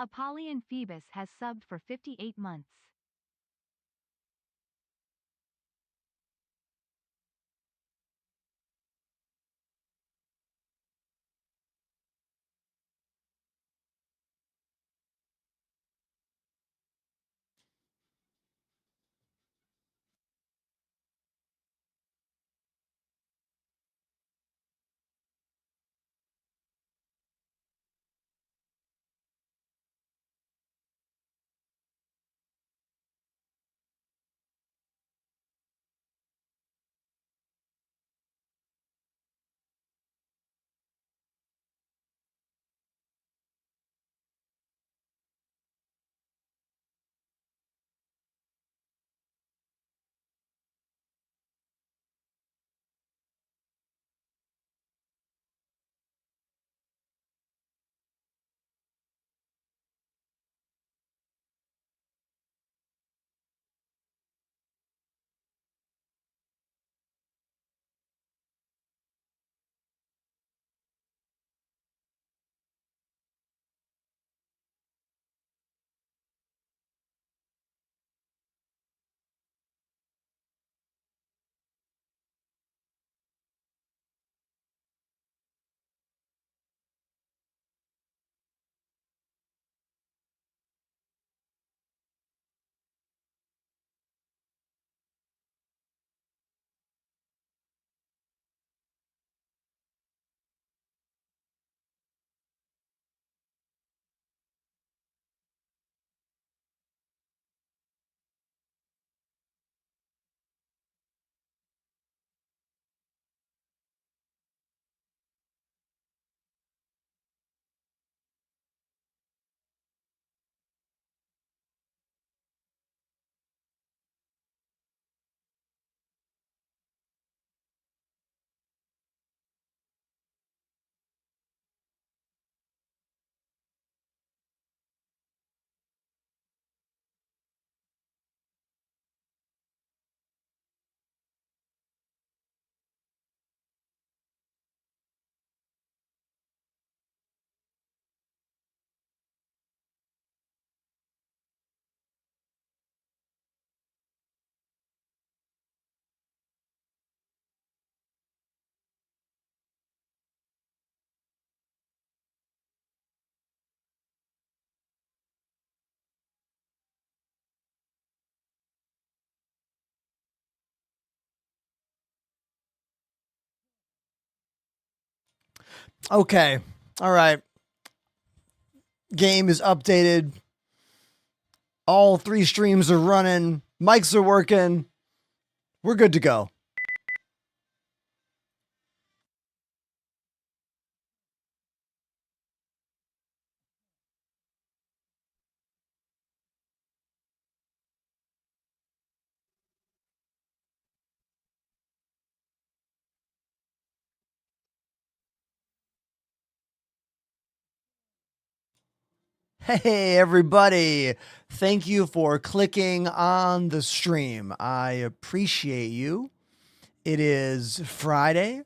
Apollyon Phoebus has subbed for 58 months. Okay. All right. Game is updated. All 3 streams are running. Mics are working. We're good to go. Hey, everybody. Thank you for clicking on the stream. I appreciate you. It is Friday.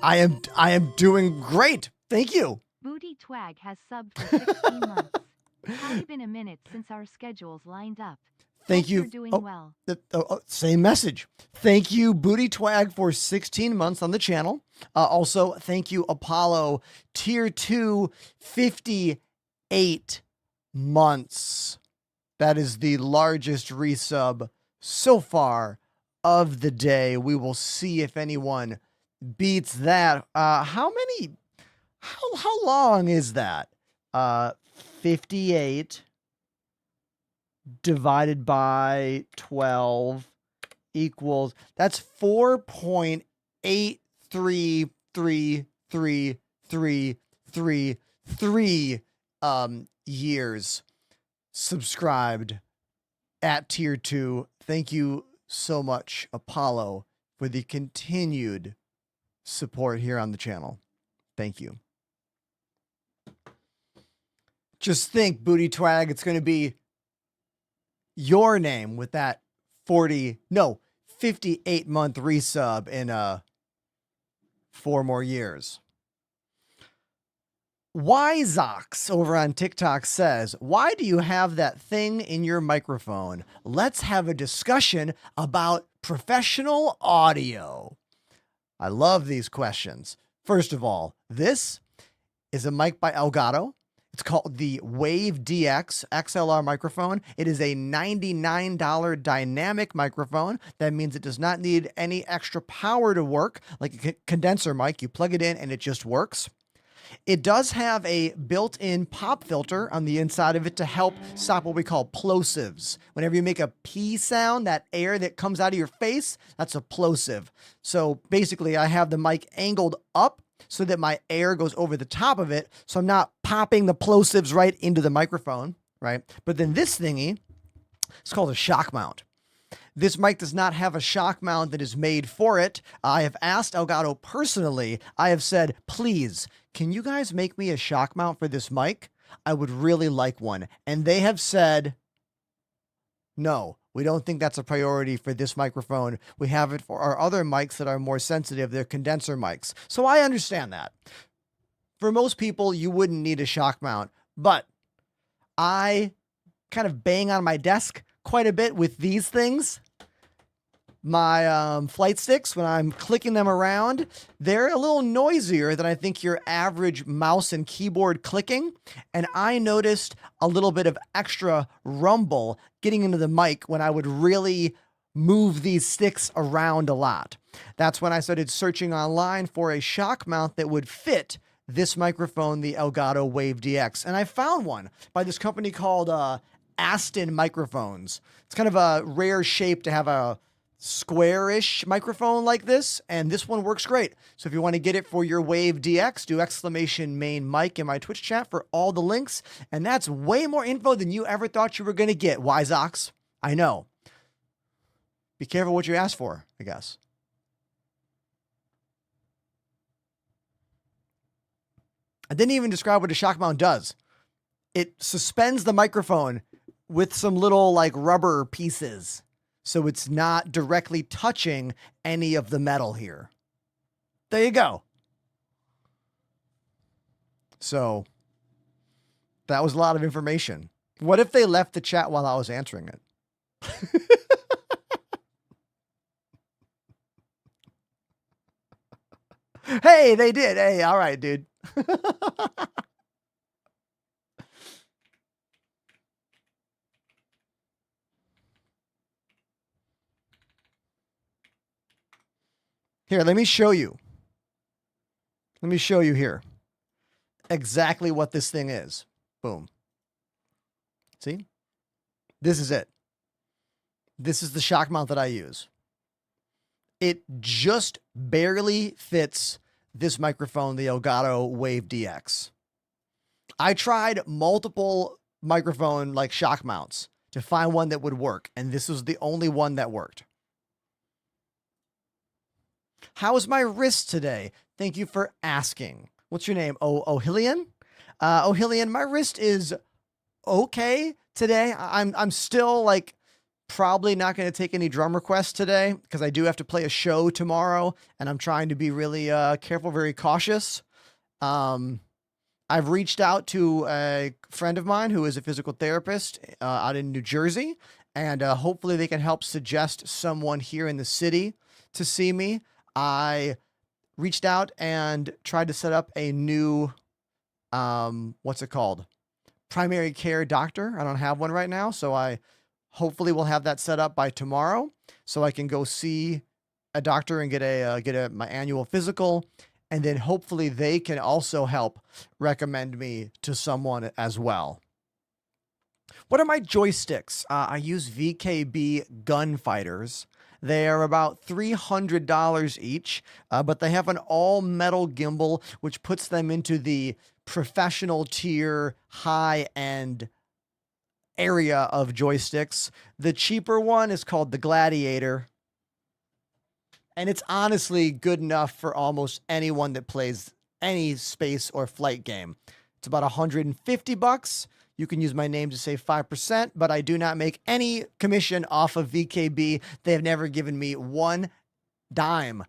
I am doing great. Thank you. Booty Twag has subbed for 16 months. Probably been a minute since our schedules lined up. Thank Hope you. you're doing well. Same message. Thank you, Booty Twag, for 16 months on the channel. Also, thank you, Apollo, Tier 2, 58 months. That is the largest resub so far of the day. We will see if anyone beats that. How long is that? 58 divided by 12 equals, that's 4.833333 years subscribed at tier 2. Thank you so much, Apollo, for the continued support here on the channel. Thank you. Just think, Booty Twag, it's going to be your name with that 58-month resub in 4 more years. Wyzox over on TikTok says, why do you have that thing in your microphone? Let's have a discussion about professional audio. I love these questions. First of all, this is a mic by Elgato. It's called the Wave DX XLR microphone. It is a $99 dynamic microphone. That means it does not need any extra power to work, like a condenser mic. You plug it in and it just works. It does have a built-in pop filter on the inside of it to help stop what we call plosives. Whenever you make a P sound, that air that comes out of your face, that's a plosive. So basically, I have the mic angled up so that my air goes over the top of it, so I'm not popping the plosives right into the microphone, right? But then this thingy, it's called a shock mount. This mic does not have a shock mount that is made for it. I have asked Elgato personally. I have said, please, can you guys make me a shock mount for this mic? I would really like one. And they have said, no, we don't think that's a priority for this microphone. We have it for our other mics that are more sensitive. They're condenser mics. So I understand that. For most people, you wouldn't need a shock mount, but I kind of bang on my desk quite a bit with these things. My flight sticks, when I'm clicking them around, they're a little noisier than I think your average mouse and keyboard clicking. And I noticed a little bit of extra rumble getting into the mic when I would really move these sticks around a lot. That's when I started searching online for a shock mount that would fit this microphone, the Elgato Wave DX. And I found one by this company called Aston Microphones. It's kind of a rare shape to have a square-ish microphone like this, and this one works great. So if you want to get it for your Wave DX, do !main mic in my Twitch chat for all the links, and that's way more info than you ever thought you were going to get, Wyzox. I know. Be careful what you ask for, I guess. I didn't even describe what a shock mount does. It suspends the microphone with some little like rubber pieces, so it's not directly touching any of the metal here. There you go. So that was a lot of information. What if they left the chat while I was answering it? Hey, they did. Hey, all right, dude. Here, let me show you. Let me show you here exactly what this thing is. Boom. See? This is it. This is the shock mount that I use. It just barely fits this microphone, the Elgato Wave DX. I tried multiple microphone like shock mounts to find one that would work, and this was the only one that worked. How is my wrist today? Thank you for asking. What's your name? Ohilian? Ohilian, my wrist is okay today. I'm still like probably not going to take any drum requests today because I do have to play a show tomorrow, and I'm trying to be really careful, very cautious. I've reached out to a friend of mine who is a physical therapist out in New Jersey, and hopefully they can help suggest someone here in the city to see me. I reached out and tried to set up a new, what's it called? Primary care doctor. I don't have one right now, so I hopefully will have that set up by tomorrow so I can go see a doctor and get my annual physical. And then hopefully they can also help recommend me to someone as well. What are my joysticks? I use VKB Gunfighters. They are about $300 each, but they have an all-metal gimbal, which puts them into the professional tier, high-end area of joysticks. The cheaper one is called the Gladiator, and it's honestly good enough for almost anyone that plays any space or flight game. It's about $150. You can use my name to save 5%, but I do not make any commission off of VKB. They have never given me one dime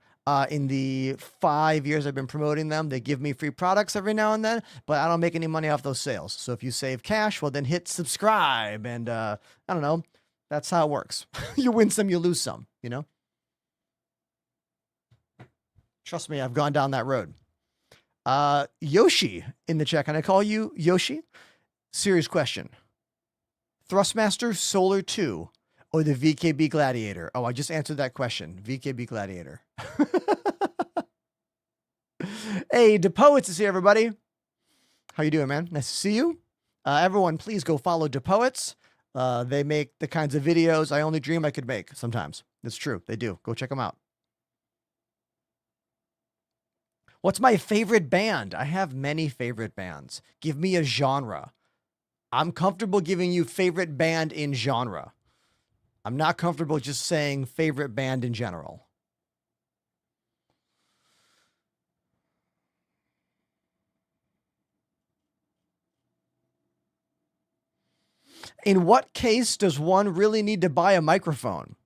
In the 5 years I've been promoting them, they give me free products every now and then, but I don't make any money off those sales. So if you save cash, well, then hit subscribe. And I don't know. That's how it works. You win some, you lose some, you know? Trust me, I've gone down that road. Yoshi in the chat. Can I call you Yoshi? Serious question. Thrustmaster Solar 2 or the VKB Gladiator? Oh, I just answered that question. VKB Gladiator. Hey, DePoets is here, everybody. How you doing, man? Nice to see you. Everyone, please go follow DePoets. They make the kinds of videos I only dream I could make sometimes. It's true. They do. Go check them out. What's my favorite band? I have many favorite bands. Give me a genre. I'm comfortable giving you favorite band in genre. I'm not comfortable just saying favorite band in general. In what case does one really need to buy a microphone?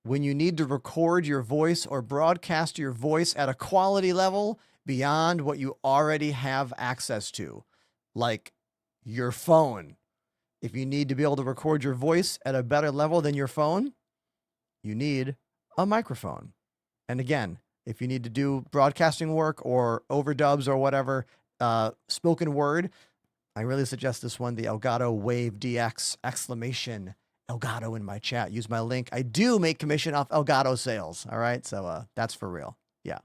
When you need to record your voice or broadcast your voice at a quality level beyond what you already have access to, like your phone. If you need to be able to record your voice at a better level than your phone, you need a microphone. And again, if you need to do broadcasting work or overdubs or whatever, spoken word, I really suggest this one, the Elgato Wave DX exclamation Elgato in my chat. Use my link. I do make commission off Elgato sales. All right. So that's for real. Yeah.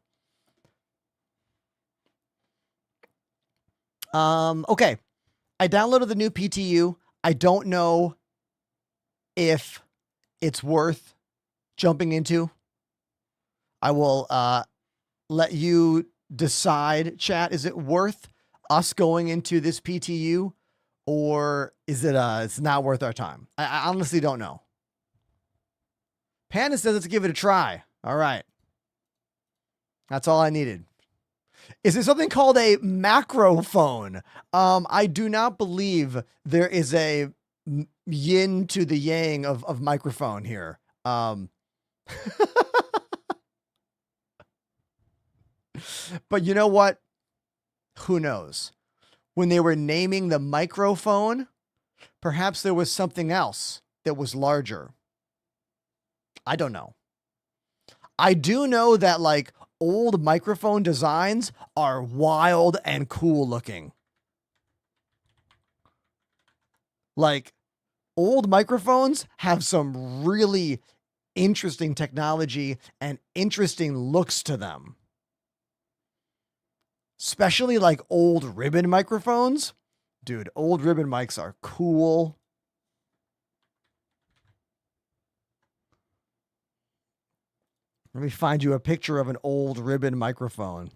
Okay. I downloaded the new PTU. I don't know if it's worth jumping into. I will let you decide, chat. Is it worth us going into this PTU, or is it it's not worth our time? I honestly don't know. Panda says let's give it a try. All right. That's all I needed. Is there something called a macro phone? I do not believe there is a yin to the yang of microphone here. But you know what? Who knows? When they were naming the microphone, perhaps there was something else that was larger. I don't know. I do know that like old microphone designs are wild and cool looking. Like old microphones have some really interesting technology and interesting looks to them. Especially like old ribbon microphones. Dude, old ribbon mics are cool. Let me find you a picture of an old ribbon microphone.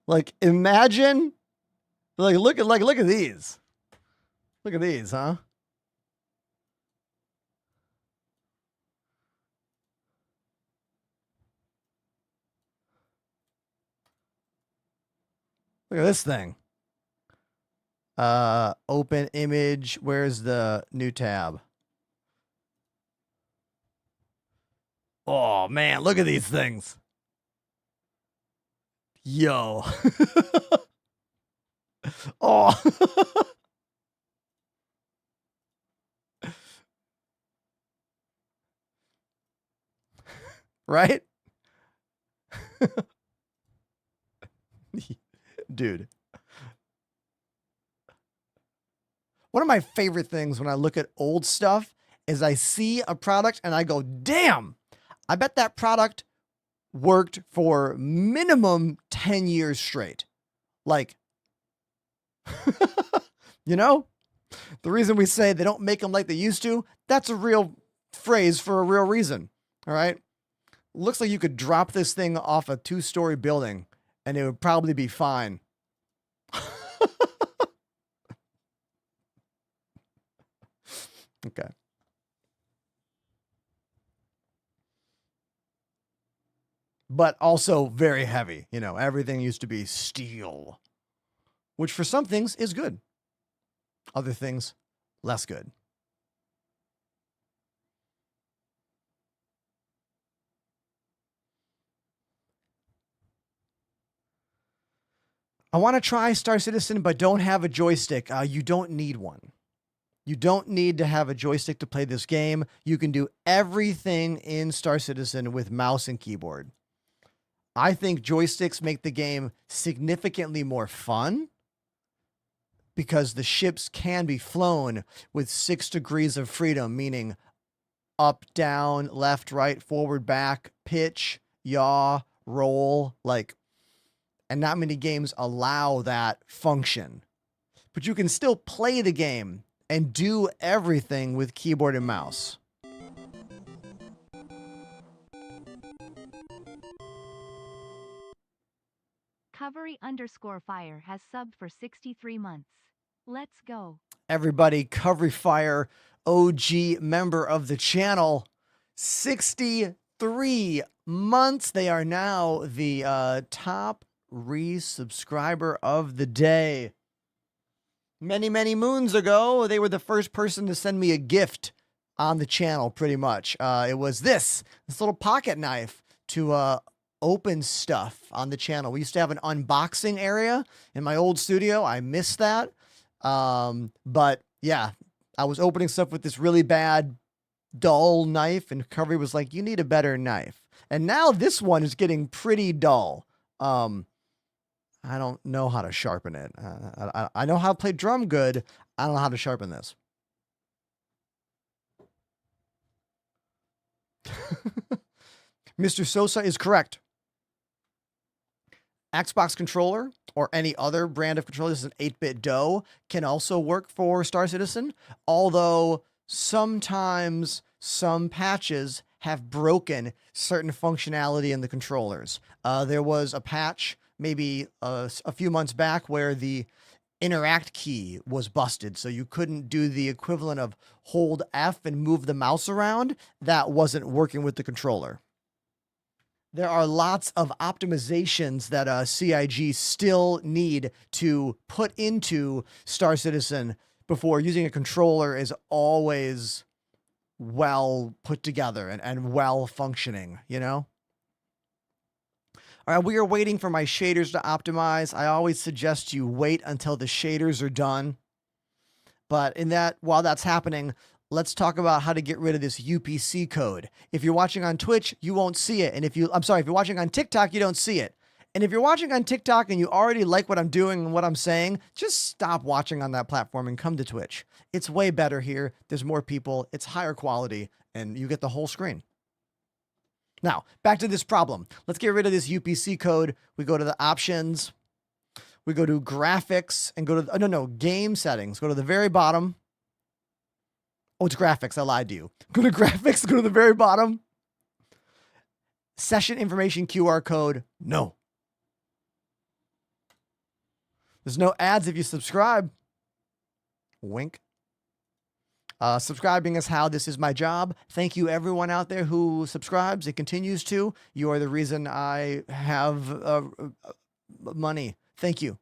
Like imagine, look at these. Look at these, huh? Look at this thing. Open image. Where's the new tab? Oh man, look at these things. Yo. Oh. Right? Dude. One of my favorite things when I look at old stuff is I see a product and I go, damn, I bet that product worked for minimum 10 years straight. Like, you know, the reason we say they don't make them like they used to, that's a real phrase for a real reason. All right. Looks like you could drop this thing off a 2-story building and it would probably be fine. Okay. but also very heavy. You know, everything used to be steel, which for some things is good. Other things, less good. I want to try Star Citizen, but don't have a joystick. You don't need one. You don't need to have a joystick to play this game. You can do everything in Star Citizen with mouse and keyboard. I think joysticks make the game significantly more fun because the ships can be flown with 6 degrees of freedom, meaning up, down, left, right, forward, back, pitch, yaw, roll, and not many games allow that function. But you can still play the game and do everything with keyboard and mouse. Covery_fire has subbed for 63 months. Let's go. Everybody, Covery Fire, OG member of the channel, 63 months. They are now the top resubscriber of the day. Many, many moons ago, they were the first person to send me a gift on the channel, pretty much. It was this little pocket knife to open stuff on the channel. We used to have an unboxing area in my old studio. I miss that. But yeah, I was opening stuff with this really bad, dull knife, and Covery was like, you need a better knife. And now this one is getting pretty dull. I don't know how to sharpen it. I know how to play drum good. I don't know how to sharpen this. Mr. Sosa is correct. Xbox controller or any other brand of controller, this is an 8-bit DOE, can also work for Star Citizen, although sometimes some patches have broken certain functionality in the controllers. There was a patch maybe a few months back where the interact key was busted, so you couldn't do the equivalent of hold F and move the mouse around. That wasn't working with the controller. There are lots of optimizations that CIG still need to put into Star Citizen before using a controller is always well put together and well functioning, you know? All right, we are waiting for my shaders to optimize. I always suggest you wait until the shaders are done. But while that's happening, let's talk about how to get rid of this UPC code. If you're watching on Twitch, you won't see it. And if you're watching on TikTok, you don't see it. And if you're watching on TikTok and you already like what I'm doing and what I'm saying, just stop watching on that platform and come to Twitch. It's way better here. There's more people. It's higher quality, and you get the whole screen. Now, back to this problem. Let's get rid of this UPC code. We go to the options. We go to graphics and go to, game settings. Go to the very bottom. Oh, it's graphics. I lied to you. Go to graphics. Go to the very bottom. Session information QR code. No. There's no ads if you subscribe. Wink. Subscribing is how this is my job. Thank you everyone out there who subscribes. It continues to. You are the reason I have money. Thank you.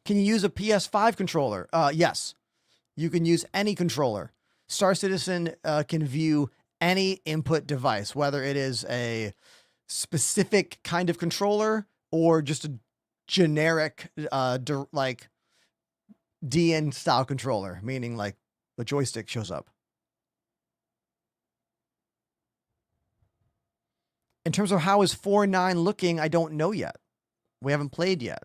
Can you use a PS5 controller? Yes. You can use any controller. Star Citizen can view any input device, whether it is a specific kind of controller or just a generic like DN style controller, meaning like the joystick shows up. In terms of how is 4.9 looking, I don't know yet. We haven't played yet.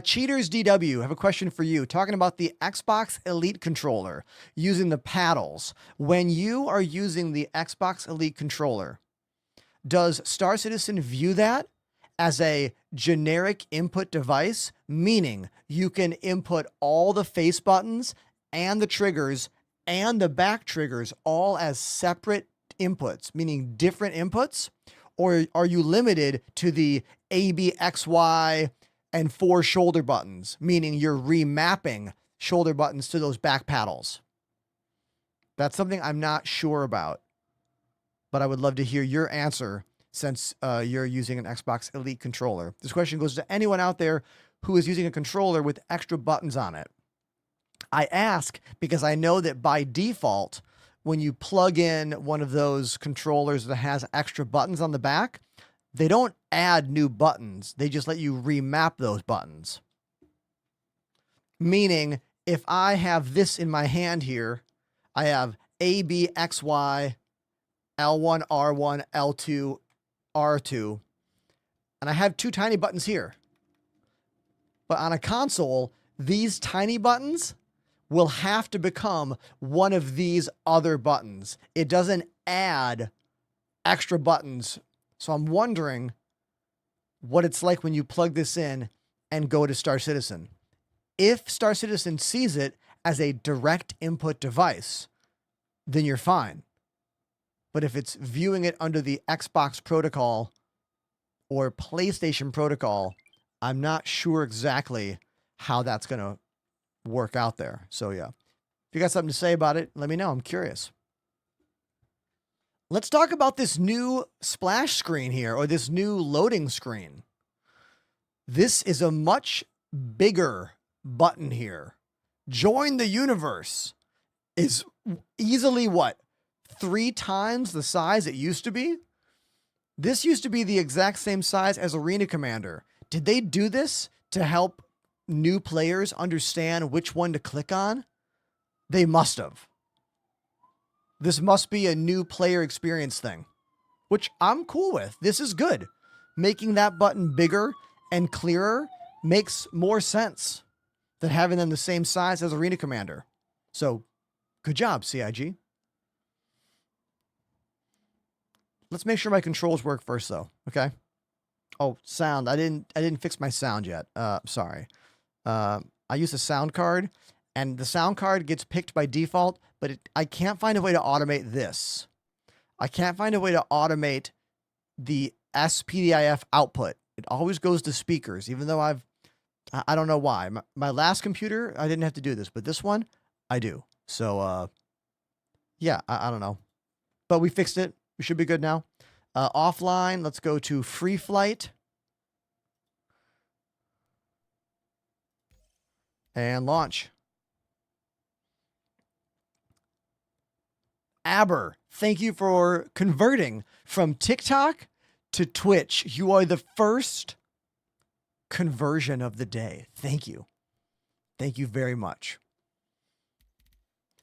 Cheaters DW, have a question for you. Talking about the Xbox Elite controller, using the paddles. When you are using the Xbox Elite controller, does Star Citizen view that as a generic input device, meaning you can input all the face buttons and the triggers and the back triggers all as separate inputs, meaning different inputs? Or are you limited to the A, B, X, Y, and 4 shoulder buttons, meaning you're remapping shoulder buttons to those back paddles? That's something I'm not sure about. but I would love to hear your answer since you're using an Xbox Elite controller. This question goes to anyone out there who is using a controller with extra buttons on it. I ask because I know that by default, when you plug in one of those controllers that has extra buttons on the back, they don't add new buttons. They just let you remap those buttons. Meaning, if I have this in my hand here, I have A, B, X, Y, L1, R1, L2, R2, and I have 2 tiny buttons here. But on a console, these tiny buttons will have to become one of these other buttons. It doesn't add extra buttons. So I'm wondering what it's like when you plug this in and go to Star Citizen. If Star Citizen sees it as a direct input device, then you're fine. But if it's viewing it under the Xbox protocol or PlayStation protocol, I'm not sure exactly how that's going to work out there. So yeah, if you got something to say about it, let me know. I'm curious. Let's talk about this new splash screen here, or this new loading screen. This is a much bigger button here. Join the universe is easily what? 3 times the size it used to be? This used to be the exact same size as Arena Commander. Did they do this to help new players understand which one to click on? They must have. This must be a new player experience thing, which I'm cool with. This is good. Making that button bigger and clearer makes more sense than having them the same size as Arena Commander. So, good job, CIG. Let's make sure my controls work first, though. Okay. Oh, sound. I didn't fix my sound yet. Sorry. I use a sound card, and the sound card gets picked by default, but I can't find a way to automate this. I can't find a way to automate the SPDIF output. It always goes to speakers, even though I don't know why. My last computer, I didn't have to do this, but this one, I do. So, yeah, I don't know. But we fixed it. We should be good now. Offline, let's go to free flight. And launch. Aber, thank you for converting from TikTok to Twitch. You are the first conversion of the day. Thank you. Thank you very much.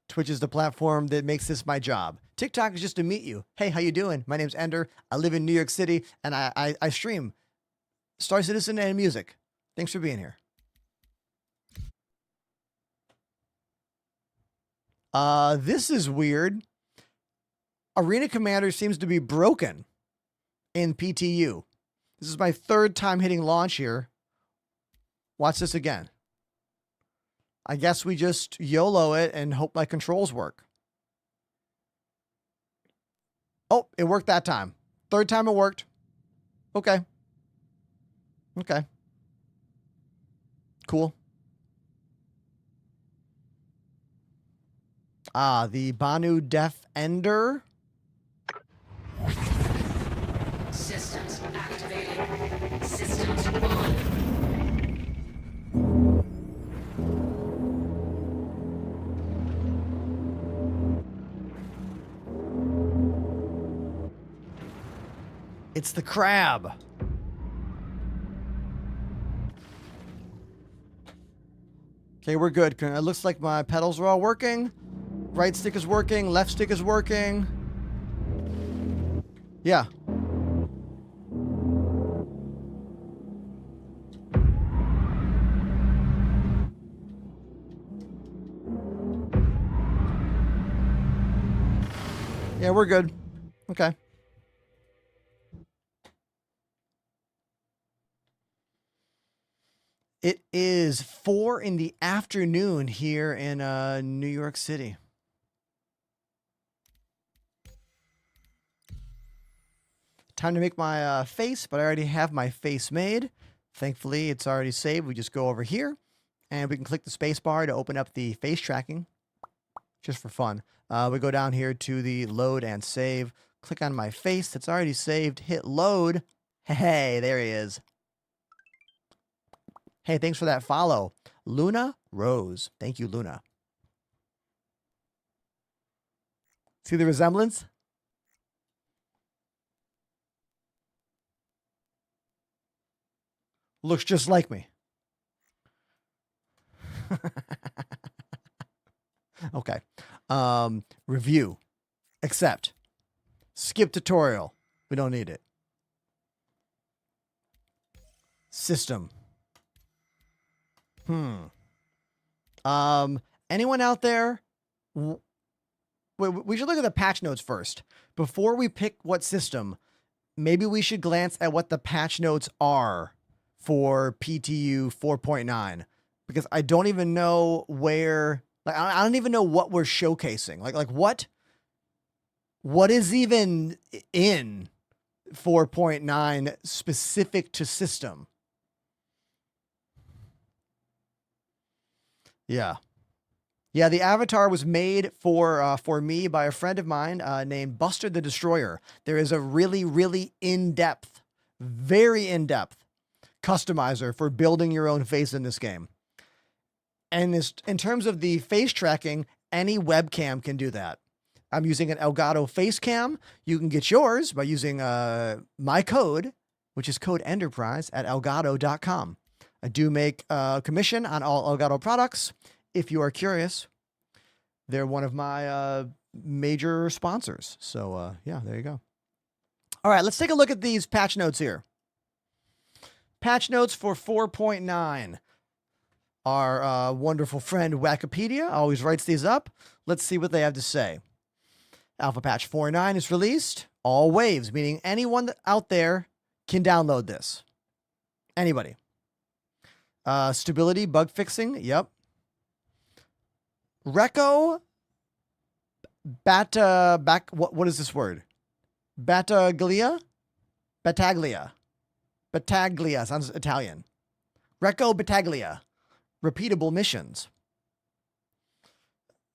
Twitch is the platform that makes this my job. TikTok is just to meet you. Hey, how you doing? My name's Ender. I live in New York City, and I stream Star Citizen and music. Thanks for being here. This is weird. Arena Commander seems to be broken in PTU. This is my 3rd time hitting launch here. Watch this again. I guess we just YOLO it and hope my controls work. Oh, it worked that time. 3rd time it worked. Okay. Okay. Cool. The Banu Defender. Systems activated. Systems on. It's the crab. Okay, we're good. It looks like my pedals are all working. Right stick is working. Left stick is working. Yeah. Yeah, we're good. Okay. It is 4 in the afternoon here in New York City. Time to make my face, but I already have my face made. Thankfully, it's already saved. We just go over here, and we can click the space bar to open up the face tracking, just for fun. We go down here to the load and save, Click on my face that's already saved. Hit load. Hey, there he is. Hey, thanks for that follow. Luna Rose. Thank you, Luna. See the resemblance? Looks just like me. Okay. Review. Accept. Skip tutorial. We don't need it. System. Anyone out there? We should look at the patch notes first. Before we pick what system, maybe we should glance at what the patch notes are for PTU 4.9. Because I don't even know where, like, I don't even know what we're showcasing. Like what is even in 4.9 specific to system? Yeah. Yeah, the avatar was made for me by a friend of mine named Buster the Destroyer. There is a really, really in-depth, very in-depth customizer for building your own face in this game. And in terms of the face tracking, any webcam can do that. I'm using an Elgato face cam. You can get yours by using my code, which is code Enterprise at elgato.com. I do make a commission on all Elgato products. If you are curious, they're one of my major sponsors. So yeah, there you go. All right, let's take a look at these patch notes here. Patch notes for 4.9. Our wonderful friend Wikipedia always writes these up. Let's see what they have to say. Alpha Patch 4.9 is released. All waves, meaning anyone out there can download this. Anybody. Stability, bug fixing. Yep. Reco. What is this word? Battaglia? Battaglia. Battaglia sounds Italian. Reco Battaglia. Repeatable missions.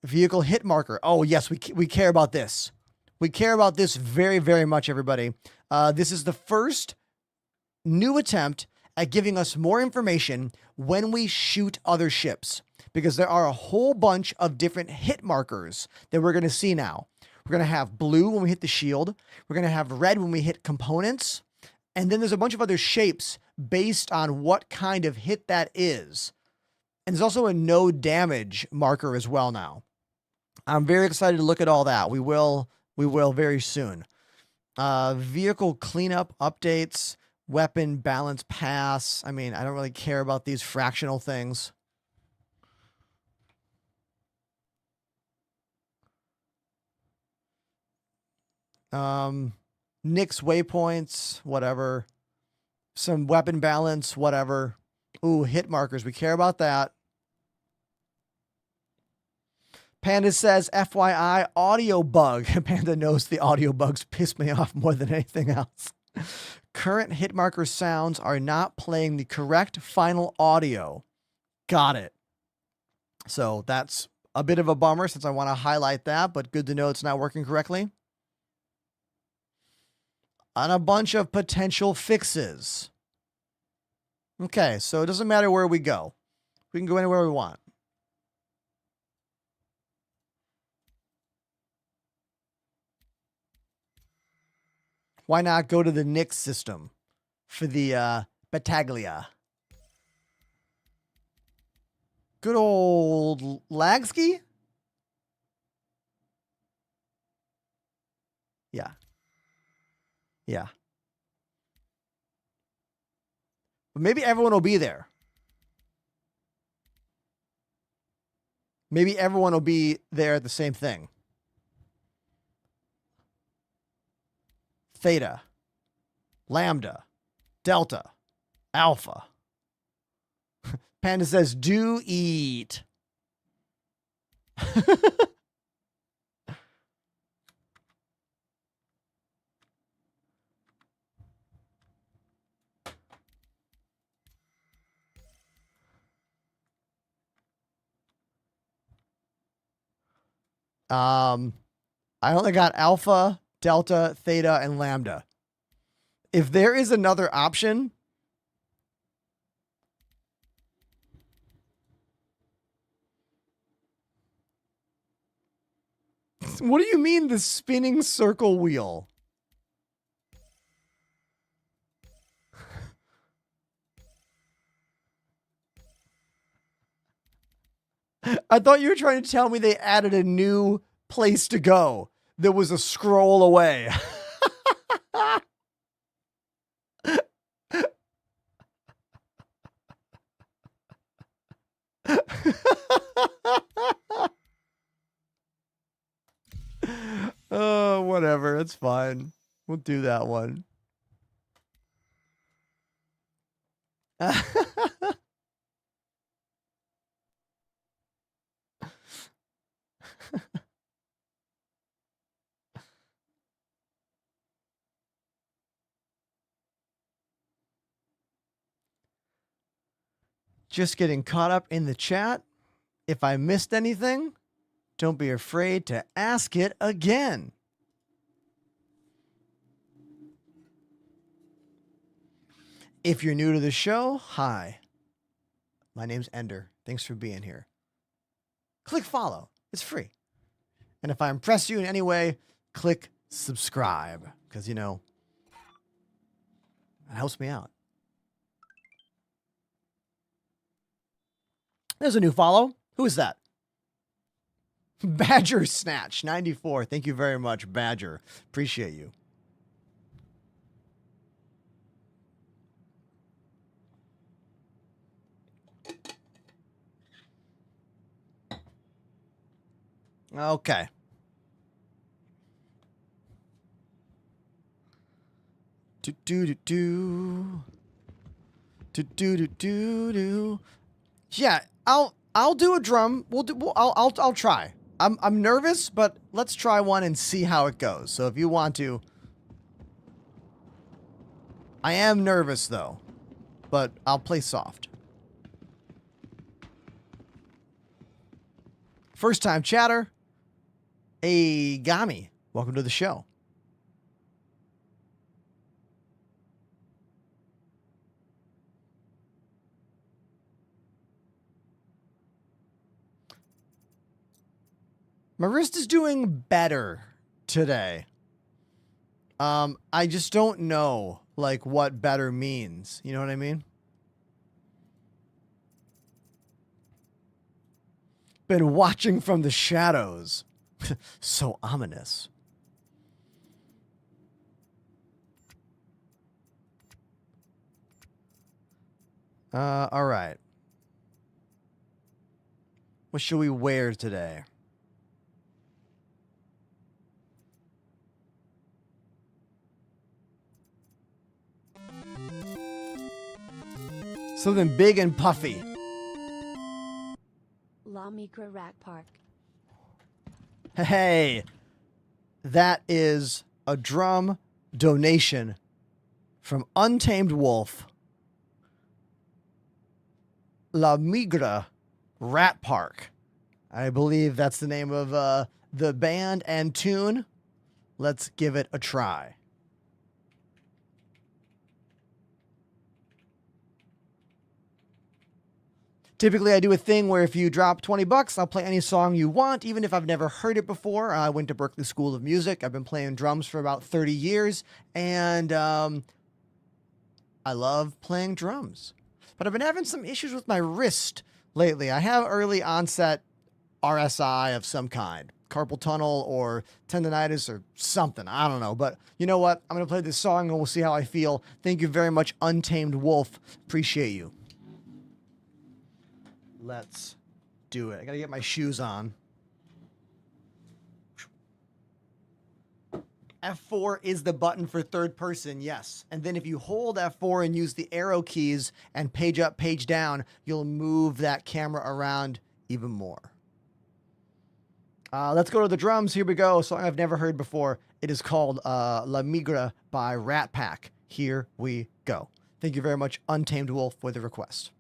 Vehicle hit marker. Oh, yes, we care about this. We care about this very, very much, everybody. This is the first new attempt at giving us more information when we shoot other ships, because there are a whole bunch of different hit markers that we're going to see now. We're going to have blue when we hit the shield. We're going to have red when we hit components. And then there's a bunch of other shapes based on what kind of hit that is. And there's also a no damage marker as well now. I'm very excited to look at all that. We will very soon. Vehicle cleanup updates, weapon balance pass. I mean, I don't really care about these fractional things. Nix waypoints, whatever. Some weapon balance, whatever. Ooh, hit markers. We care about that. Panda says, FYI, audio bug. Panda knows the audio bugs piss me off more than anything else. Current hit marker sounds are not playing the correct final audio. Got it. So that's a bit of a bummer since I want to highlight that, but good to know it's not working correctly. And a bunch of potential fixes. Okay, so it doesn't matter where we go. We can go anywhere we want. Why not go to the Nix system for the Battaglia? Good old Lagski? Yeah. Yeah. But maybe everyone will be there. Maybe everyone will be there at the same thing. Theta, Lambda, Delta, Alpha. Panda says, do eat. I only got Alpha, delta, theta, and lambda. If there is another option, what do you mean the spinning circle wheel? I thought you were trying to tell me they added a new place to go that was a scroll away. Oh, whatever. It's fine. We'll do that one. Just getting caught up in the chat. If I missed anything, don't be afraid to ask it again. If you're new to the show, hi. My name's Ender. Thanks for being here. Click follow. It's free. And if I impress you in any way, click subscribe. Because, you know, it helps me out. There's a new follow. Who is that? Badger Snatch 94. Thank you very much, Badger. Appreciate you. Okay. Do do do do. Do do do do do. Yeah, I'll do a drum. I'll try. I'm nervous, but let's try one and see how it goes. So if you want to, I am nervous though, but I'll play soft. First time chatter. Agami, welcome to the show. My wrist is doing better today. I just don't know like what better means. You know what I mean? Been watching from the shadows. So ominous. All right. What should we wear today? Something big and puffy. La Migra Rat Park. Hey, that is a drum donation from Untamed Wolf. La Migra Rat Park. I believe that's the name of the band and tune. Let's give it a try. Typically, I do a thing where if you drop 20 bucks, I'll play any song you want, even if I've never heard it before. I went to Berklee School of Music. I've been playing drums for about 30 years, and I love playing drums. But I've been having some issues with my wrist lately. I have early onset RSI of some kind, carpal tunnel or tendonitis or something. I don't know. But you know what? I'm going to play this song and we'll see how I feel. Thank you very much, Untamed Wolf. Appreciate you. Let's do it. I got to get my shoes on. F4 is the button for third person, yes. And then if you hold F4 and use the arrow keys and page up, page down, you'll move that camera around even more. Let's go to the drums. Here we go. A song I've never heard before. It is called La Migra by Rat Pack. Here we go. Thank you very much, Untamed Wolf, for the request.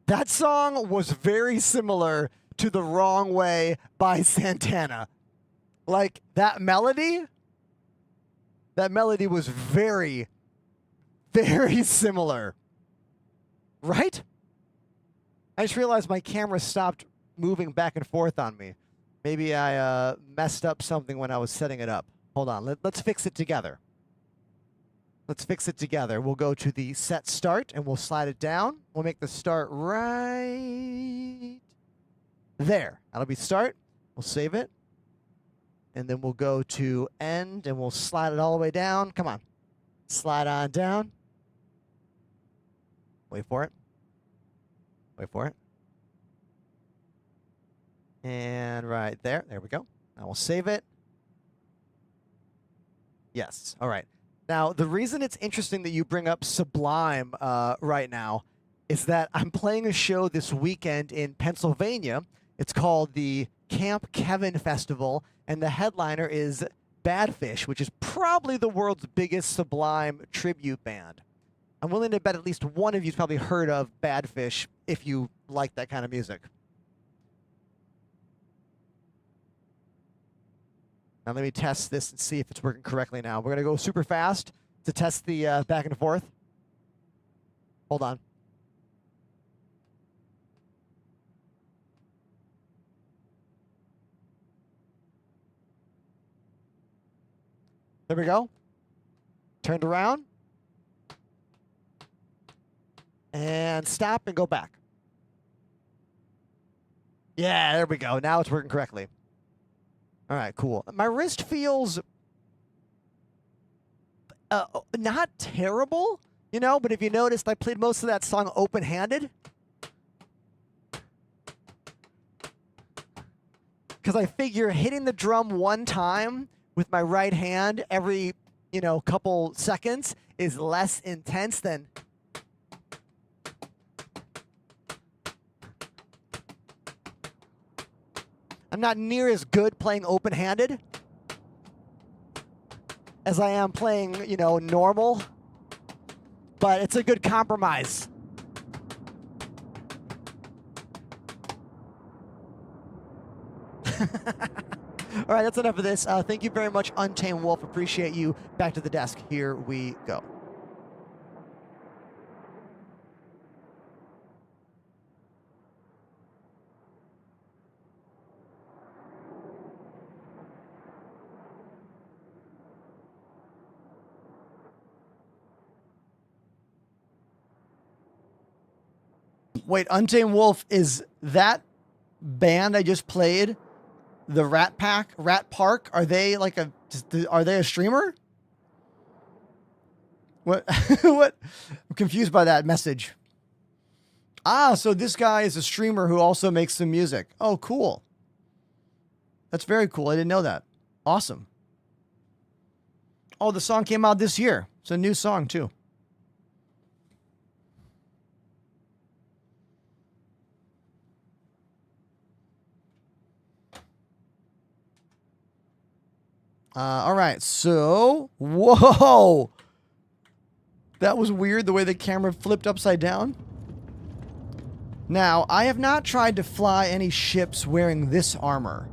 That song was very similar to The Wrong Way by Santana. Like, that melody was very, very similar. Right? I just realized my camera stopped moving back and forth on me. Maybe I messed up something when I was setting it up. Hold on. Let's fix it together. Let's fix it together. We'll go to the set start, and we'll slide it down. We'll make the start right there. That'll be start. We'll save it. And then we'll go to end, and we'll slide it all the way down. Come on. Slide on down. Wait for it. Wait for it. And right there. There we go. Now we'll save it. Yes. All right. Now, the reason it's interesting that you bring up Sublime right now is that I'm playing a show this weekend in Pennsylvania. It's called the Camp Kevin Festival, and the headliner is Badfish, which is probably the world's biggest Sublime tribute band. I'm willing to bet at least one of you's probably heard of Badfish if you like that kind of music. Now let me test this and see if it's working correctly now. We're going to go super fast to test the back and forth. Hold on. There we go. Turned around. And stop and go back. Yeah, there we go. Now it's working correctly. All right, cool. My wrist feels not terrible, you know, but if you noticed, I played most of that song open-handed. Because I figure hitting the drum one time with my right hand every, you know, couple seconds is less intense than... I'm not near as good playing open-handed as I am playing, you know, normal, but it's a good compromise. All right, that's enough of this. Thank you very much, Untamed Wolf. Appreciate you. Back to the desk. Here we go. Wait, Untamed Wolf, is that band I just played, the Rat Park? Are they like are they a streamer? What? What? I'm confused by that message. Ah, so this guy is a streamer who also makes some music. Oh, cool. That's very cool. I didn't know that. Awesome. Oh, the song came out this year. It's a new song too. All right, so, whoa. That was weird, the way the camera flipped upside down. Now, I have not tried to fly any ships wearing this armor.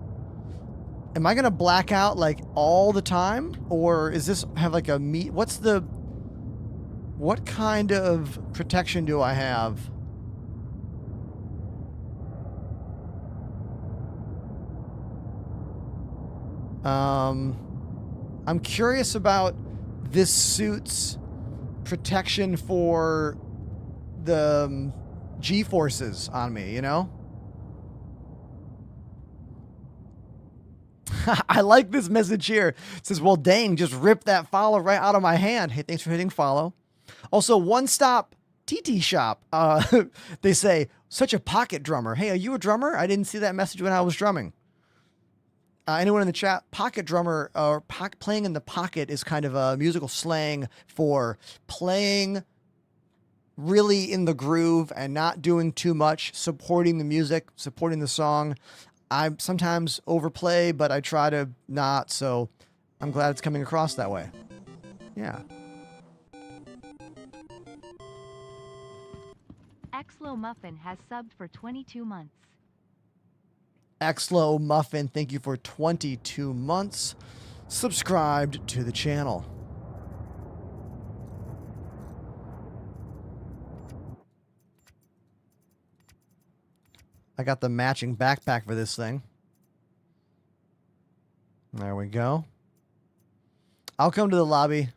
Am I going to black out, like, all the time? Or is this have, like, a what kind of protection do I have? I'm curious about this suit's protection for the G-forces on me, you know? I like this message here. It says, well, dang, just ripped that follow right out of my hand. Hey, thanks for hitting follow. Also, One Stop TT Shop. They say, such a pocket drummer. Hey, are you a drummer? I didn't see that message when I was drumming. Anyone in the chat, pocket drummer or playing in the pocket is kind of a musical slang for playing really in the groove and not doing too much, supporting the music, supporting the song. I sometimes overplay, but I try to not, so I'm glad it's coming across that way. Yeah. Xlo Muffin has subbed for 22 months. Xlo Muffin, thank you for 22 months. Subscribed to the channel. I got the matching backpack for this thing. There we go. I'll come to the lobby.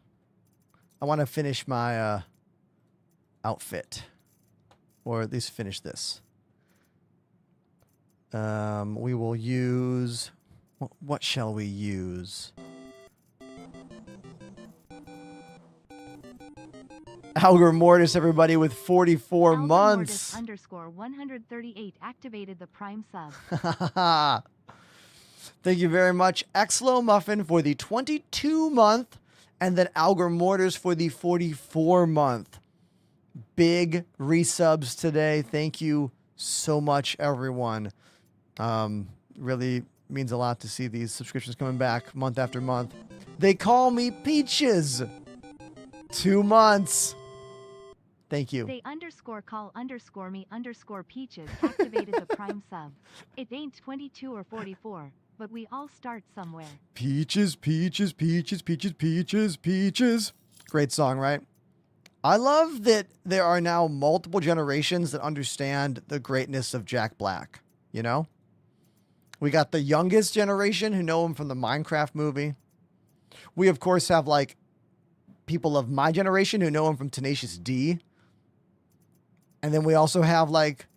I want to finish my outfit. Or at least finish this. We will use... What shall we use? Algor Mortis, everybody, with 44 Algor months. Mortis _138 activated the Prime sub. Thank you very much, Xlo Muffin, for the 22-month, and then Algor Mortis for the 44-month. Big resubs today. Thank you so much, everyone. Really means a lot to see these subscriptions coming back month after month. They call me Peaches. 2 months. Thank you. They _call_me_Peaches activated the Prime sub. It ain't 22 or 44, but we all start somewhere. Peaches, peaches, peaches, peaches, peaches, peaches. Great song, right? I love that there are now multiple generations that understand the greatness of Jack Black, you know? We got the youngest generation who know him from the Minecraft movie. We, of course, have, like, people of my generation who know him from Tenacious D. And then we also have, like,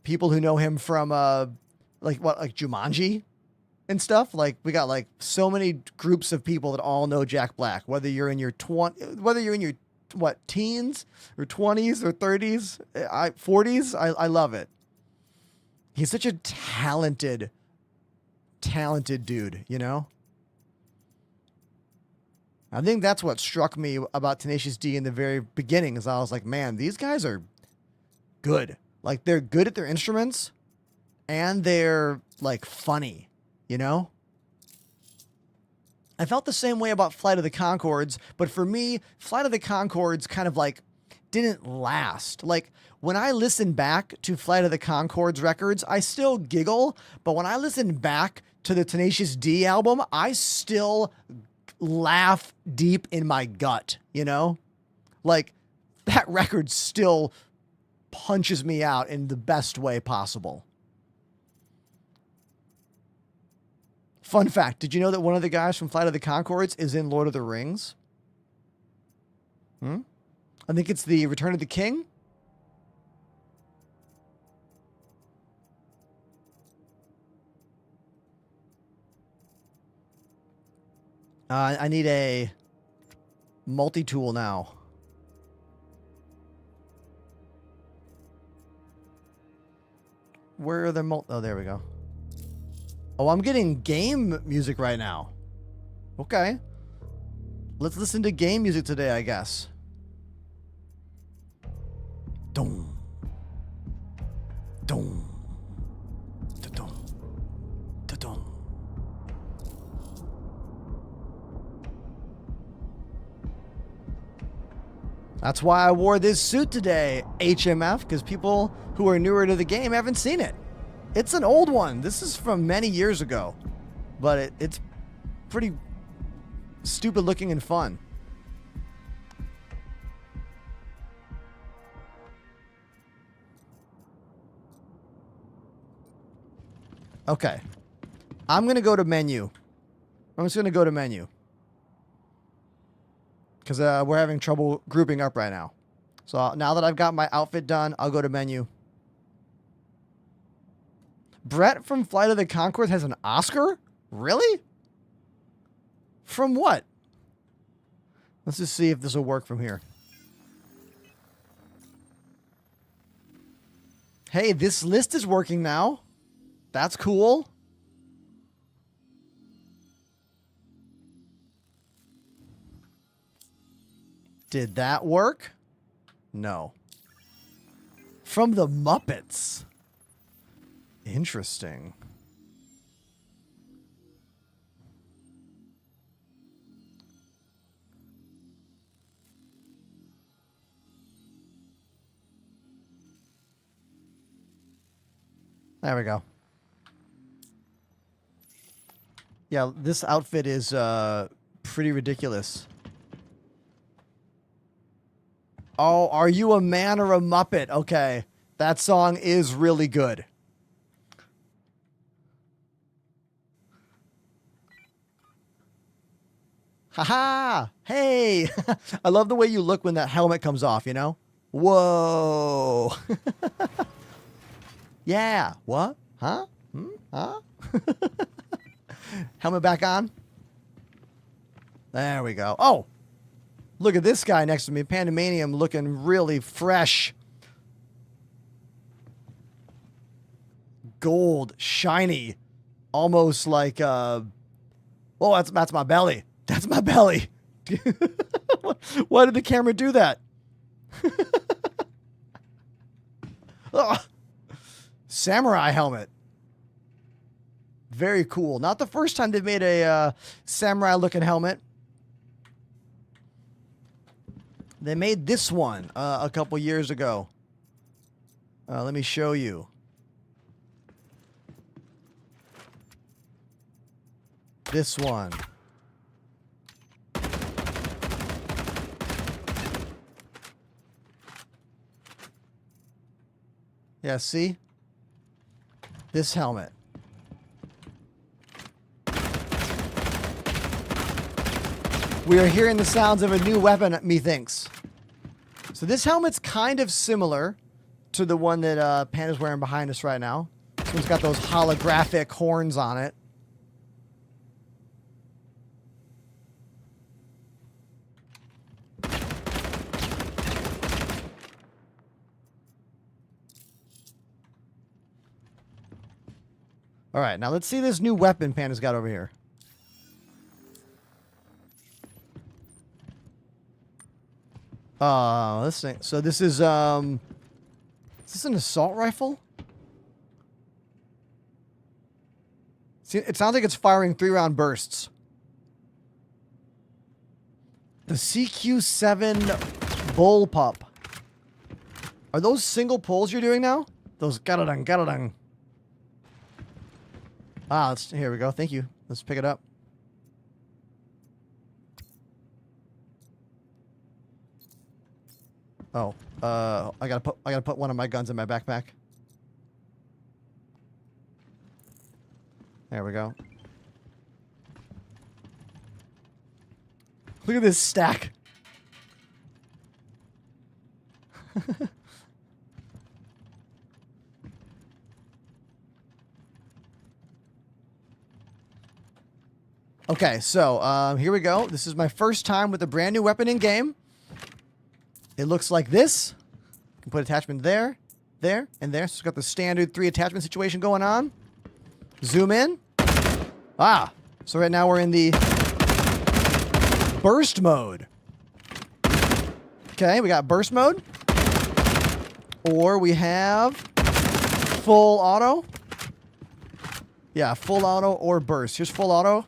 people who know him from, like Jumanji and stuff. Like, we got, like, so many groups of people that all know Jack Black, whether you're in your teens or 20s or 30s, 40s. I love it. He's such a talented dude, you know? I think that's what struck me about Tenacious D in the very beginning, is I was like, man, these guys are good. Like, they're good at their instruments and they're, like, funny, you know? I felt the same way about Flight of the Conchords, but for me, Flight of the Conchords kind of, like, didn't last. Like, when I listen back to Flight of the Conchords records, I still giggle, but when I listen back to the Tenacious D album, I still laugh deep in my gut, you know? Like, that record still punches me out in the best way possible. Fun fact, did you know that one of the guys from Flight of the Conchords is in Lord of the Rings? I think it's the Return of the King. I need a multi-tool now. Where are the oh, there we go. Oh, I'm getting game music right now. Okay. Let's listen to game music today, I guess. Dum. Dum. Da-dum. Da-dum. That's why I wore this suit today, HMF, because people who are newer to the game haven't seen it. It's an old one. This is from many years ago, but it's pretty stupid looking and fun. Okay. I'm going to go to menu. I'm just going to go to menu. Because we're having trouble grouping up right now. So now that I've got my outfit done, I'll go to menu. Brett from Flight of the Conchords has an Oscar? Really? From what? Let's just see if this will work from here. Hey, this list is working now. That's cool. Did that work? No. From the Muppets. Interesting. There we go. Yeah, this outfit is pretty ridiculous. Oh, are you a man or a Muppet? Okay. That song is really good. Haha! Hey! I love the way you look when that helmet comes off, you know? Whoa! Yeah. What? Huh? Huh? Helmet back on. There we go. Oh! Look at this guy next to me. Pandemanium looking really fresh. Gold, shiny. Almost like, oh, that's my belly. That's my belly. Why did the camera do that? Ugh. Samurai helmet. Very cool. Not the first time they've made a samurai looking helmet. They made this one a couple years ago. Let me show you. This one. Yeah, see? This helmet. We are hearing the sounds of a new weapon, methinks. So this helmet's kind of similar to the one that Panda's wearing behind us right now. This one's got those holographic horns on it. All right, now let's see this new weapon Panda's got over here. This thing. So this is this an assault rifle? See, it sounds like it's firing 3-round bursts. The CQ7 bullpup. Are those single pulls you're doing now? Those garadang garadang. Ah, here we go. Thank you. Let's pick it up. Oh, I gotta put one of my guns in my backpack. There we go. Look at this stack. Okay, so here we go. This is my first time with a brand new weapon in game. It looks like this. You can put attachment there, there, and there. So it's got the standard 3 attachment situation going on. Zoom in. Ah, so right now we're in the burst mode. Okay, we got burst mode. Or we have full auto. Yeah, full auto or burst. Here's full auto.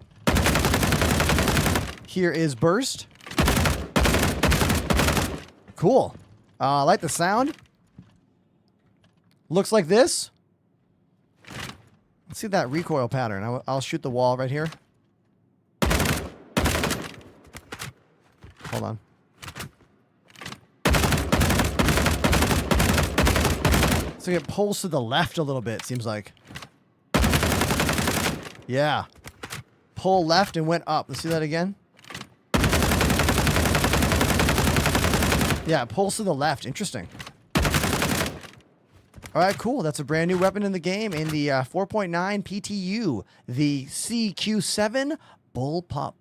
Here is burst. Cool. I like the sound. Looks like this. Let's see that recoil pattern. I'll shoot the wall right here. Hold on. So it pulls to the left a little bit, seems like. Yeah. Pull left and went up. Let's see that again. Yeah, it pulls to the left. Interesting. All right, cool. That's a brand new weapon in the game in the 4.9 PTU, the CQ7 Bullpup.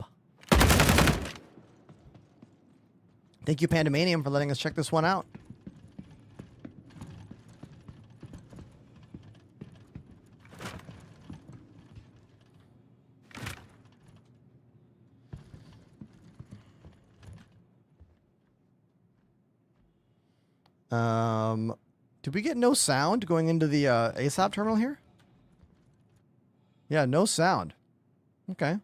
Thank you, Pandemanium, for letting us check this one out. Did we get no sound going into the ASAP terminal here? Yeah, no sound. Okay.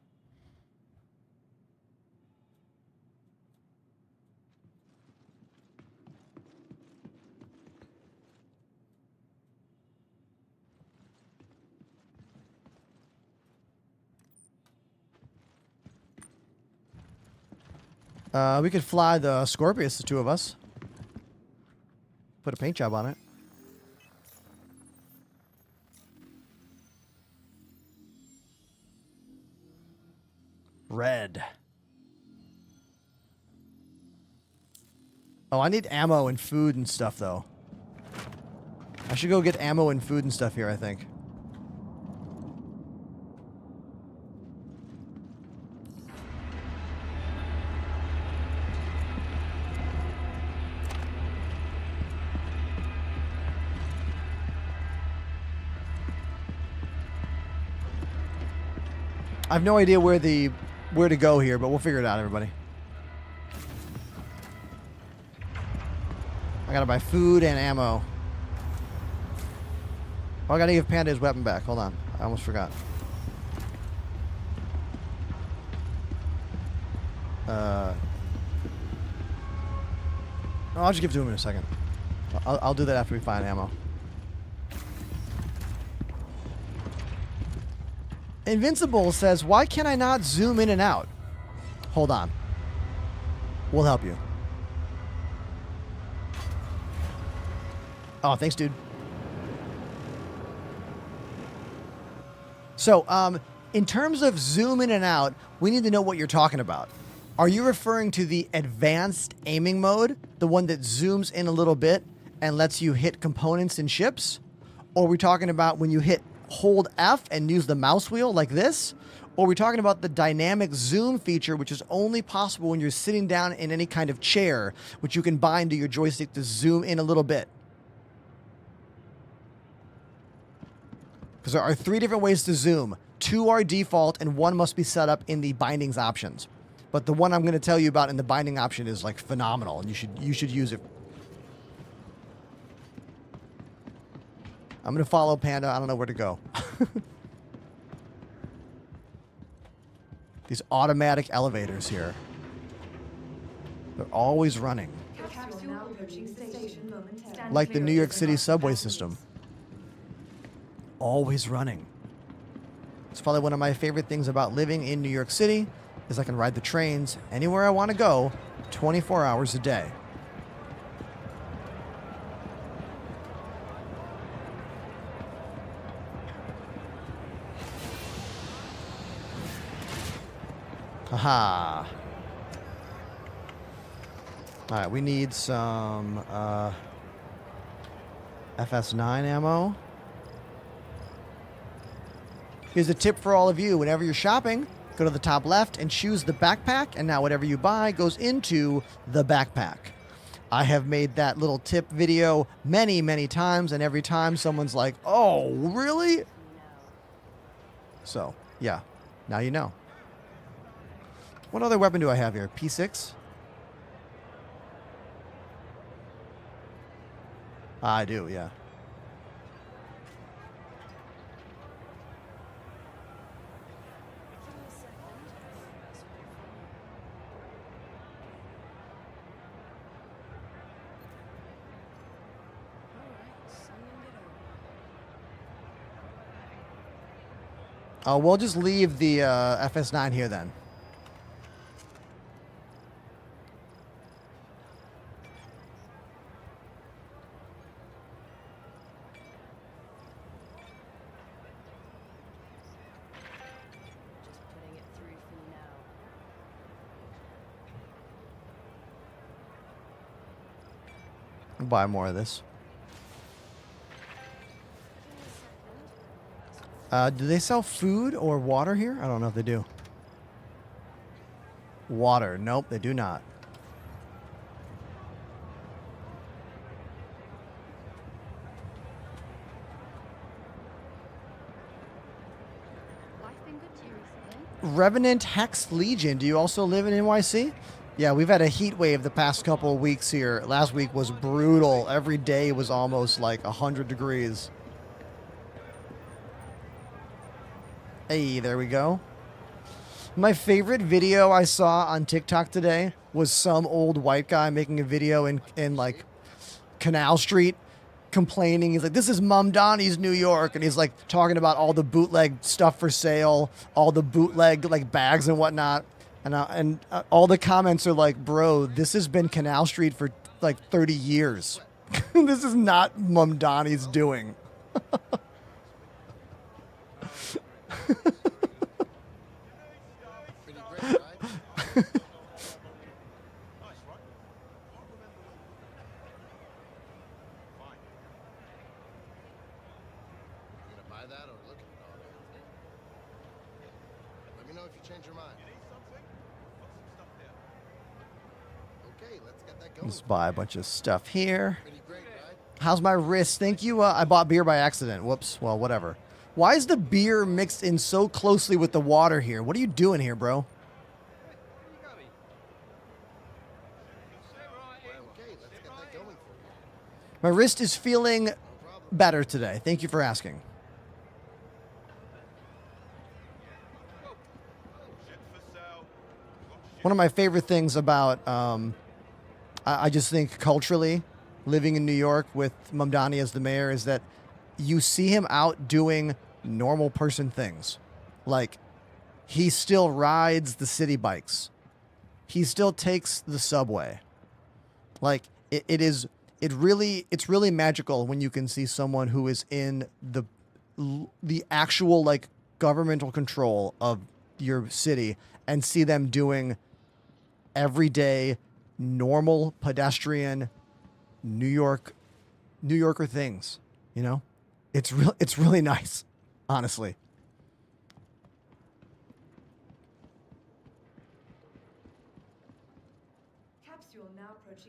We could fly the Scorpius, the two of us. Put a paint job on it. Red. Oh, I need ammo and food and stuff, though. I should go get ammo and food and stuff here, I think. I have no idea where to go here, but we'll figure it out, everybody. I gotta buy food and ammo. Oh, I gotta give Panda his weapon back. Hold on. I almost forgot. I'll just give it to him in a second. I'll do that after we find ammo. Invincible says, why can I not zoom in and out? Hold on. We'll help you. Oh, thanks, dude. So, in terms of zoom in and out, we need to know what you're talking about. Are you referring to the advanced aiming mode, the one that zooms in a little bit and lets you hit components and ships? Or are we talking about when you hold F and use the mouse wheel like this? Or are we talking about the dynamic zoom feature, which is only possible when you're sitting down in any kind of chair, which you can bind to your joystick to zoom in a little bit? Because there are 3 different ways to zoom. 2 are default, and 1 must be set up in the bindings options. But the one I'm going to tell you about in the binding option is like phenomenal, and you should use it. I'm going to follow Panda. I don't know where to go. These automatic elevators here. They're always running. Like the New York City subway system. Always running. It's probably one of my favorite things about living in New York City is I can ride the trains anywhere I want to go 24 hours a day. Haha. Alright, we need some FS9 ammo. Here's a tip for all of you. Whenever you're shopping, go to the top left and choose the backpack, and now whatever you buy goes into the backpack. I have made that little tip video many, many times, and every time someone's like, oh, really? So, yeah, now you know. What other weapon do I have here? P6? I do, yeah. We'll just leave the FS9 here then. I'll buy more of this. Do they sell food or water here? I don't know if they do. Water. Nope, they do not. Revenant Hex Legion. Do you also live in NYC? Yeah, we've had a heat wave the past couple of weeks here. Last week was brutal. Every day was almost like 100 degrees. Hey, there we go. My favorite video I saw on TikTok today was some old white guy making a video in like Canal Street complaining. He's like, this is Mom Donnie's New York. And he's like talking about all the bootleg stuff for sale, all the bootleg like bags and whatnot. And all the comments are like, bro, this has been Canal Street for like 30 years. This is not Mamdani's doing. Pretty great, right? You gonna buy that or look at it all, Anthony? Let me know if you change your mind. Okay, let's get that going. Let's buy a bunch of stuff here. Pretty great, right? How's my wrist? Thank you. I bought beer by accident. Whoops. Well, whatever. Why is the beer mixed in so closely with the water here? What are you doing here, bro? Okay, let's get that going for you. My wrist is feeling No problem. better today. Thank you for asking. One of my favorite things about, I just think culturally, living in New York with Mamdani as the mayor is that you see him out doing normal person things. Like, he still rides the city bikes. He still takes the subway. Like, it's really magical when you can see someone who is in the actual, like, governmental control of your city and see them doing everyday, normal, pedestrian, New Yorker things, you know? It's really nice, honestly.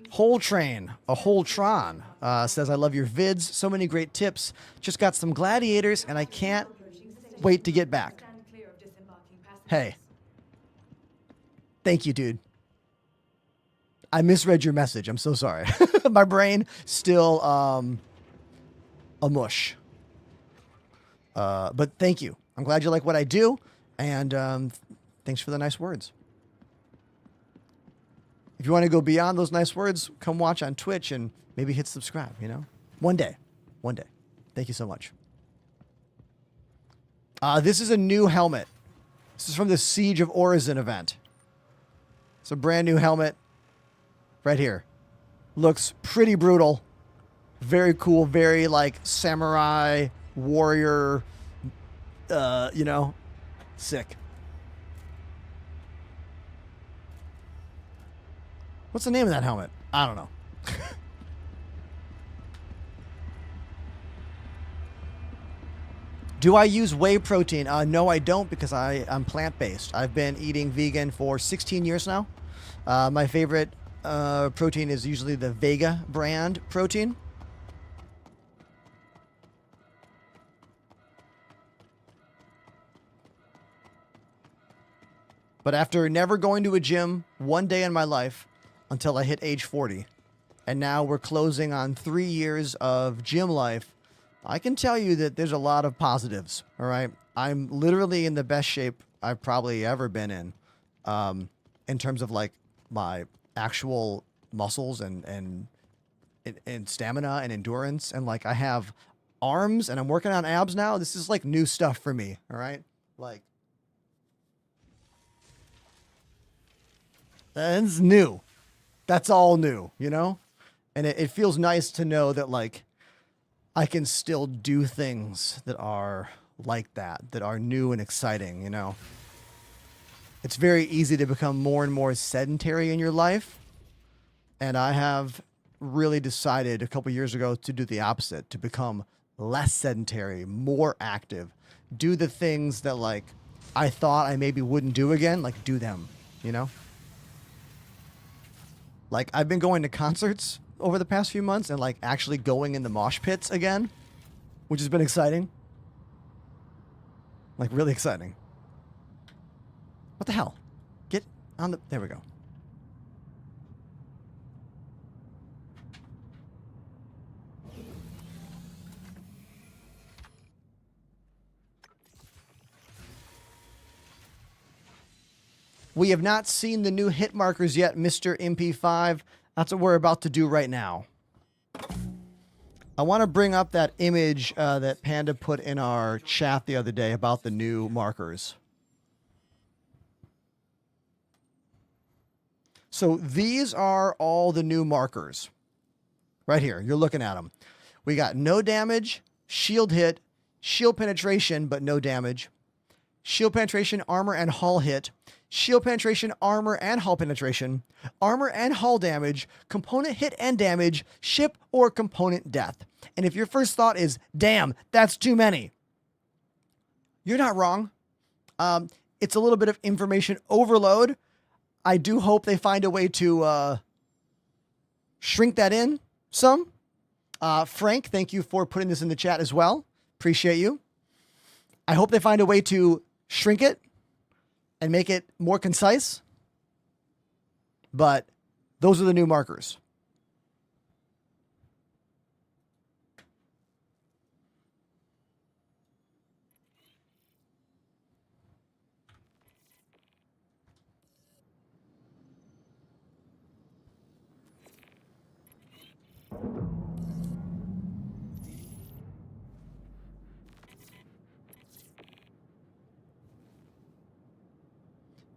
Whole Train, a whole Tron, says, I love your vids. So many great tips. Just got some gladiators and I can't wait to get back. Hey. Thank you, dude. I misread your message. I'm so sorry. My brain still a mush. But thank you. I'm glad you like what I do. And thanks for the nice words. If you want to go beyond those nice words, come watch on Twitch and maybe hit subscribe, you know? One day. One day. Thank you so much. This is a new helmet. This is from the Siege of Orizon event. It's a brand new helmet. Right here. Looks pretty brutal. Very cool. Very like samurai, warrior, you know, sick. What's the name of that helmet? I don't know. Do I use whey protein? No, I don't, because I'm plant-based. I've been eating vegan for 16 years now. My favorite protein is usually the Vega brand protein. But after never going to a gym one day in my life until I hit age 40, and now we're closing on 3 years of gym life, I can tell you that there's a lot of positives, all right? I'm literally in the best shape I've probably ever been in terms of like my actual muscles and stamina and endurance. And like I have arms and I'm working on abs now. This is like new stuff for me, all right? Like, it's new. That's all new, you know? And it feels nice to know that like I can still do things that are like that are new and exciting, you know? It's very easy to become more and more sedentary in your life. And I have really decided a couple years ago to do the opposite, to become less sedentary, more active, do the things that like I thought I maybe wouldn't do again, like do them, you know? Like I've been going to concerts over the past few months and like actually going in the mosh pits again, which has been exciting. Like really exciting. What the hell? Get on the, there we go. We have not seen the new hit markers yet, Mr. MP5. That's what we're about to do right now. I want to bring up that image that Panda put in our chat the other day about the new markers. So these are all the new markers. Right here, you're looking at them. We got no damage, shield hit, shield penetration, but no damage. Shield penetration, armor, and hull hit. Shield penetration, armor, and hull penetration. Armor and hull damage. Component hit and damage. Ship or component death. And if your first thought is, damn, that's too many, you're not wrong. It's a little bit of information overload. I do hope they find a way to shrink that in some. Frank, thank you for putting this in the chat as well. Appreciate you. I hope they find a way to shrink it and make it more concise. But those are the new markers.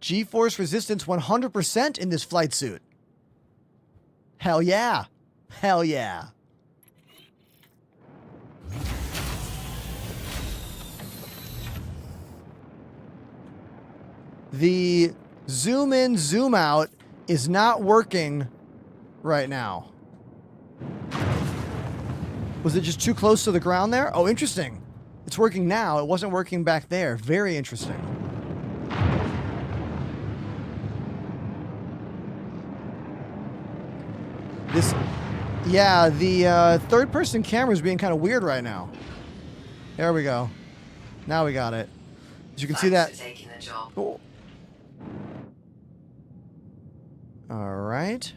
G-force resistance 100% in this flight suit. Hell yeah. Hell yeah. The zoom in, zoom out is not working right now. Was it just too close to the ground there? Oh, interesting. It's working now. It wasn't working back there. Very interesting. Yeah, the third-person camera is being kind of weird right now. There we go. Now we got it. As you can see that. Oh. All right.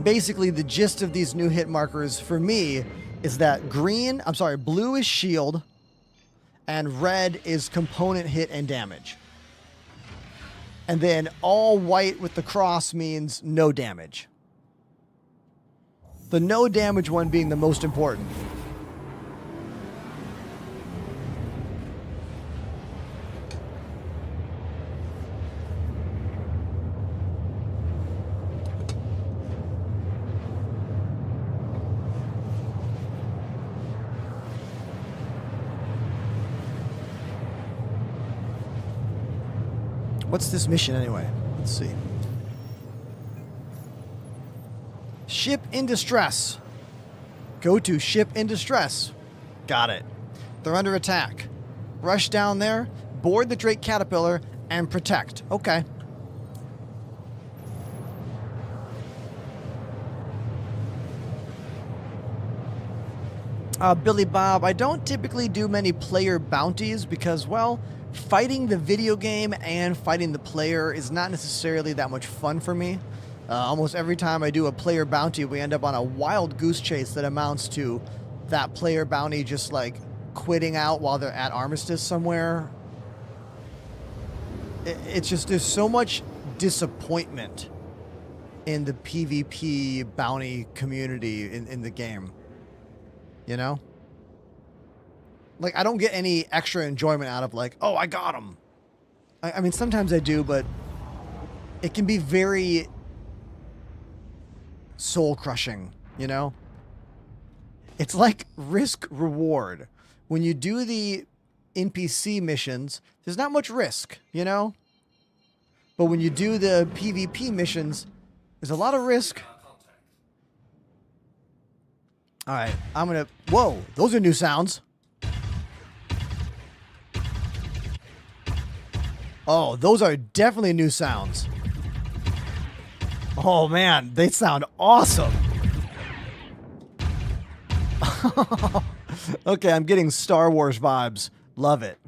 Basically, the gist of these new hit markers for me is that blue is shield, and red is component hit and damage. And then all white with the cross means no damage. The no damage one being the most important. What's this mission anyway? Let's see. Ship in distress. Go to ship in distress. Got it. They're under attack. Rush down there, board the Drake Caterpillar, and protect. Okay. Billy Bob, I don't typically do many player bounties because, well, fighting the video game and fighting the player is not necessarily that much fun for me. Almost every time I do a player bounty, we end up on a wild goose chase that amounts to that player bounty just like quitting out while they're at armistice somewhere. It's just, there's so much disappointment in the PvP bounty community in the game. You know? Like, I don't get any extra enjoyment out of like, oh, I got him. I mean, sometimes I do, but it can be very soul-crushing, you know? It's like risk-reward. When you do the NPC missions, there's not much risk, you know? But when you do the PvP missions, there's a lot of risk. All right, I'm gonna... Whoa, those are new sounds. Oh, those are definitely new sounds. Oh, man, they sound awesome. Okay, I'm getting Star Wars vibes. Love it.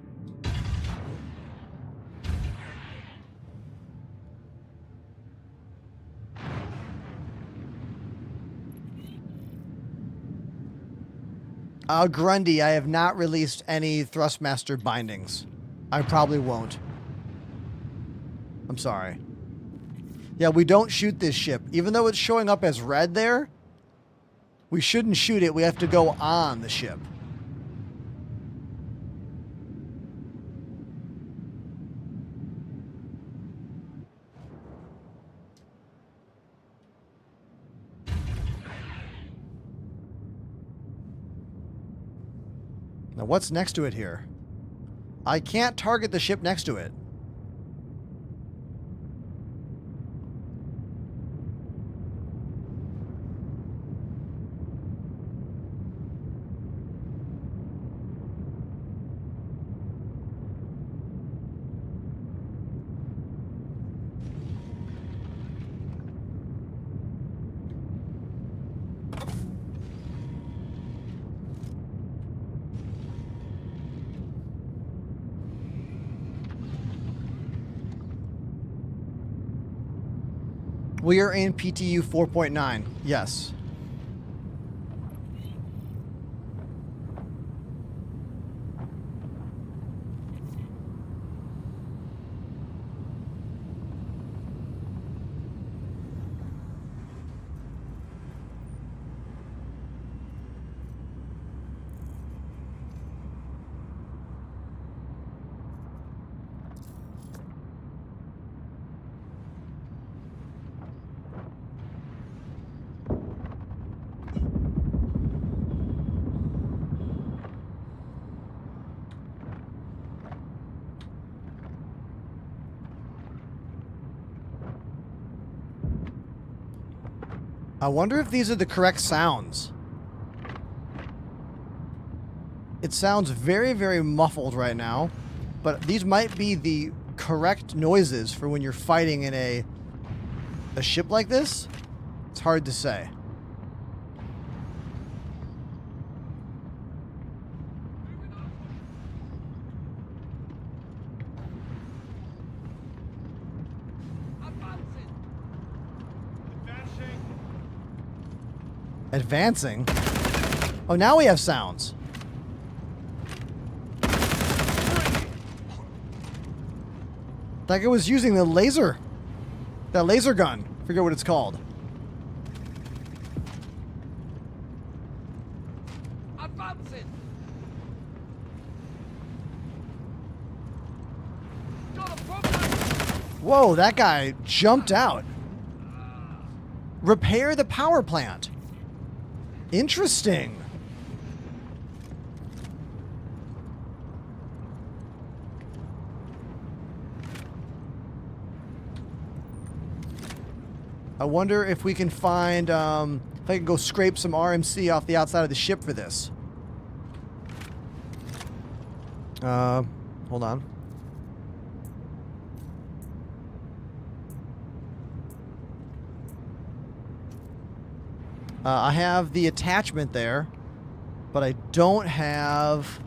Grundy, I have not released any Thrustmaster bindings. I probably won't. I'm sorry. Yeah, we don't shoot this ship. Even though it's showing up as red there, we shouldn't shoot it. We have to go on the ship. Now, what's next to it here? I can't target the ship next to it. We are in PTU 4.9. Yes. I wonder if these are the correct sounds. It sounds very, very muffled right now, but these might be the correct noises for when you're fighting in a ship like this. It's hard to say. Advancing? Oh, now we have sounds. Like it was using the laser. That laser gun. Forget what it's called. Advancing. Got a problem. Whoa, that guy jumped out. Repair the power plant. Interesting. I wonder if we can find, if I can go scrape some RMC off the outside of the ship for this. Hold on. I have the attachment there, but I don't have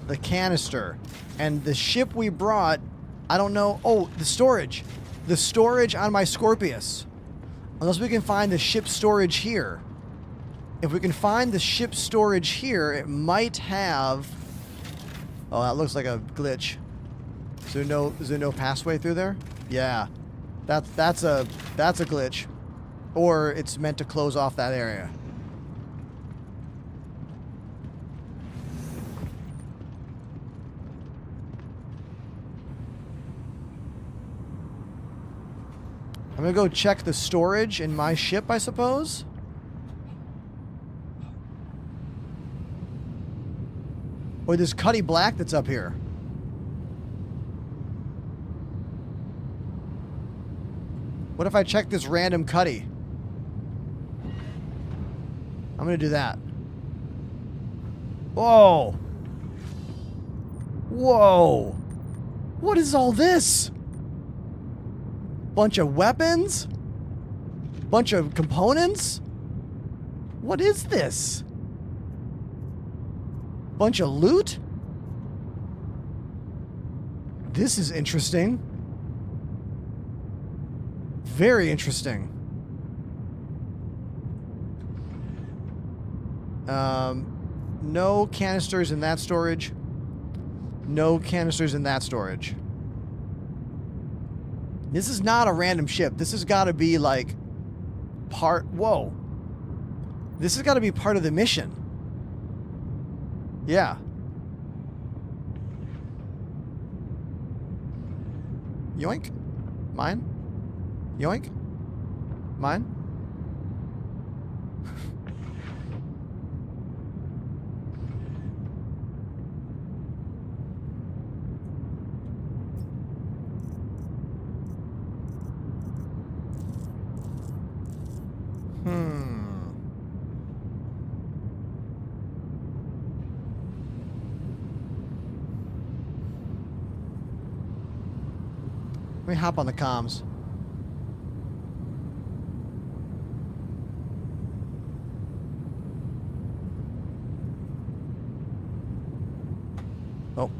the canister. And the ship we brought, I don't know. Oh, the storage. The storage on my Scorpius. Unless we can find the ship storage here. If we can find the ship storage here, it might have... Oh, that looks like a glitch. Is there no passway through there? Yeah. That's a glitch. Or it's meant to close off that area. I'm gonna go check the storage in my ship, I suppose. Or this Cuddy Black that's up here. What if I check this random Cuddy? I'm gonna do that. Whoa. Whoa. What is all this? Bunch of weapons? Bunch of components? What is this? Bunch of loot? This is interesting. Very interesting. No canisters in that storage. No canisters in that storage. This is not a random ship. This has got to be like part... Whoa. This has got to be part of the mission. Yeah. Yoink. Mine. Yoink. Mine. me hop on the comms. Oh.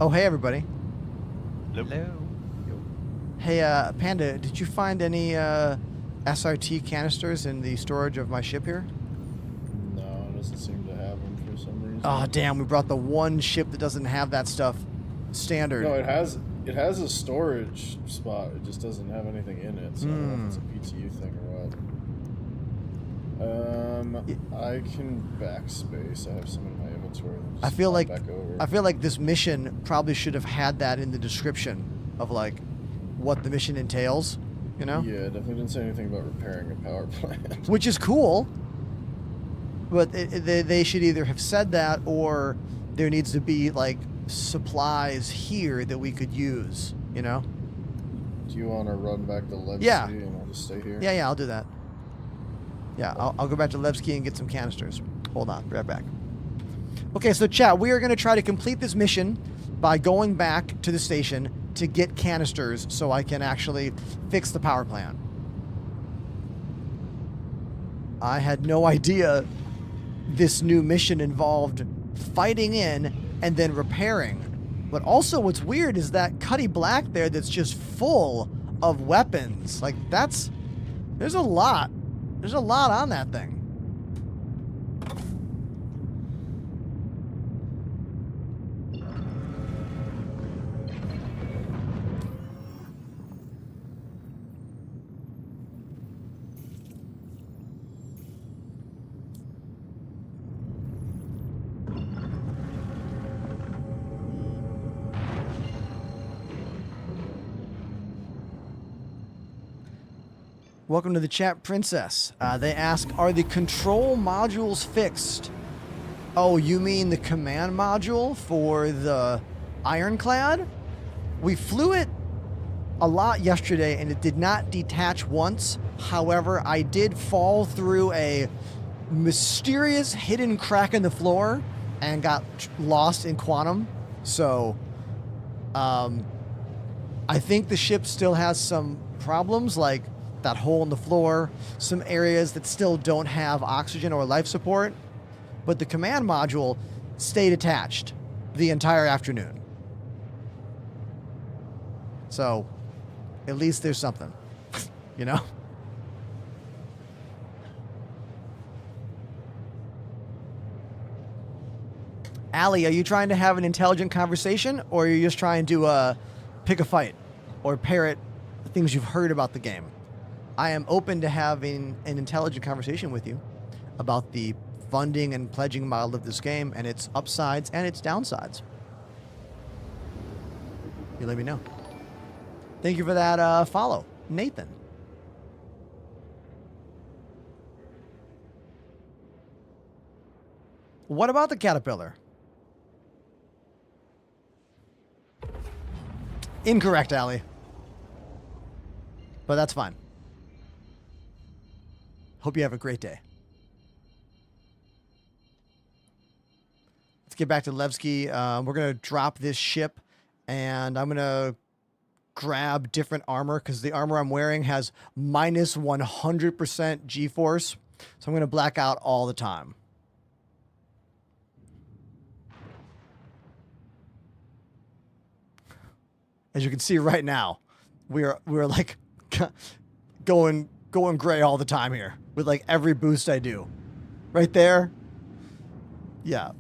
Oh, hey, everybody. Hello. Hey, Panda, did you find any SRT canisters in the storage of my ship here? No, it doesn't seem to have them for some reason. Oh, damn, we brought the one ship that doesn't have that stuff standard. No, it has a storage spot. It just doesn't have anything in it. So I don't know if it's a PTU thing or what. I can backspace. I have some in my inventory. I feel like back over. I feel like this mission probably should have had that in the description of like what the mission entails, you know? Yeah, it definitely didn't say anything about repairing a power plant. Which is cool, but they should either have said that or there needs to be like supplies here that we could use, you know? Do you want to run back to Levski Yeah. and I'll just stay here? Yeah, I'll do that. Yeah, I'll go back to Levski and get some canisters. Hold on, be right back. Okay, so chat, we are going to try to complete this mission by going back to the station to get canisters so I can actually fix the power plant. I had no idea this new mission involved fighting in and then repairing. But also what's weird is that Cuddy Black there that's just full of weapons. Like, there's a lot. There's a lot on that thing. Welcome to the chat, Princess. They ask, are the control modules fixed? Oh, you mean the command module for the Ironclad? We flew it a lot yesterday and it did not detach once. However, I did fall through a mysterious hidden crack in the floor and got lost in quantum. So, I think the ship still has some problems, like that hole in the floor, some areas that still don't have oxygen or life support, but the command module stayed attached the entire afternoon. So, at least there's something, you know? Allie, are you trying to have an intelligent conversation, or are you just trying to pick a fight or parrot things you've heard about the game? I am open to having an intelligent conversation with you about the funding and pledging model of this game and its upsides and its downsides. You let me know. Thank you for that follow, Nathan. What about the caterpillar? Incorrect, Allie. But that's fine. Hope you have a great day. Let's get back to Levski. We're going to drop this ship, and I'm going to grab different armor because the armor I'm wearing has minus 100% G-force. So I'm going to black out all the time. As you can see right now, we're like going gray all the time here with like every boost I do. Right there. Yeah.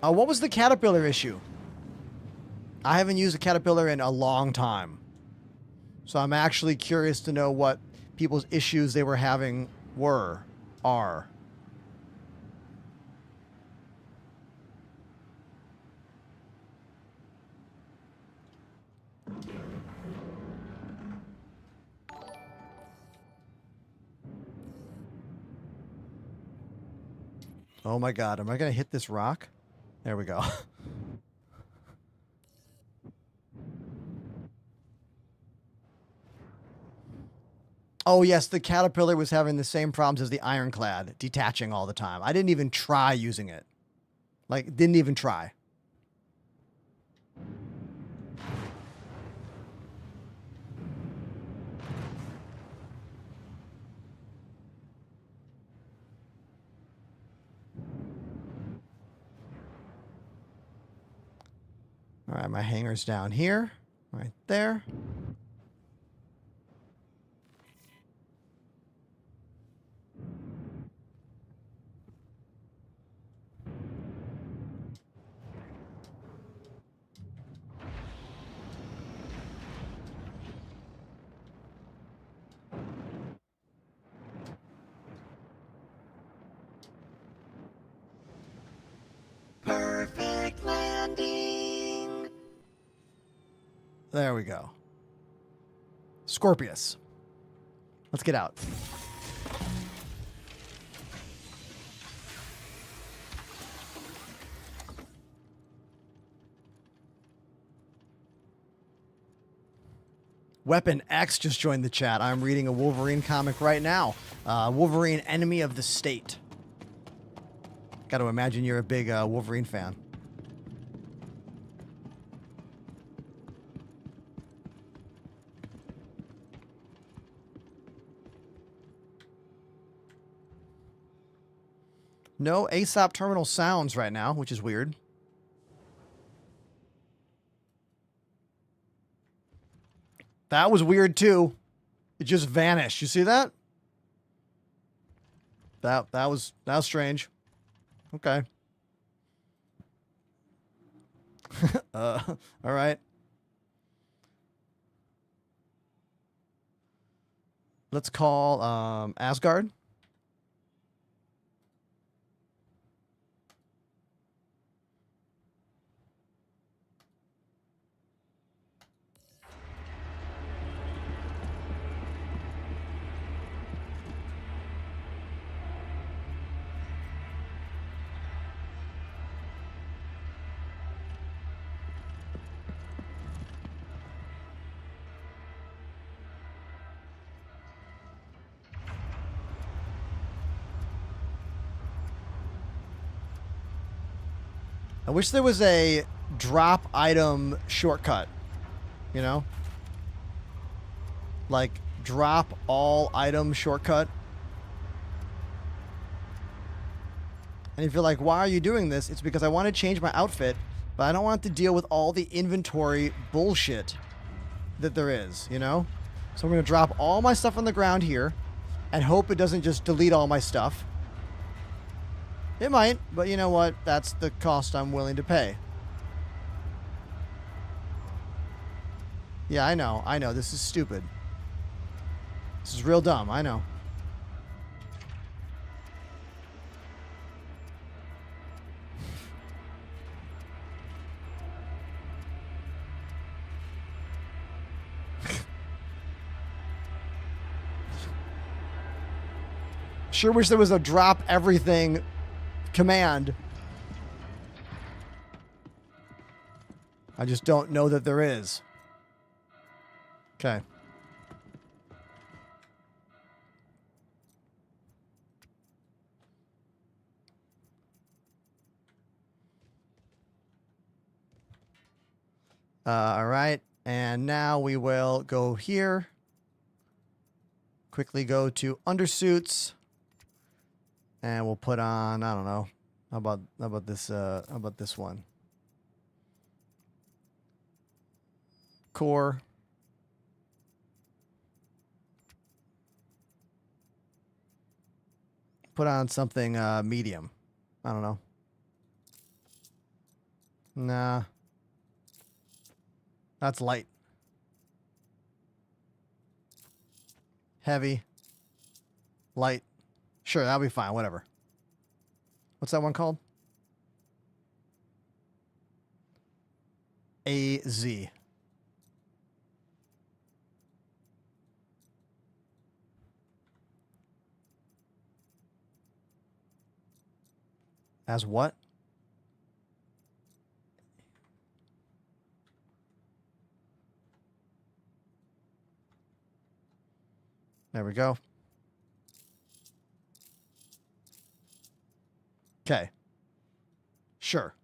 What was the caterpillar issue? I haven't used a caterpillar in a long time. So I'm actually curious to know what people's issues they were having are. Oh my God, am I going to hit this rock? There we go. Oh, yes, the Caterpillar was having the same problems as the Ironclad, detaching all the time. I didn't even try using it. Like, didn't even try. All right, my hangar's down here, right there. Perfect landing. There we go. Scorpius. Let's get out. Weapon X just joined the chat. I'm reading a Wolverine comic right now. Wolverine, Enemy of the State. Got to imagine you're a big Wolverine fan. No ASOP terminal sounds right now, which is weird. That was weird too. It just vanished. You see that? That was strange. Okay. All right. Let's call Asgard. I wish there was a drop item shortcut, you know? Like, drop all item shortcut. And if you're like, why are you doing this? It's because I want to change my outfit, but I don't want to deal with all the inventory bullshit that there is, you know? So I'm going to drop all my stuff on the ground here and hope it doesn't just delete all my stuff. It might, but you know what? That's the cost I'm willing to pay. Yeah, I know. This is stupid. This is real dumb. I know. Sure wish there was a drop everything command. I just don't know that there is. Okay. All right. And now we will go here. Quickly go to undersuits. And we'll put on, I don't know. How about this one? Core. Put on something medium. I don't know. Nah. That's light. Heavy. Light. Sure, that'll be fine. Whatever. What's that one called? AZ. As what? There we we go. Okay. Sure.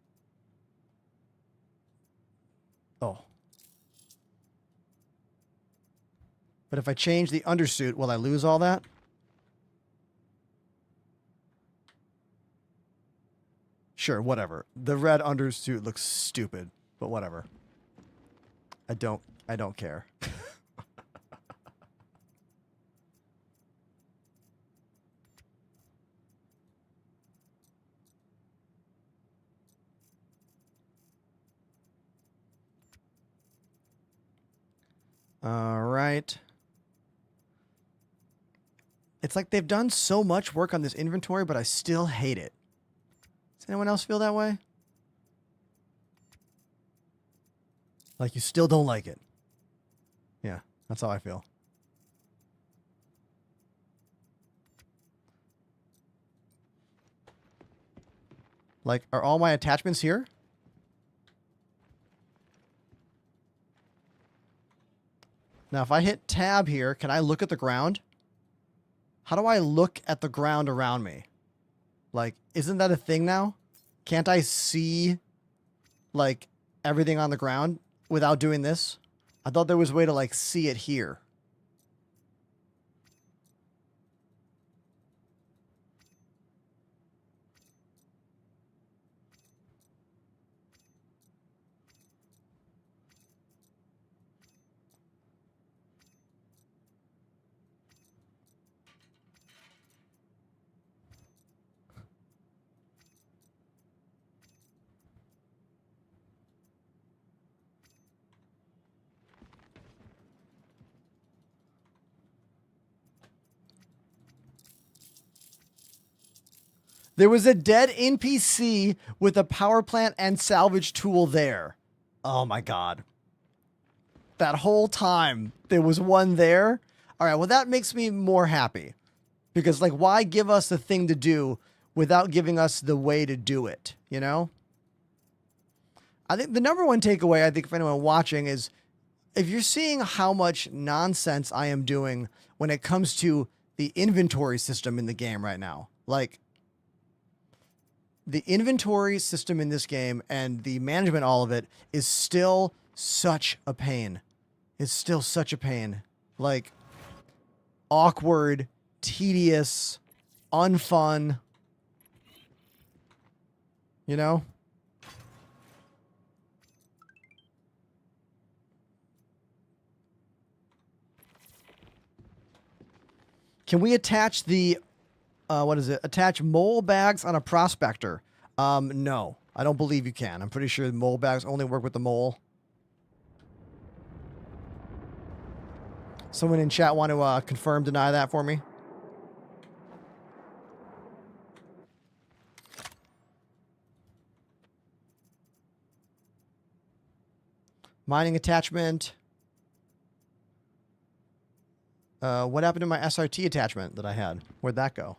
Oh. But if I change the undersuit, will I lose all that? Sure, whatever. The red undersuit looks stupid, but whatever. I don't care. All right. It's like they've done so much work on this inventory, but I still hate it. Does anyone else feel that way? Like you still don't like it. Yeah, that's how I feel. Like, are all my attachments here? Now, if I hit tab here, can I look at the ground? How do I look at the ground around me? Like, isn't that a thing now? Can't I see, like, everything on the ground without doing this? I thought there was a way to, like, see it here. There was a dead NPC with a power plant and salvage tool there. Oh my god. That whole time there was one there. All right, well that makes me more happy. Because like why give us the thing to do without giving us the way to do it, you know? I think the number one takeaway I think for anyone watching is if you're seeing how much nonsense I am doing when it comes to the inventory system in the game right now. Like the inventory system in this game and the management, all of it, is still such a pain. It's still such a pain. Like, awkward, tedious, unfun. You know? Can we attach the... what is it? Attach mole bags on a prospector. No, I don't believe you can. I'm pretty sure mole bags only work with the mole. Someone in chat want to confirm, deny that for me? Mining attachment. What happened to my SRT attachment that I had? Where'd that go?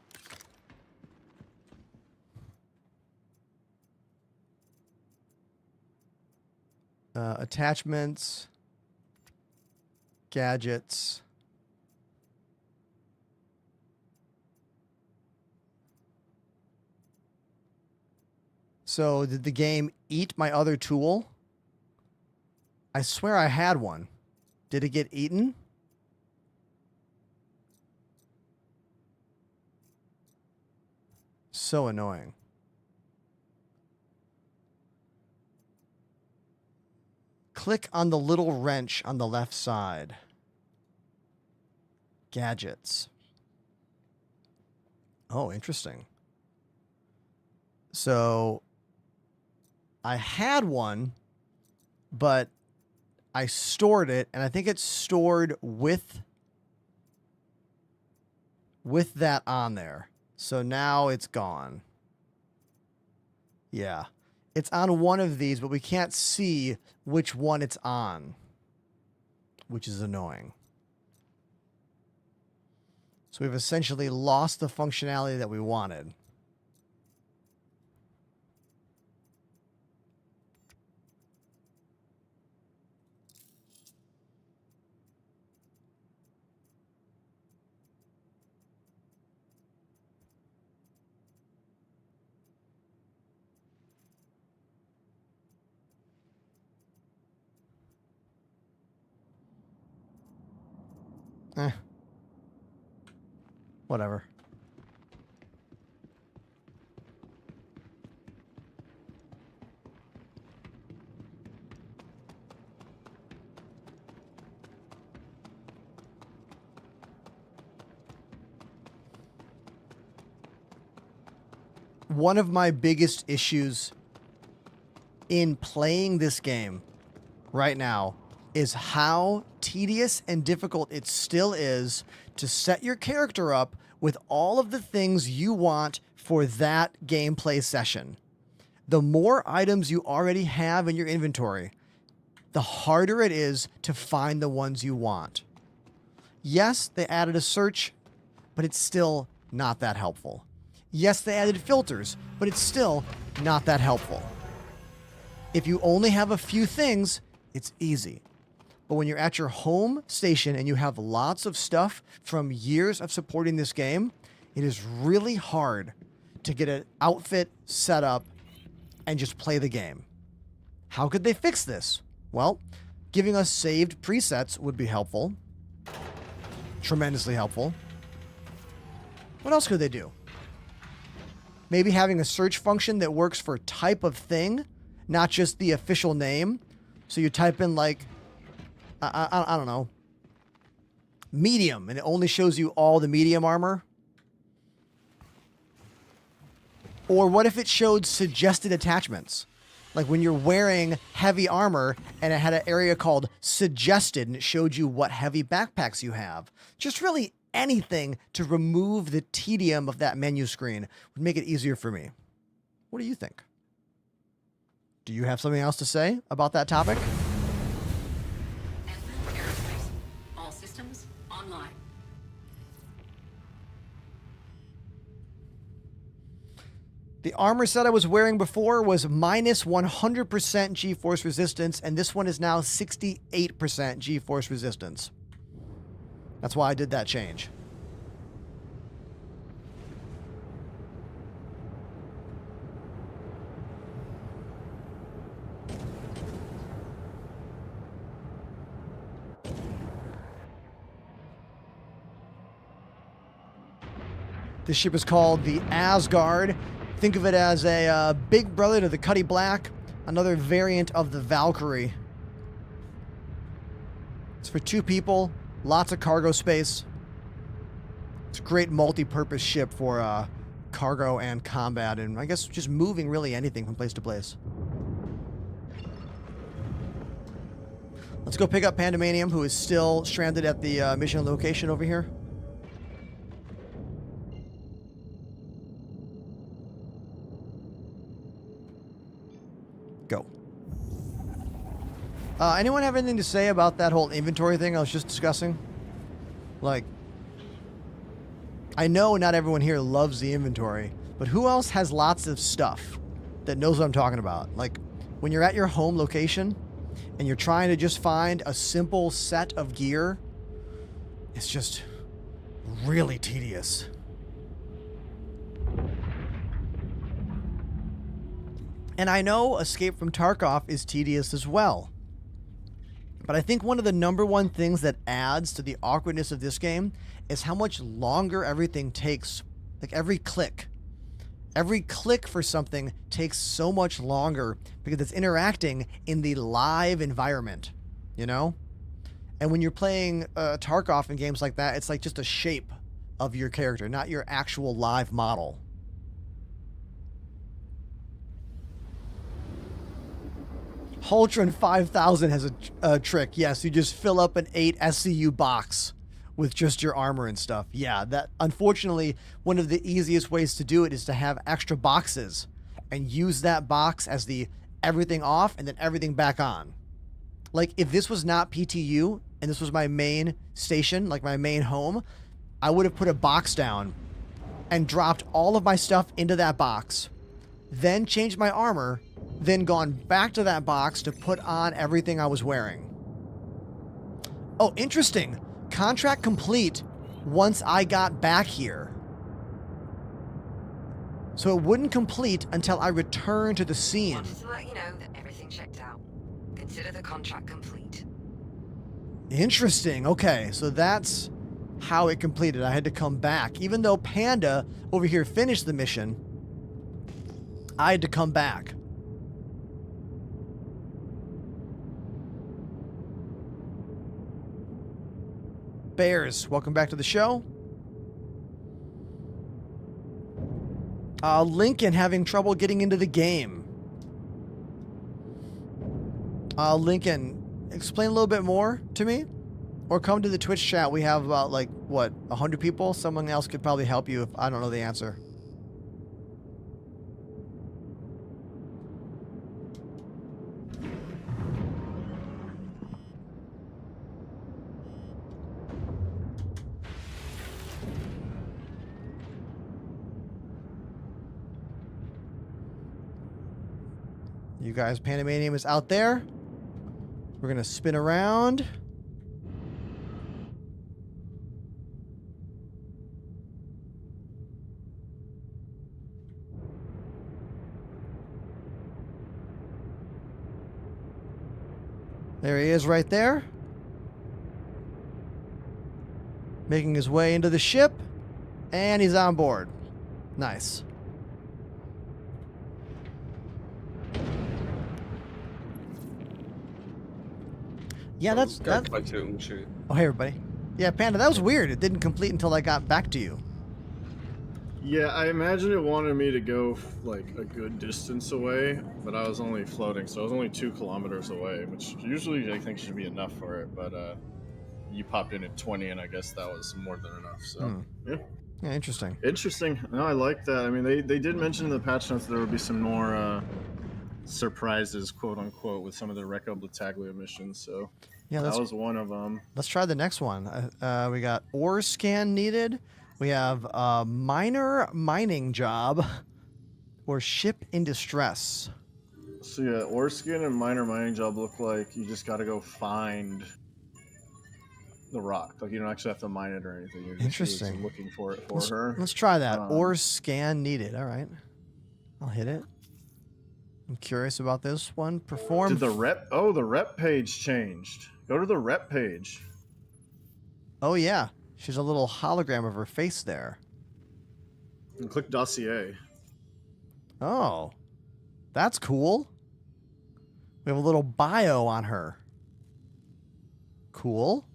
Attachments. Gadgets. So did the game eat my other tool? I swear I had one. Did it get eaten? So annoying. Click on the little wrench on the left side. Gadgets. Oh, interesting. So I had one, but I stored it, and I think it's stored with that on there. So now it's gone. Yeah. It's on one of these, but we can't see which one it's on, which is annoying. So we've essentially lost the functionality that we wanted. Whatever. One of my biggest issues in playing this game right now is how tedious and difficult it still is to set your character up with all of the things you want for that gameplay session. The more items you already have in your inventory, the harder it is to find the ones you want. Yes, they added a search, but it's still not that helpful. Yes, they added filters, but it's still not that helpful. If you only have a few things, it's easy. But when you're at your home station and you have lots of stuff from years of supporting this game, it is really hard to get an outfit set up and just play the game. How could they fix this? Well, giving us saved presets would be helpful. Tremendously helpful. What else could they do? Maybe having a search function that works for type of thing, not just the official name. So you type in like, I don't know, medium, and it only shows you all the medium armor. Or what if it showed suggested attachments? Like when you're wearing heavy armor and it had an area called suggested and it showed you what heavy backpacks you have. Just really anything to remove the tedium of that menu screen would make it easier for me. What do you think? Do you have something else to say about that topic? Advent Aerospace. All systems online. The armor set I was wearing before was minus 100% G-force resistance, and this one is now 68% G-force resistance. That's why I did that change. This ship is called the Asgard. Think of it as a big brother to the Cuddy Black, another variant of the Valkyrie. It's for 2 people, lots of cargo space. It's a great multi-purpose ship for cargo and combat, and I guess just moving really anything from place to place. Let's go pick up Pandemanium, who is still stranded at the mission location over here. Go. Anyone have anything to say about that whole inventory thing I was just discussing? Like, I know not everyone here loves the inventory, but who else has lots of stuff that knows what I'm talking about? Like, when you're at your home location and you're trying to just find a simple set of gear, it's just really tedious. And I know Escape from Tarkov is tedious as well. But I think one of the number one things that adds to the awkwardness of this game is how much longer everything takes. Like every click for something takes so much longer because it's interacting in the live environment, you know? And when you're playing Tarkov in games like that, it's like just a shape of your character, not your actual live model. Hultron 5000 has a trick. Yes, you just fill up an 8 SCU box with just your armor and stuff. Yeah, that unfortunately, one of the easiest ways to do it is to have extra boxes and use that box as the everything off and then everything back on. Like if this was not PTU and this was my main station, like my main home, I would have put a box down and dropped all of my stuff into that box, then changed my armor, then gone back to that box to put on everything I was wearing. Oh, interesting. Contract complete once I got back here. So it wouldn't complete until I returned to the scene. Wanted to let you know that everything checked out. Consider the contract complete. Interesting. Okay, so that's how it completed. I had to come back. Even though Panda over here finished the mission, I had to come back. Bears, welcome back to the show. Lincoln having trouble getting into the game. Lincoln, explain a little bit more to me. Or come to the Twitch chat. We have about, like, what, 100 people? Someone else could probably help you if I don't know the answer. You guys, Pandemanium is out there. We're going to spin around. There he is right there. Making his way into the ship. And he's on board. Nice. Yeah, that's... Oh, hey, everybody. Yeah, Panda, that was weird. It didn't complete until I got back to you. Yeah, I imagine it wanted me to go like a good distance away, but I was only floating, so I was only 2 kilometers away, which usually I think should be enough for it, but you popped in at 20, and I guess that was more than enough, so yeah. Yeah, interesting. Interesting. No, I like that. I mean, they did mention in the patch notes there would be some more surprises, quote unquote, with some of the Recco Battaglia missions, so yeah, that was one of them. Let's try the next one. We got ore scan needed. We have a minor mining job or ship in distress. So yeah, ore scan and minor mining job look like you just got to go find the rock. Like you don't actually have to mine it or anything. You're just Interesting. looking for it for her. Let's try that. Ore scan needed. All right. I'll hit it. I'm curious about this one. Perform. Did the rep? Oh, the rep page changed. Go to the rep page. Oh yeah. She's a little hologram of her face there. And click dossier. Oh, that's cool. We have a little bio on her. Cool.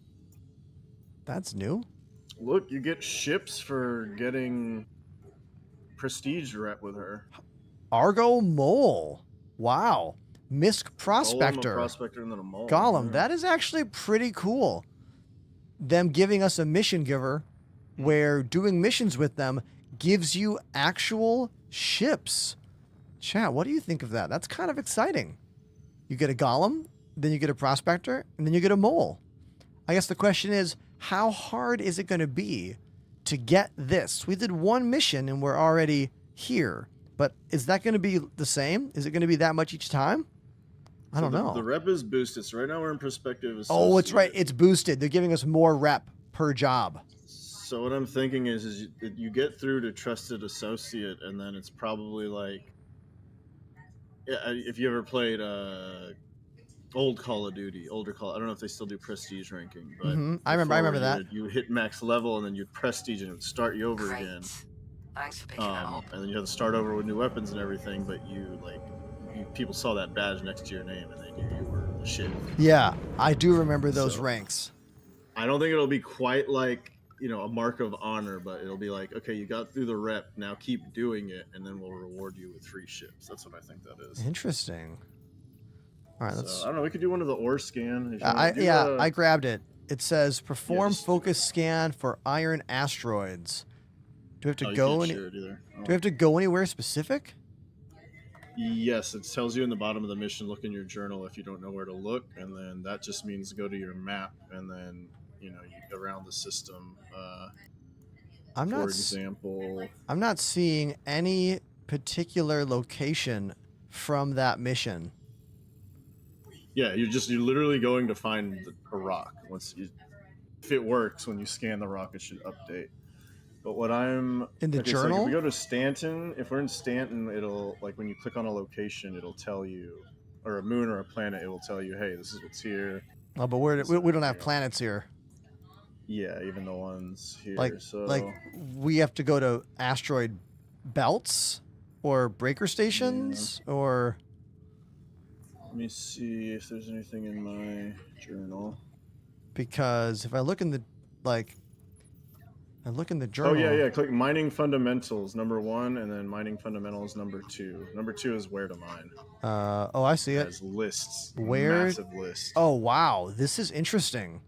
That's new. Look, you get ships for getting prestige rep with her. Argo Mole. Wow. Misk Prospector. A prospector and then a mole. Gollum. Yeah. That is actually pretty cool. Them giving us a mission giver where doing missions with them gives you actual ships. Chat, what do you think of that? That's kind of exciting. You get a Gollum, then you get a Prospector, and then you get a Mole. I guess the question is, how hard is it going to be to get this? We did one mission and we're already here, but is that going to be the same? Is it going to be that much each time? I don't know. The rep is boosted, so right now we're in perspective. Oh, it's right. It's boosted. They're giving us more rep per job. So what I'm thinking is you get through to trusted associate, and then it's probably like, if you ever played old Call of Duty, older Call. I don't know if they still do prestige ranking, but I remember that. You hit max level, and then you'd prestige, and it would start you over again. Thanks for picking that up. And then you have to start over with new weapons and everything, but people saw that badge next to your name and they knew you were the shit. Yeah, I do remember those ranks. I don't think it'll be quite like, a mark of honor, but it'll be like, okay, you got through the rep, now keep doing it, and then we'll reward you with free ships. That's what I think that is. Interesting. All right, let's... I don't know, we could do one of the ore scan. I grabbed it. It says perform focus scan for iron asteroids. Do we have to go Do we have to go anywhere specific? Yes, it tells you in the bottom of the mission, look in your journal if you don't know where to look, and then that just means go to your map, and then, you go around the system. For example... I'm not seeing any particular location from that mission. Yeah, you're literally going to find a rock. If it works, when you scan the rock, it should update. But what I'm... In the journal? If we go to Stanton, if we're in Stanton, it'll, when you click on a location, it'll tell you, or a moon or a planet, it will tell you, hey, this is what's here. Oh, but we don't have planets here. Yeah, even the ones here. Like So we have to go to asteroid belts or breaker stations or let me see if there's anything in my journal. because if I look in the journal. Oh yeah. Click mining fundamentals #1, and then mining fundamentals #2. #2 is where to mine. Oh, I see It it. has lists. Where? Massive list. Oh wow, this is interesting.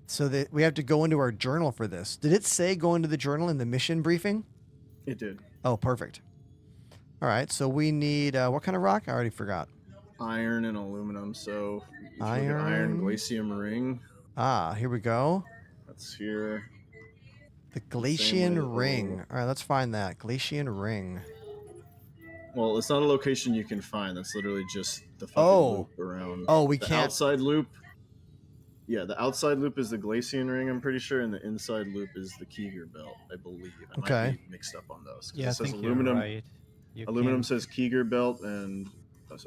So that we have to go into our journal for this. Did it say go into the journal in the mission briefing? It did. Oh, perfect. All right, so we need what kind of rock? I already forgot. Iron and aluminum. So if you look at Iron. iron glacium ring. Ah, here we go. That's here. The Same Glacian with Ring. All right, let's find that. Glacian Ring. Well, it's not a location you can find. That's literally just the fucking loop around. Oh, we the can't. outside loop. Yeah, the outside loop is the Glacian Ring, I'm pretty sure, and the inside loop is the Keeger Belt, I believe. I might be mixed up on those. Yeah, I it says think aluminum. you're right. You Aluminum can- says Keeger Belt, and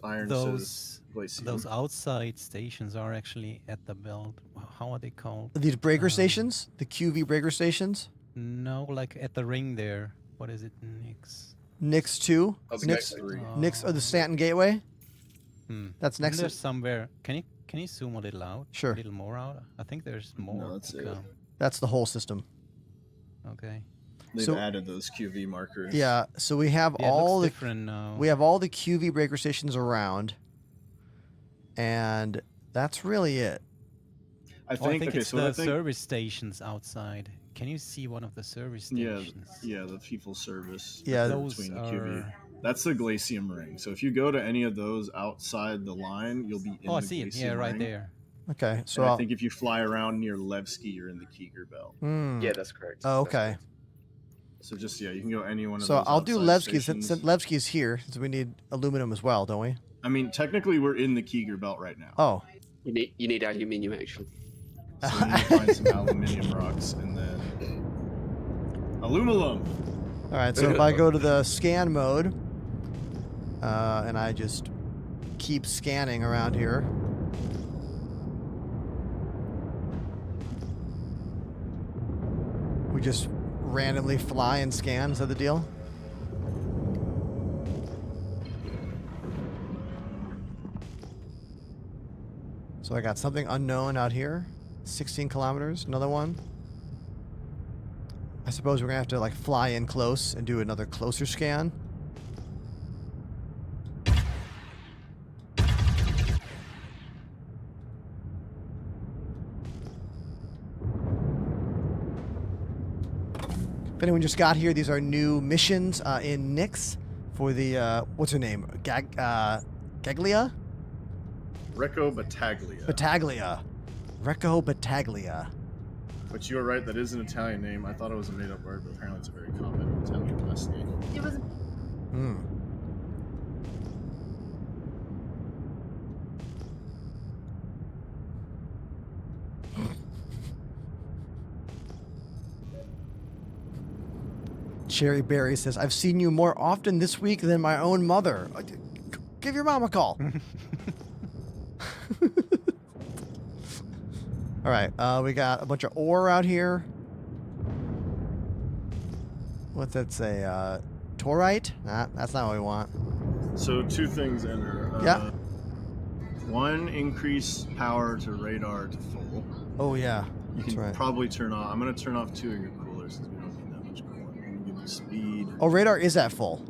iron those says Glacian. those outside stations are actually at the belt. How are they called? These breaker stations? The QV breaker stations? No, like at the ring there. What is it, Nix? Nix 2? That's Nix, Nix 3. Nix or the Stanton Gateway? That's Isn't next. there somewhere. Can you zoom a little out? Sure. A little more out. I think there's more. No, that's to it. come. That's the whole system. Okay. They've So- added those QV markers. Yeah, so we have Yeah, it all looks the different now. we have all the QV breaker stations around, and that's really it. I I think, think okay, it's so the I think, service stations outside. Can you see one of the service yeah, stations? yeah, the people service. Yeah, Those between the are. QV. That's the Glacium Ring. So if you go to any of those outside the line, you'll be in Oh, I the see it. Glacium Yeah, right Ring. there. Okay, so And I I'll, think if you fly around near Levski, you're in the Keeger Belt. Yeah, that's correct. Oh, That's okay. correct. So just you can go any one of So those. I'll do outside Levski since stations. Levski's here, since we need aluminum as well, don't we? I mean, technically, we're in the Keeger Belt right now. Oh. You need aluminium actually. So we need to find some aluminium rocks and then aluminum. All right, so if I go to the scan mode, and I just keep scanning around here. We just randomly fly and scan, is that the deal? So I got something unknown out here. 16 kilometers, another one. I suppose we're gonna have to like fly in close and do another closer scan. If anyone just got here, these are new missions in Nix for the what's her name? Gaglia? Recco Battaglia. Battaglia. Recco Battaglia. But you are right, that is an Italian name. I thought it was a made-up word, but apparently it's a very common Italian last name. It was Hmm. Cherry Berry says, I've seen you more often this week than my own mother. Give your mom a call. All right, we got a bunch of ore out here. What's that say? Torite? Nah, that's not what we want. So two things, Ender. Yeah. One, increase power to radar to full. Oh, yeah. You That's can right. probably turn off. I'm going to turn off 2 of your coolers since we don't need that much coolant. I'm going to give you speed. Oh, radar is at full.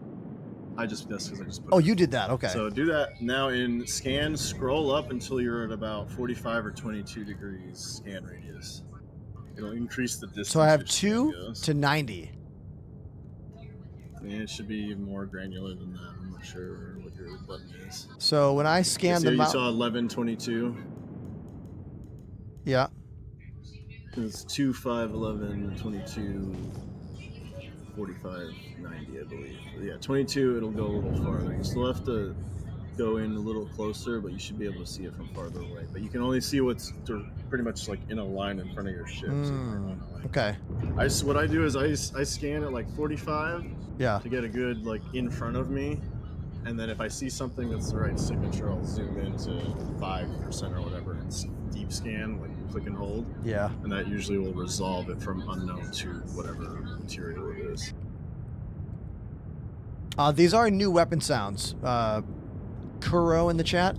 That's because I just put Oh, it. you did that. Okay. So do that. Now in scan, scroll up until you're at about 45 or 22 degrees scan radius. It'll increase the distance. So I have your scan 2 goes. to 90. And it should be even more granular than that. I'm not sure what your button is. So when I scan So the you map. saw 1122. Yeah. It's 2, 5, 11, 22, 45, 90, I believe. But yeah, 22, it'll go a little farther. You still have to go in a little closer, but you should be able to see it from farther away. But you can only see what's pretty much like in a line in front of your ship. So you might wanna, like- Okay. what I do is I scan at like 45 Yeah. to get a good like in front of me, and then if I see something that's the right signature, I'll zoom in to 5% or whatever and deep scan, like click and hold. Yeah. And that usually will resolve it from unknown to whatever material it is. These are new weapon sounds. Kuro in the chat.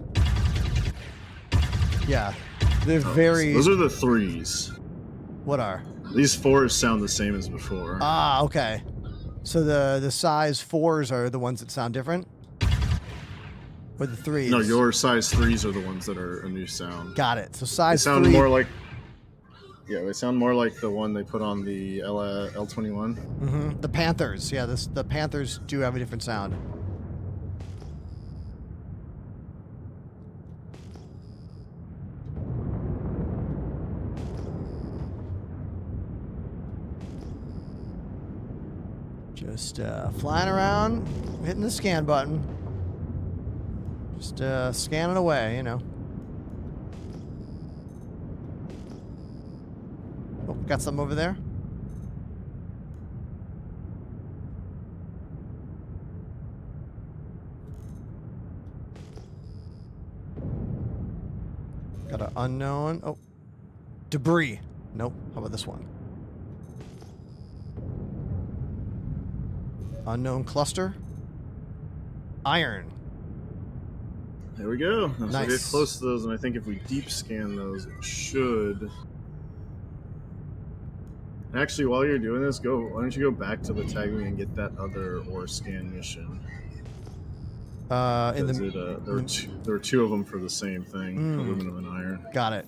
Yeah, they're very. Those are the 3s. What are? These 4s sound the same as before. Ah, okay. So the size 4s are the ones that sound different? Or the 3s? No, your size 3s are the ones that are a new sound. Got it. So size they sound 3. more like. Yeah, they sound more like the one they put on the L21. Mm-hmm. The Panthers. Yeah, the Panthers do have a different sound. Just flying around, hitting the scan button. Just scanning away, you know. Oh, got something over there. Got an unknown. Oh, debris. Nope. How about this one? Unknown cluster. Iron. There we go. So Nice. we get close to those, and I think if we deep scan those, it should. Actually, while you're doing this, why don't you go back to the tagging and get that other ore scan mission? In the there were 2 of them for the same thing, aluminum and iron. Got it.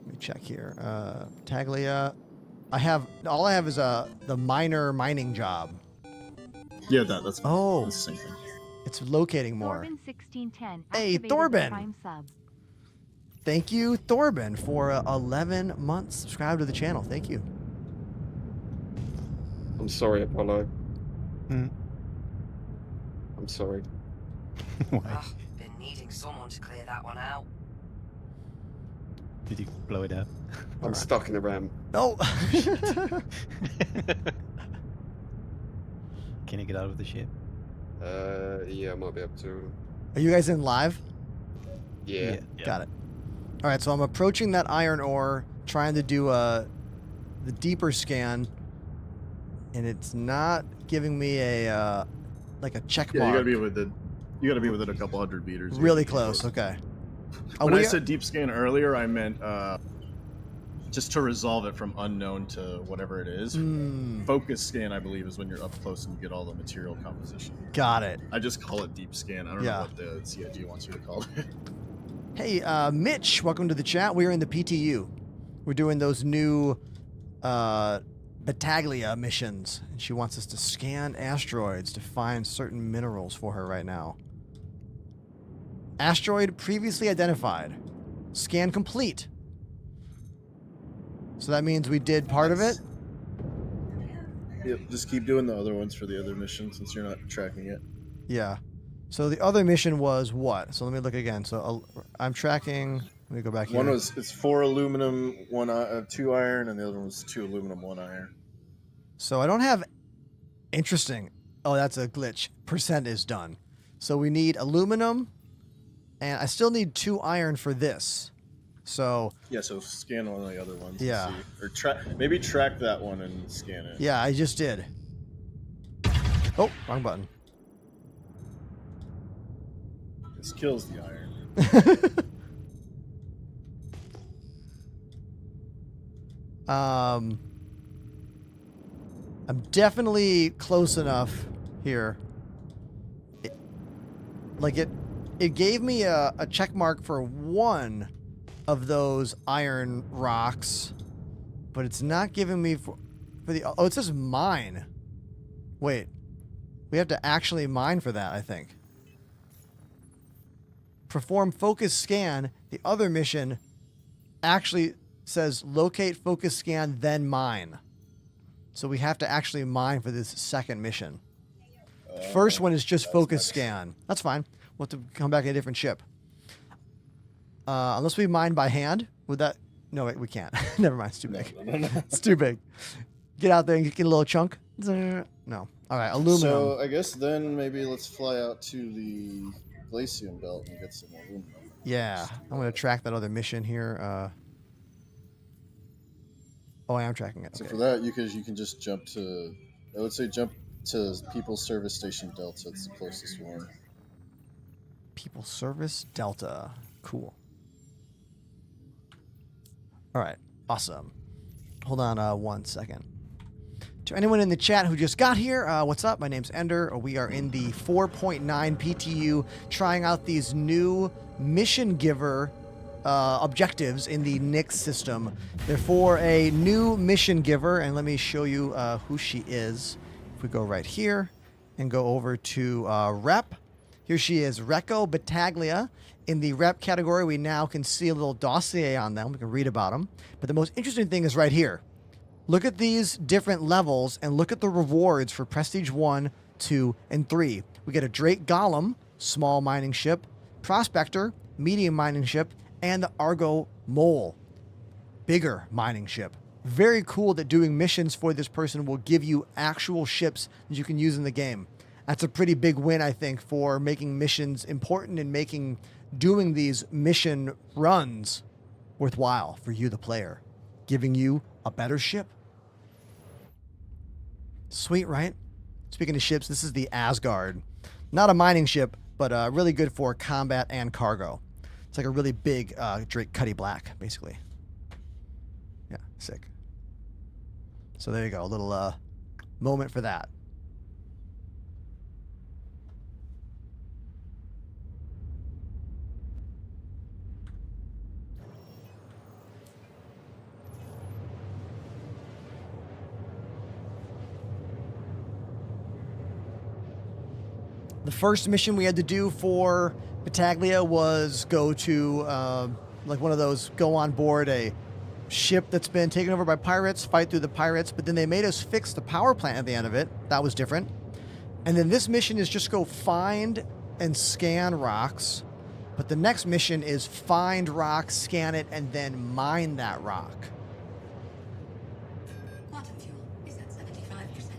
Let me check here. Taglia. All I have is the minor mining job. Yeah, that's Oh, that's the same thing. It's locating more. Thorben 1610. Hey, activated the Thorben. Prime sub. Thank you, Thorben, for 11 months subscribed to the channel. Thank you. I'm sorry, Apollo. Hmm. I'm sorry. Why? Been needing someone to clear that one out. Did you blow it up? I'm stuck in the ramp. Oh. Can you get out of the ship? Yeah, I might be able to. Are you guys in live? Yeah. Got it. All right, so I'm approaching that iron ore, trying to do the deeper scan, and it's not giving me a like a check mark. Yeah, you gotta be within a couple hundred meters. Really close. Okay. When I said deep scan earlier, I meant just to resolve it from unknown to whatever it is. Focus scan, I believe, is when you're up close and you get all the material composition. Got it. I just call it deep scan. I don't know what the CIG wants you to call it. Hey, Mitch, welcome to the chat. We're in the PTU. We're doing those new Battaglia missions, and she wants us to scan asteroids to find certain minerals for her right now. Asteroid previously identified. Scan complete. So that means we did part of it? Yep, just keep doing the other ones for the other mission since you're not tracking it. Yeah. So the other mission was what? So let me look again. So I'm tracking. Let me go back here. One was it's 4 aluminum, 2 iron, and the other one was 2 aluminum, 1 iron. So I don't have. Interesting. Oh, that's a glitch. Percent is done. So we need aluminum, and I still need 2 iron for this. So yeah, so scan one of the other ones. Yeah. And see. Or maybe track that one and scan it. yeah, I just did. Oh, wrong button. This kills the iron. I'm definitely close enough here. It gave me a check mark for one of those iron rocks, but it's not giving me for the. Oh, it says mine. Wait, we have to actually mine for that, I think. Perform focus scan. The other mission actually says locate, focus scan, then mine. So we have to actually mine for this second mission. First one is just focus scan. That's fine. We'll have to come back in a different ship. Unless we mine by hand. Would that... No, wait, we can't. Never mind. It's too big. No. It's too big. Get out there and get a little chunk. No. All right, aluminum. So I guess then maybe let's fly out to the Glacium Belt and get some aluminum. Yeah, I'm gonna track that other mission here. Oh, I am tracking it. So Okay. for that, you can just jump to. I would say jump to People's Service Station Delta. It's the closest one. People Service Delta. Cool. All right. Awesome. Hold on 1 second. To anyone in the chat who just got here, what's up? My name's Ender. We are in the 4.9 PTU trying out these new mission giver objectives in the Nix system. They're for a new mission giver, and let me show you who she is. If we go right here and go over to Rep, here she is, Recco Battaglia. In the Rep category, we now can see a little dossier on them. We can read about them. But the most interesting thing is right here. Look at these different levels and look at the rewards for Prestige 1, 2, and 3. We get a Drake Golem, small mining ship, Prospector, medium mining ship, and the Argo Mole, bigger mining ship. Very cool that doing missions for this person will give you actual ships that you can use in the game. That's a pretty big win, I think, for making missions important and making doing these mission runs worthwhile for you, the player, giving you a better ship. Sweet, right? Speaking of ships, this is the Asgard. Not a mining ship, but really good for combat and cargo. It's like a really big Drake Cuddy Black, basically. Yeah, sick. So there you go, a little moment for that. The first mission we had to do for Battaglia was go to like one of those, go on board a ship that's been taken over by pirates, fight through the pirates, but then they made us fix the power plant at the end of it. That was different. And then this mission is just go find and scan rocks. But the next mission is find rock, scan it, and then mine that rock. Quantum fuel is at 75%.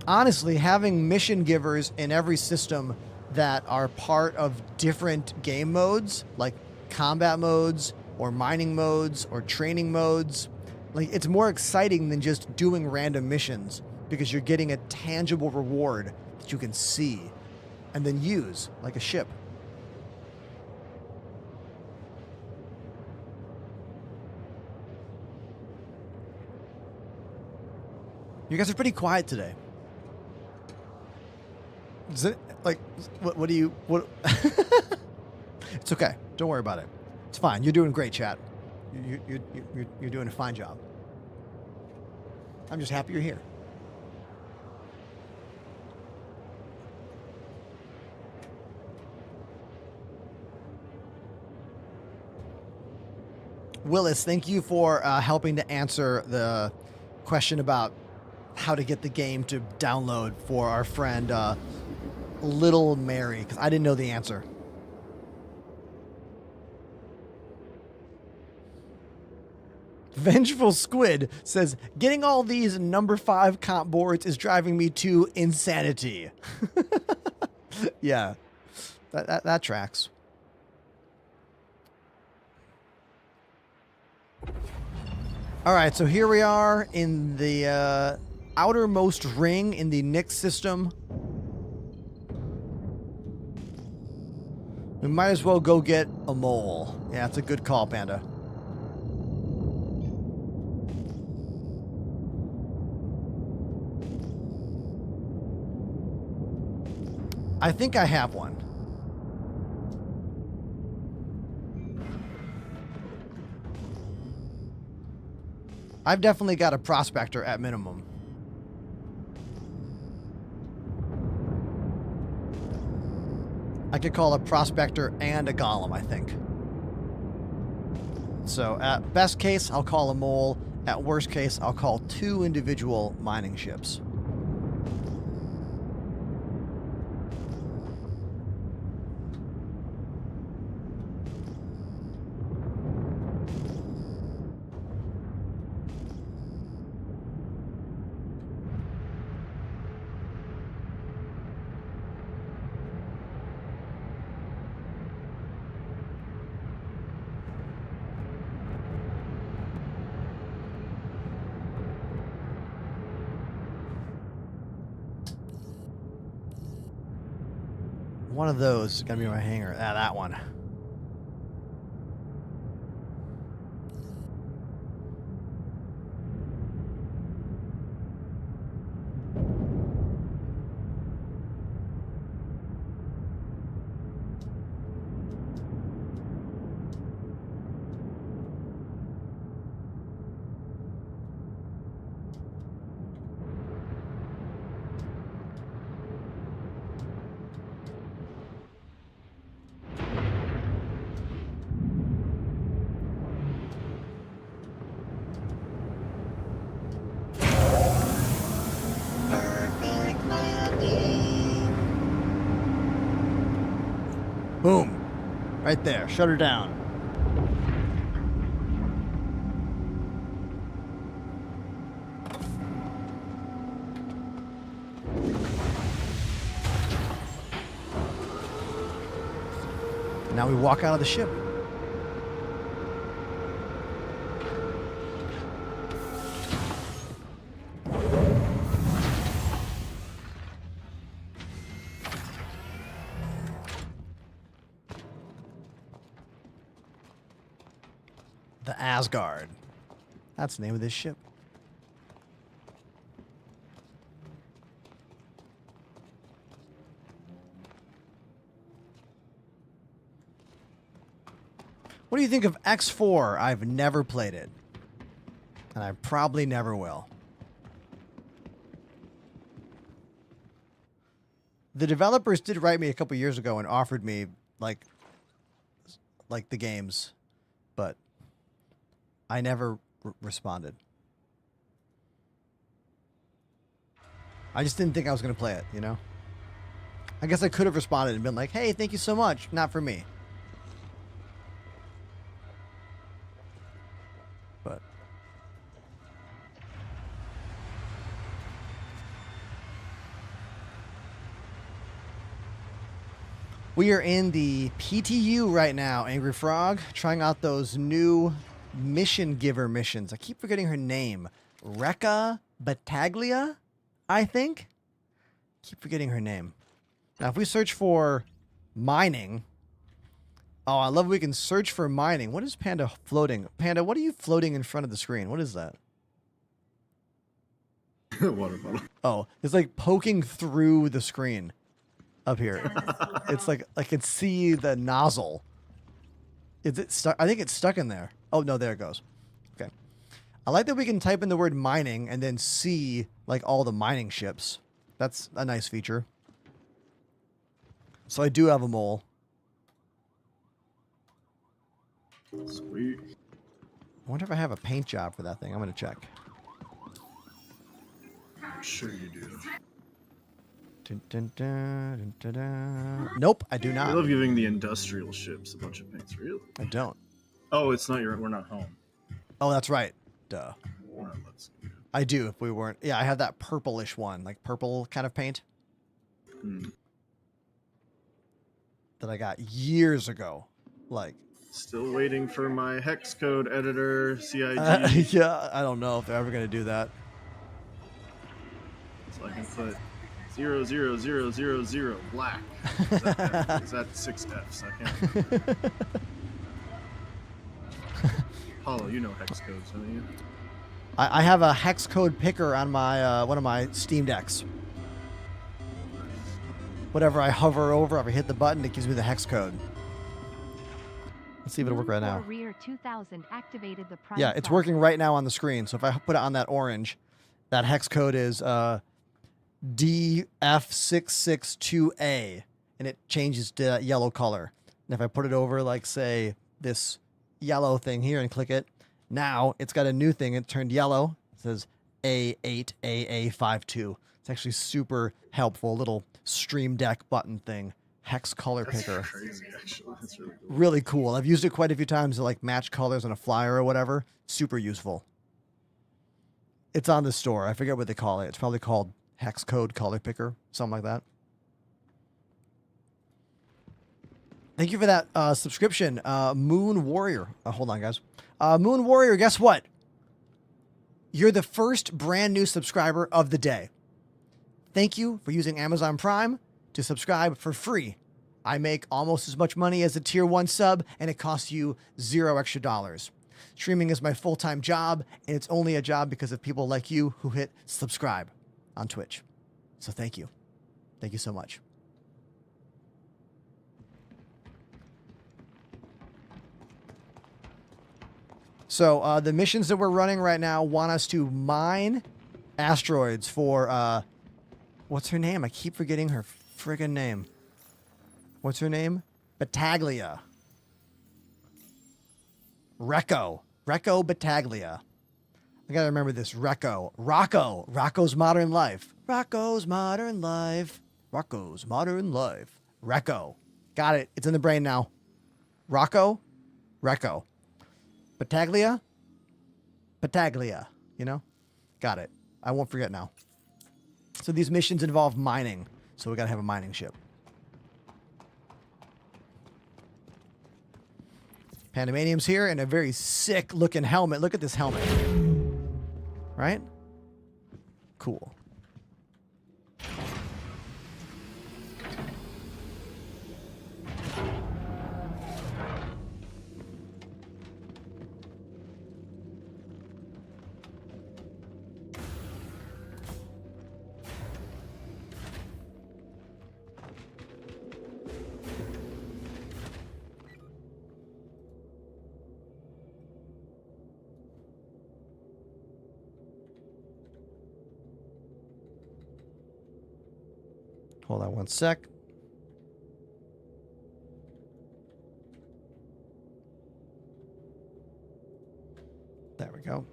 Honestly, having mission givers in every system that are part of different game modes, like combat modes or mining modes or training modes, like it's more exciting than just doing random missions because you're getting a tangible reward that you can see and then use like a ship. You guys are pretty quiet today. Is it like what do you what? It's okay. Don't worry about it. It's fine. You're doing great, chat. You're doing a fine job. I'm just happy you're here. Willis, thank you for helping to answer the question about how to get the game to download for our friend Little Mary, because I didn't know the answer. Vengeful Squid says, getting all these number 5 comp boards is driving me to insanity. Yeah, that tracks. All right, so here we are in the outermost ring in the Nix system. We might as well go get a mole. Yeah, it's a good call, Panda. I think I have one. I've definitely got a prospector at minimum. I could call a prospector and a golem, I think. So at best case, I'll call a mole. At worst case, I'll call 2 individual mining ships. One of those is gonna be my hangar. Ah, that one. Perfect landing. Boom. Right there. Shut her down. Now we walk out of the ship. The Asgard. That's the name of this ship. What do you think of X4? I've never played it. And I probably never will. The developers did write me a couple years ago and offered me like the games, but I never responded. I just didn't think I was going to play it, you know? I guess I could have responded and been like, hey, thank you so much. Not for me. But we are in the PTU right now, Angry Frog, trying out those new mission giver missions. I keep forgetting her name. Rekka Battaglia, I think. Keep forgetting her name. Now, if we search for mining. Oh, I love we can search for mining. What is Panda floating? Panda, what are you floating in front of the screen? What is that? Water bottle. Oh, it's like poking through the screen up here. It's like I can see the nozzle. Is it stuck? I think it's stuck in there. Oh, no, there it goes. Okay. I like that we can type in the word mining and then see like all the mining ships. That's a nice feature. So I do have a mole. Sweet. I wonder if I have a paint job for that thing. I'm going to check. I'm sure you do. Dun, dun, dun, dun, dun, dun. Nope, I do I not. love giving the industrial ships a bunch of paints. Really? I don't. Oh, it's not your. We're not home. Oh, that's right. Duh. Well, let's see. I do if we weren't. Yeah, I have that purplish one, like purple kind of paint that I got years ago. Like, Still waiting for my hex code editor, CIG. yeah, I don't know if they're ever going to do that. So I can put 00000 black. Is that 6 Fs? I can't. Paulo, you know hex codes, don't you? I have a hex code picker on my one of my Steam Decks. Whatever I hover over, if I hit the button, it gives me the hex code. Let's see if it'll work right now. Rear 2000 activated the prime Yeah, it's class. working right now on the screen. So if I put it on that orange, that hex code is DF662A, and it changes to that yellow color. And if I put it over, like, say, this yellow thing here and click it, now it's got a new thing. It turned yellow. It says A8AA52. It's actually super helpful. Little Stream Deck button thing. Hex color picker. That's crazy, actually. That's really cool. Really cool. I've used it quite a few times to like match colors on a flyer or whatever. Super useful. It's on the store. I forget what they call it. It's probably called Hex Code Color Picker, something like that. Thank you for that subscription, Moon Warrior. Hold on, guys. Moon Warrior, guess what? You're the first brand new subscriber of the day. Thank you for using Amazon Prime to subscribe for free I make almost as much money as a tier 1 sub, and it costs you $0 extra dollars. Streaming is my full-time job, and it's only a job because of people like you who hit subscribe on Twitch. So thank you. Thank you so much. So the missions that we're running right now want us to mine asteroids for, what's her name? I keep forgetting her friggin' name. What's her name? Battaglia. Recco Battaglia. I gotta remember this. Rocco's Modern Life. Rocco's Modern Life. Recco. Got it. It's in the brain now. Recco. Battaglia. You know? Got it. I won't forget now. So these missions involve mining. So we gotta have a mining ship. Pandemanium's here in a very sick looking helmet. Look at this helmet. Right? Cool. Hold on one sec. There we go.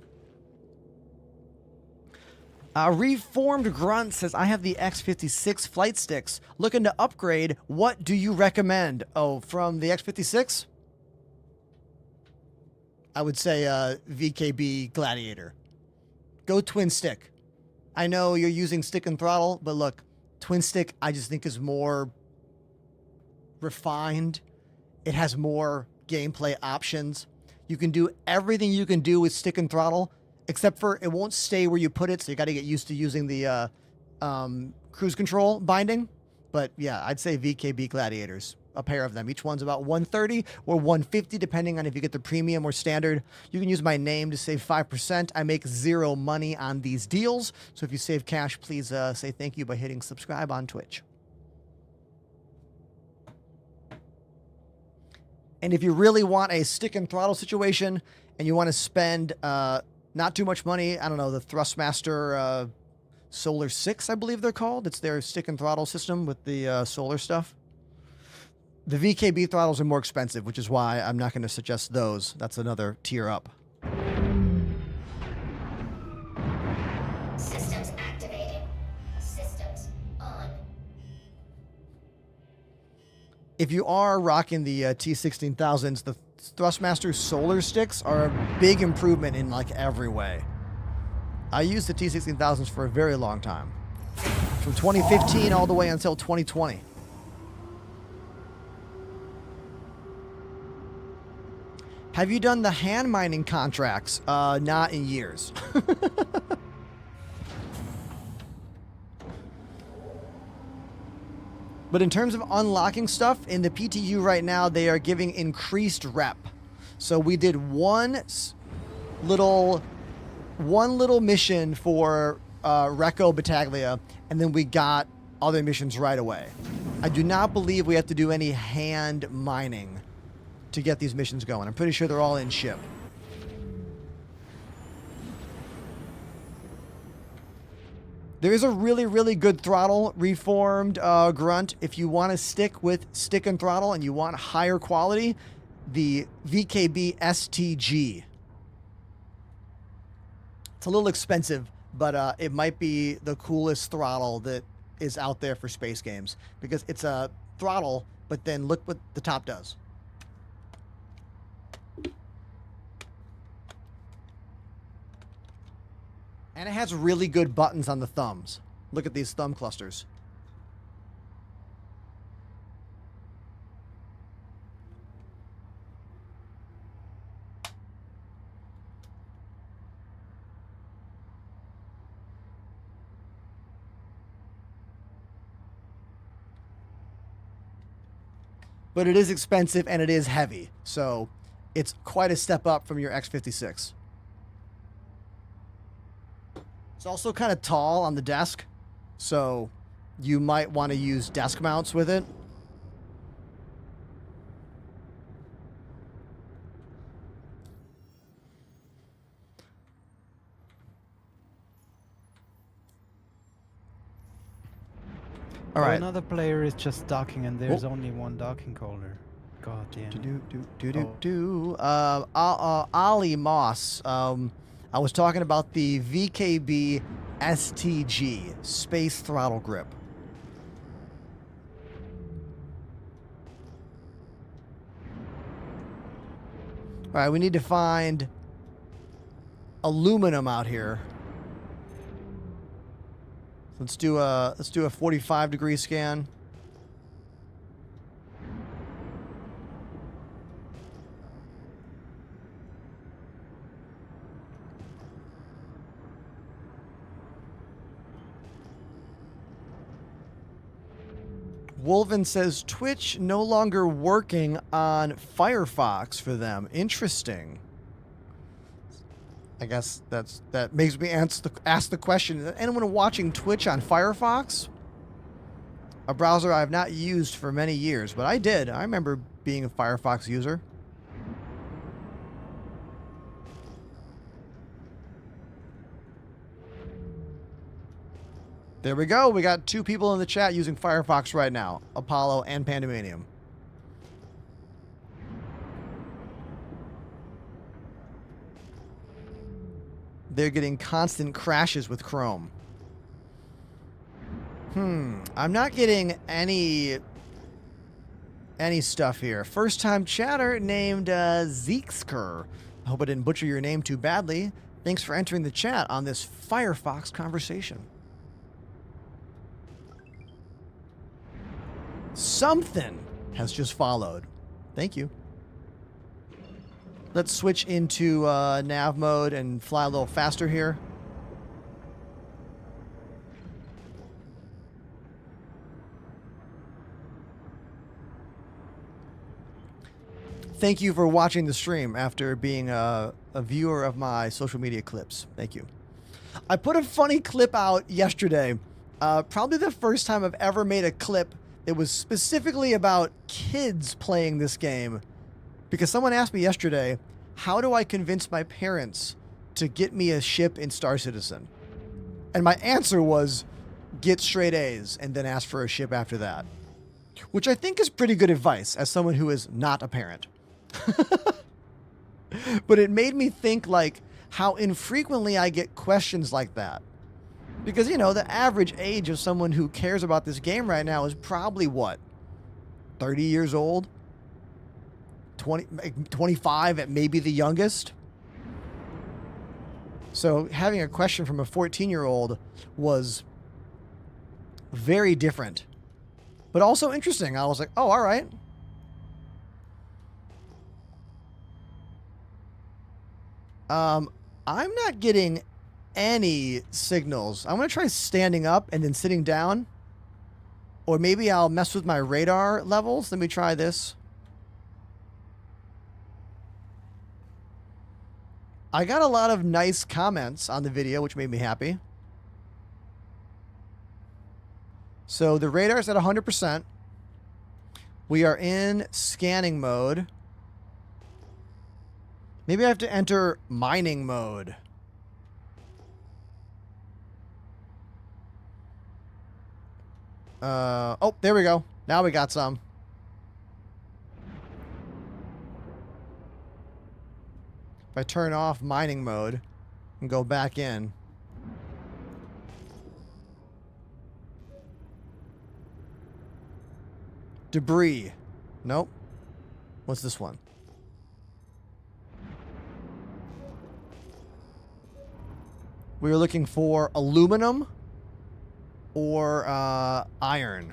Reformed Grunt says, I have the X56 flight sticks. Looking to upgrade. What do you recommend? Oh, from the X56? I would say VKB Gladiator. Go twin stick. I know you're using stick and throttle, but look, twin stick I just think is more refined. It has more gameplay options. You can do everything you can do with stick and throttle, except for it won't stay where you put it, so you got to get used to using the cruise control binding. But yeah, I'd say VKB Gladiators, a pair of them. Each one's about 130 or 150, depending on if you get the premium or standard. You can use my name to save 5%. I make zero money on these deals, so if you save cash, please say thank you by hitting subscribe on Twitch. And if you really want a stick and throttle situation and you want to spend not too much money, I don't know, the Thrustmaster Solar 6, I believe they're called. It's their stick and throttle system with the solar stuff. The VKB throttles are more expensive, which is why I'm not going to suggest those. That's another tier up. Systems activating. Systems on. If you are rocking the T16000s, the Thrustmaster Solar Sticks are a big improvement in like every way. I used the T16000s for a very long time. From 2015 all the way until 2020. Have you done the hand mining contracts? Not in years. But in terms of unlocking stuff, in the PTU right now, they are giving increased rep. So we did one little mission for Recco Battaglia, and then we got other missions right away. I do not believe we have to do any hand mining to get these missions going. I'm pretty sure they're all in ship. There is a really, really good throttle, Reformed Grunt. If you want to stick with stick and throttle and you want higher quality, the VKB STG. It's a little expensive, but it might be the coolest throttle that is out there for space games, because it's a throttle, but then look what the top does. And it has really good buttons on the thumbs. Look at these thumb clusters. but it is expensive and it is heavy. So it's quite a step up from your X56. It's also kind of tall on the desk, so you might want to use desk mounts with it. All right. Another player is just docking, and there's only one docking holder. God damn. Ali Moss. I was talking about the VKB STG Space Throttle Grip. All right, we need to find aluminum out here. Let's do a 45-degree scan. Wolven says Twitch no longer working on Firefox for them. Interesting. I guess that makes me ask the question: is anyone watching Twitch on Firefox? A browser I have not used for many years, but I did. I remember being a Firefox user. There we go. We got 2 people in the chat using Firefox right now. Apollo and Pandemanium. They're getting constant crashes with Chrome. I'm not getting any stuff here. First time chatter named Zeeksker. I hope I didn't butcher your name too badly. Thanks for entering the chat on this Firefox conversation. Something has just followed. Thank you. Let's switch into nav mode and fly a little faster here. Thank you for watching the stream after being a viewer of my social media clips. Thank you. I put a funny clip out yesterday. Probably the first time I've ever made a clip that was specifically about kids playing this game. Because someone asked me yesterday, how do I convince my parents to get me a ship in Star Citizen? And my answer was, get straight A's and then ask for a ship after that. Which I think is pretty good advice as someone who is not a parent. But it made me think like how infrequently I get questions like that. Because, you know, the average age of someone who cares about this game right now is probably what? 30 years old? 25 at maybe the youngest? So having a question from a 14-year-old was very different. But also interesting. I was like, oh, all right. I'm not getting any signals. I'm going to try standing up and then sitting down. Or maybe I'll mess with my radar levels. Let me try this. I got a lot of nice comments on the video, which made me happy. So the radar's at 100%. We are in scanning mode. Maybe I have to enter mining mode. Oh, there we go. Now we got some. If I turn off mining mode and go back in. Debris. Nope. What's this one? We were looking for aluminum or iron.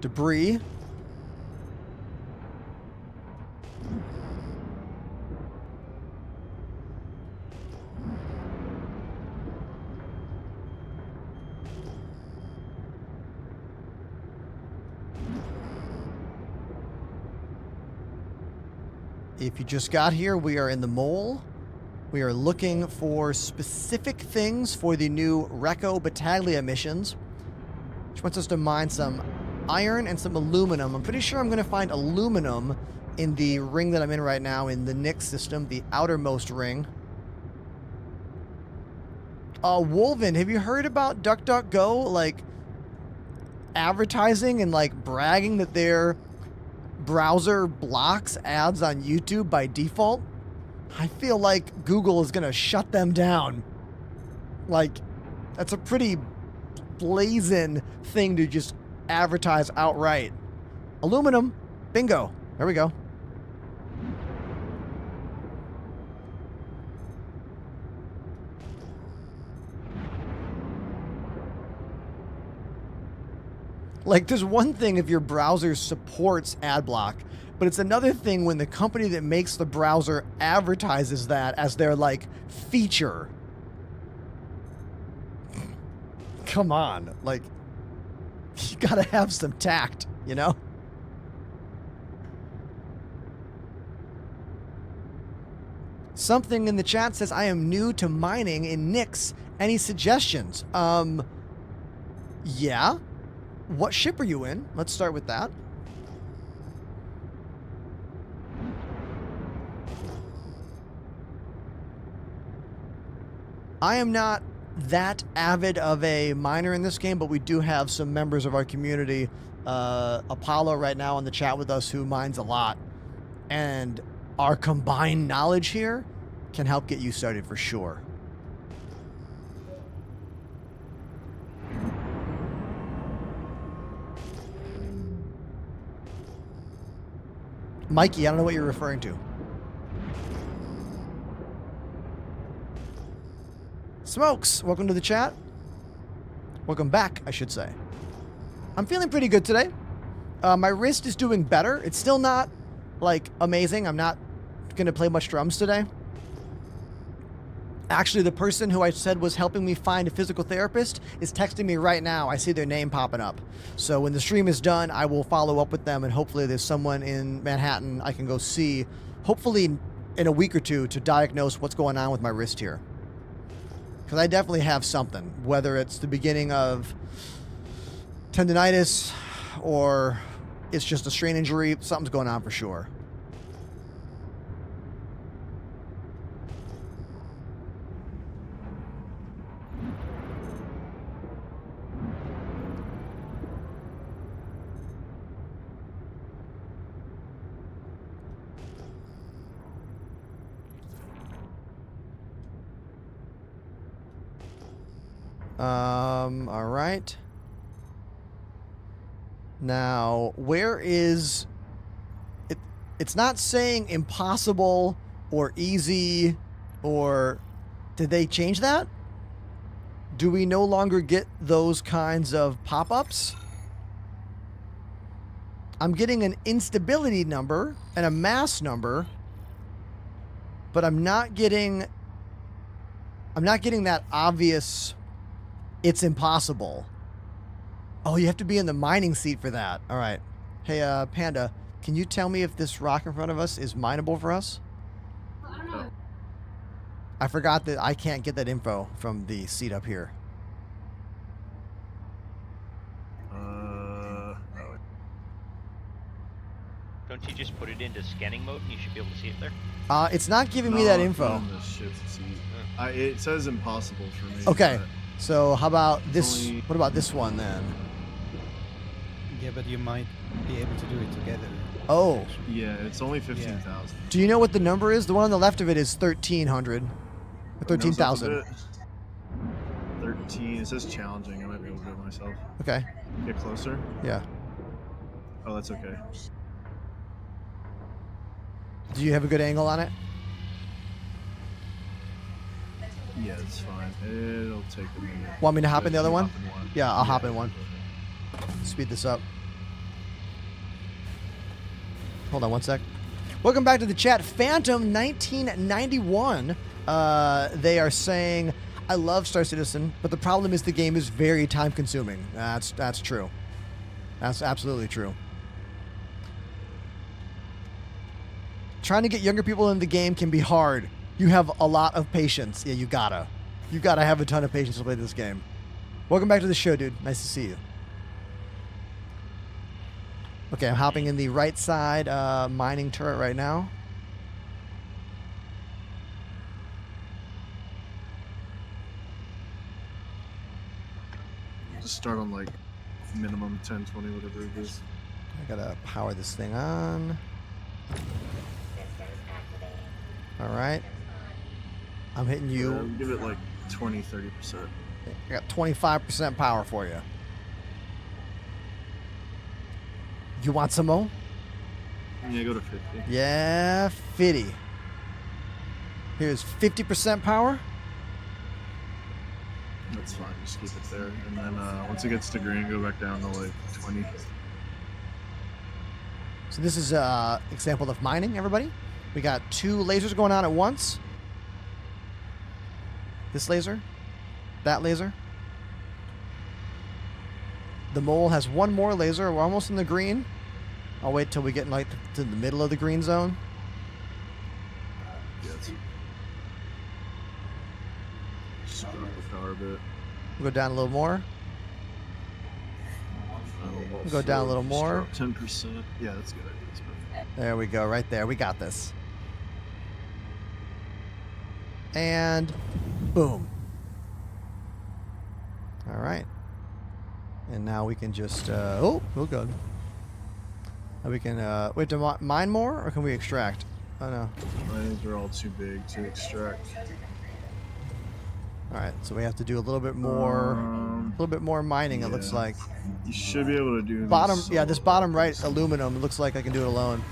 Debris. If you just got here, we are in the mole. We are looking for specific things for the new Recco Battaglia missions, which wants us to mine some iron and some aluminum. I'm pretty sure I'm going to find aluminum in the ring that I'm in right now in the Nix system, the outermost ring. Wolven, have you heard about DuckDuckGo, like, advertising and, like, bragging that their browser blocks ads on YouTube by default? I feel like Google is going to shut them down. Like, that's a pretty blazing thing to just advertise outright. Aluminum. Bingo. There we go. Like, there's one thing if your browser supports ad block, but it's another thing when the company that makes the browser advertises that as their, like, feature. Come on. Like, you gotta have some tact, you know? Something in the chat says, I am new to mining in Nix. Any suggestions? Yeah. What ship are you in? Let's start with that. I am not that avid of a miner in this game, but we do have some members of our community. Apollo right now in the chat with us who mines a lot. And our combined knowledge here can help get you started for sure. Mikey, I don't know what you're referring to. Smokes, welcome to the chat. Welcome back, I should say. I'm feeling pretty good today. My wrist is doing better. It's still not, like, amazing. I'm not going to play much drums today. Actually, the person who I said was helping me find a physical therapist is texting me right now. I see their name popping up. So when the stream is done, I will follow up with them, and hopefully there's someone in Manhattan I can go see, hopefully in a week or two, to diagnose what's going on with my wrist here. Because I definitely have something, whether it's the beginning of tendonitis or it's just a strain injury, something's going on for sure. All right. Now, where is it? It's not saying impossible or easy, or did they change that? Do we no longer get those kinds of pop-ups? I'm getting an instability number and a mass number, but I'm not getting that obvious it's impossible. Oh, you have to be in the mining seat for that. All right. Hey, Panda, can you tell me if this rock in front of us is mineable for us? I forgot that I can't get that info from the seat up here. Don't you just put it into scanning mode and you should be able to see it there? It's not giving me that info. It says impossible for me. Okay. So how about this? What about this one then? Yeah, but you might be able to do it together. Oh. Yeah, it's only 15,000. Do you know what the number is? The one on the left of it is 1,300. Or 13,000. 13. It says challenging. I might be able to do it myself. Okay. Get closer? Yeah. Oh, that's okay. Do you have a good angle on it? Yeah, it's fine. It'll take a minute. Want me to hop in the other one? Yeah, I'll hop in one. Okay. Speed this up. Hold on one sec. Welcome back to the chat. Phantom 1991. They are saying, I love Star Citizen, but the problem is the game is very time consuming. That's true. That's absolutely true. trying to get younger people in the game can be hard. You have a lot of patience. Yeah, you gotta have a ton of patience to play this game. Welcome back to the show, dude. Nice to see you. Okay, I'm hopping in the right side mining turret right now. Just start on like minimum 10, 20, whatever it is. I gotta power this thing on. All right. I'm hitting you. Give it like 20, 30%. I got 25% power for you. You want some more? Yeah, go to 50. Yeah, 50. Here's 50% power. That's fine. Just keep it there. And then once it gets to green, go back down to like 20. So this is an example of mining, everybody. We got 2 lasers going on at once. This laser, that laser. The mole has 1 more laser. We're almost in the green. I'll wait till we get like to the middle of the green zone. Yes. Just drop the power a bit. We'll go down a little more. We'll go down a little more. 10%. Yeah, that's good. That's perfect. There we go, right there. We got this. And boom. All right. And now we can just, oh God. Now we can, wait, to mine more, or can we extract? Oh, no. I think they're all too big to extract. All right, so we have to do a little bit more, mining, yeah. It looks like. You should be able to do bottom, this yeah, this bottom right aluminum, it looks like I can do it alone.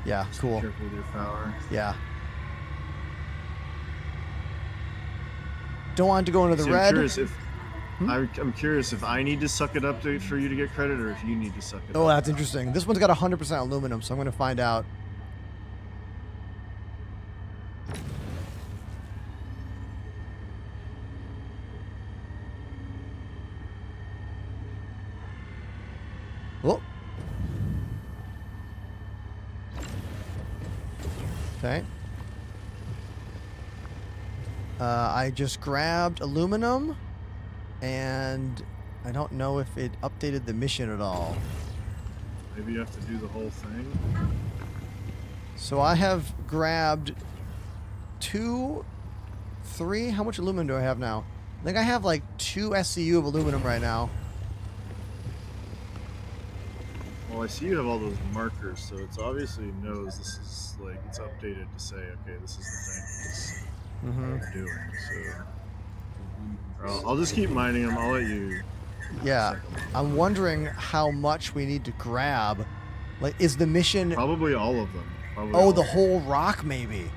Yeah, Just cool. Be careful with your power. Yeah. Don't want it to go into the See, red. I'm curious if I need to suck it up for you to get credit, or if you need to suck it up. Oh, that's interesting. This one's got 100% aluminum, so I'm going to find out. Oh. Okay. I just grabbed aluminum, and I don't know if it updated the mission at all. Maybe you have to do the whole thing. So I have grabbed 2, 3. How much aluminum do I have now? I think I have like 2 SCU of aluminum right now. Well, I see you have all those markers, so it's obviously knows this is like it's updated to say, okay, this is the thing it's doing. So I'll just keep mining them. I'll let you. Yeah, I'm wondering how much we need to grab. Like, is the mission? Probably all of them. Oh, the whole rock, maybe.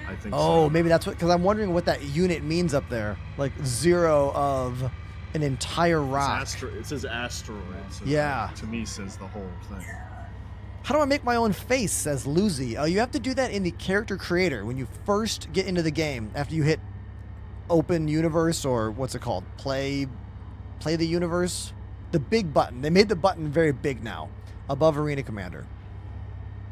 I think. Oh, so. maybe that's what. Because I'm wondering what that unit means up there. Like 0 of an entire rock. It says asteroid. So yeah. To me, says the whole thing. How do I make my own face? Says Lucy. Oh, you have to do that in the character creator when you first get into the game. After you hit open universe, or what's it called? Play the universe. The big button. They made the button very big now, above Arena Commander.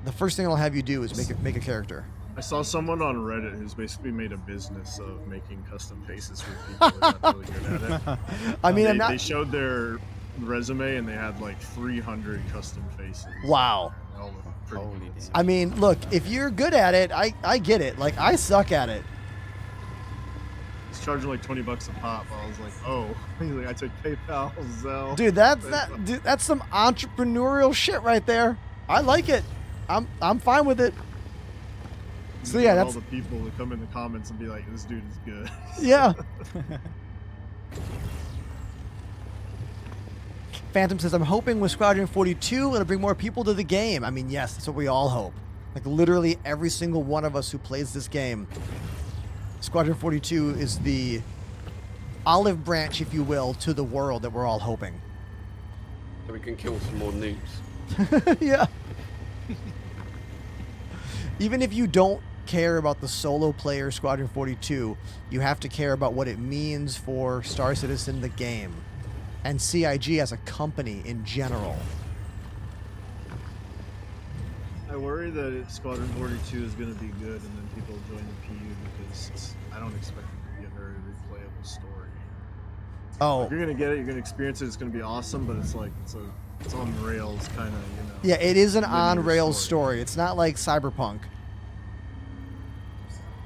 The first thing I'll have you do is make a character. I saw someone on Reddit who's basically made a business of making custom faces for people who are not really good at it. I mean, they showed their resume and they had like 300 custom faces. Wow. All Holy damn. I mean, look, if you're good at it, I get it. Like, I suck at it. It's charging like $20 a pop. I was like, oh, I took PayPal, Zelle. Dude, that's some entrepreneurial shit right there. I like it. I'm fine with it. So yeah, that's all the people that come in the comments and be like, this dude is good. Yeah. Phantom says, I'm hoping with Squadron 42 it'll bring more people to the game. I mean, yes, that's what we all hope. Like, literally every single one of us who plays this game. Squadron 42 is the olive branch, if you will, to the world that we're all hoping. So we can kill some more noobs. Yeah. Even if you don't care about the solo player Squadron 42, you have to care about what it means for Star Citizen the game and CIG as a company in general. I I worry that Squadron 42 is going to be good, and then people join the PU because I don't expect it to be a very replayable story. Oh, Like, you're going to get it, you're going to experience it, it's going to be awesome, but it's like it's on rails kind of, you know. yeah, it is an linear on-rails story. It's not like Cyberpunk.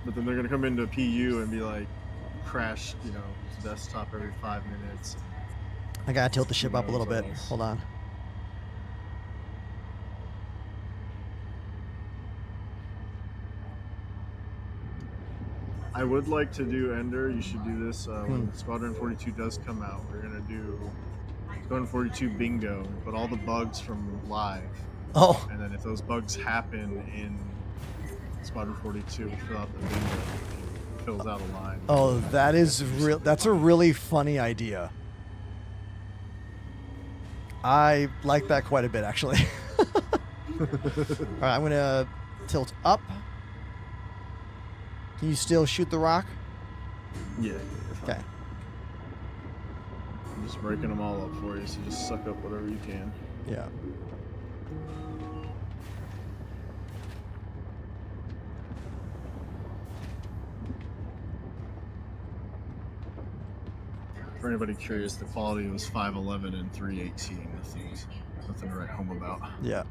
But then they're going to come into PU and be like, crash, you know, to desktop every 5 minutes. I gotta tilt the ship up a little bit. else. Hold on. I would like to do Ender. You should do this when Squadron 42 does come out. We're gonna do Squadron 42 bingo and put all the bugs from live. Oh. And then if those bugs happen in Squadron 42, we fill out the bingo. It fills out a line. Oh, that is real. That's a really funny idea. I like that quite a bit, actually. All right, I'm gonna tilt up. Can you still shoot the rock? Yeah. Okay. I'm just breaking them all up for you, so just suck up whatever you can. Yeah. For anybody curious, the quality was 511 and 318. Nothing to write home about. Yeah.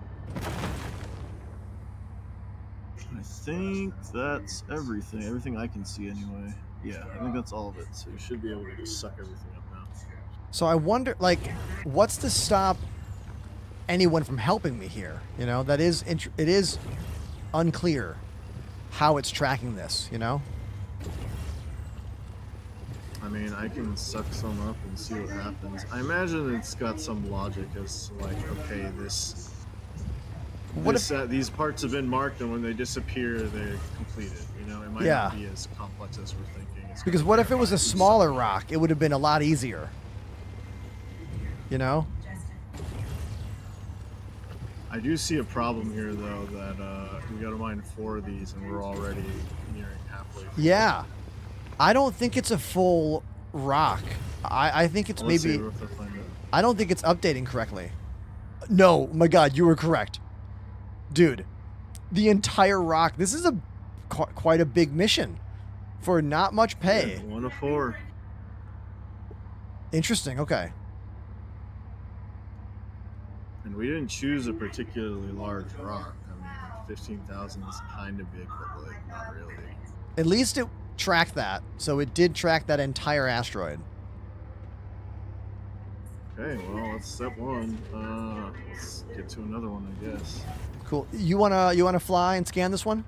I think that's everything. Everything I can see anyway. Yeah, I think that's all of it. So you should be able to just suck everything up now. So I wonder, like, what's to stop anyone from helping me here? You know, that is it is unclear how it's tracking this. You know. I mean, I can suck some up and see what happens. I imagine it's got some logic as to, like, okay, these parts have been marked, and when they disappear, they're completed. You know, it might not be as complex as we're thinking. Because what if it was a smaller rock? It would have been a lot easier. You know? I do see a problem here, though, that we got to mine 4 of these, and we're already nearing halfway. Yeah. I don't think it's a full rock. I think it's maybe... I don't think it's updating correctly. No, my God, you were correct. Dude, the entire rock. This is quite a big mission for not much pay. Yeah, 1 of 4. Interesting. Okay. And we didn't choose a particularly large rock. I mean, 15,000 is kind of big, but like not really. At least it tracked that. So it did track that entire asteroid. Okay, well, that's step 1. Let's get to another one, I guess. Cool. You wanna fly and scan this one?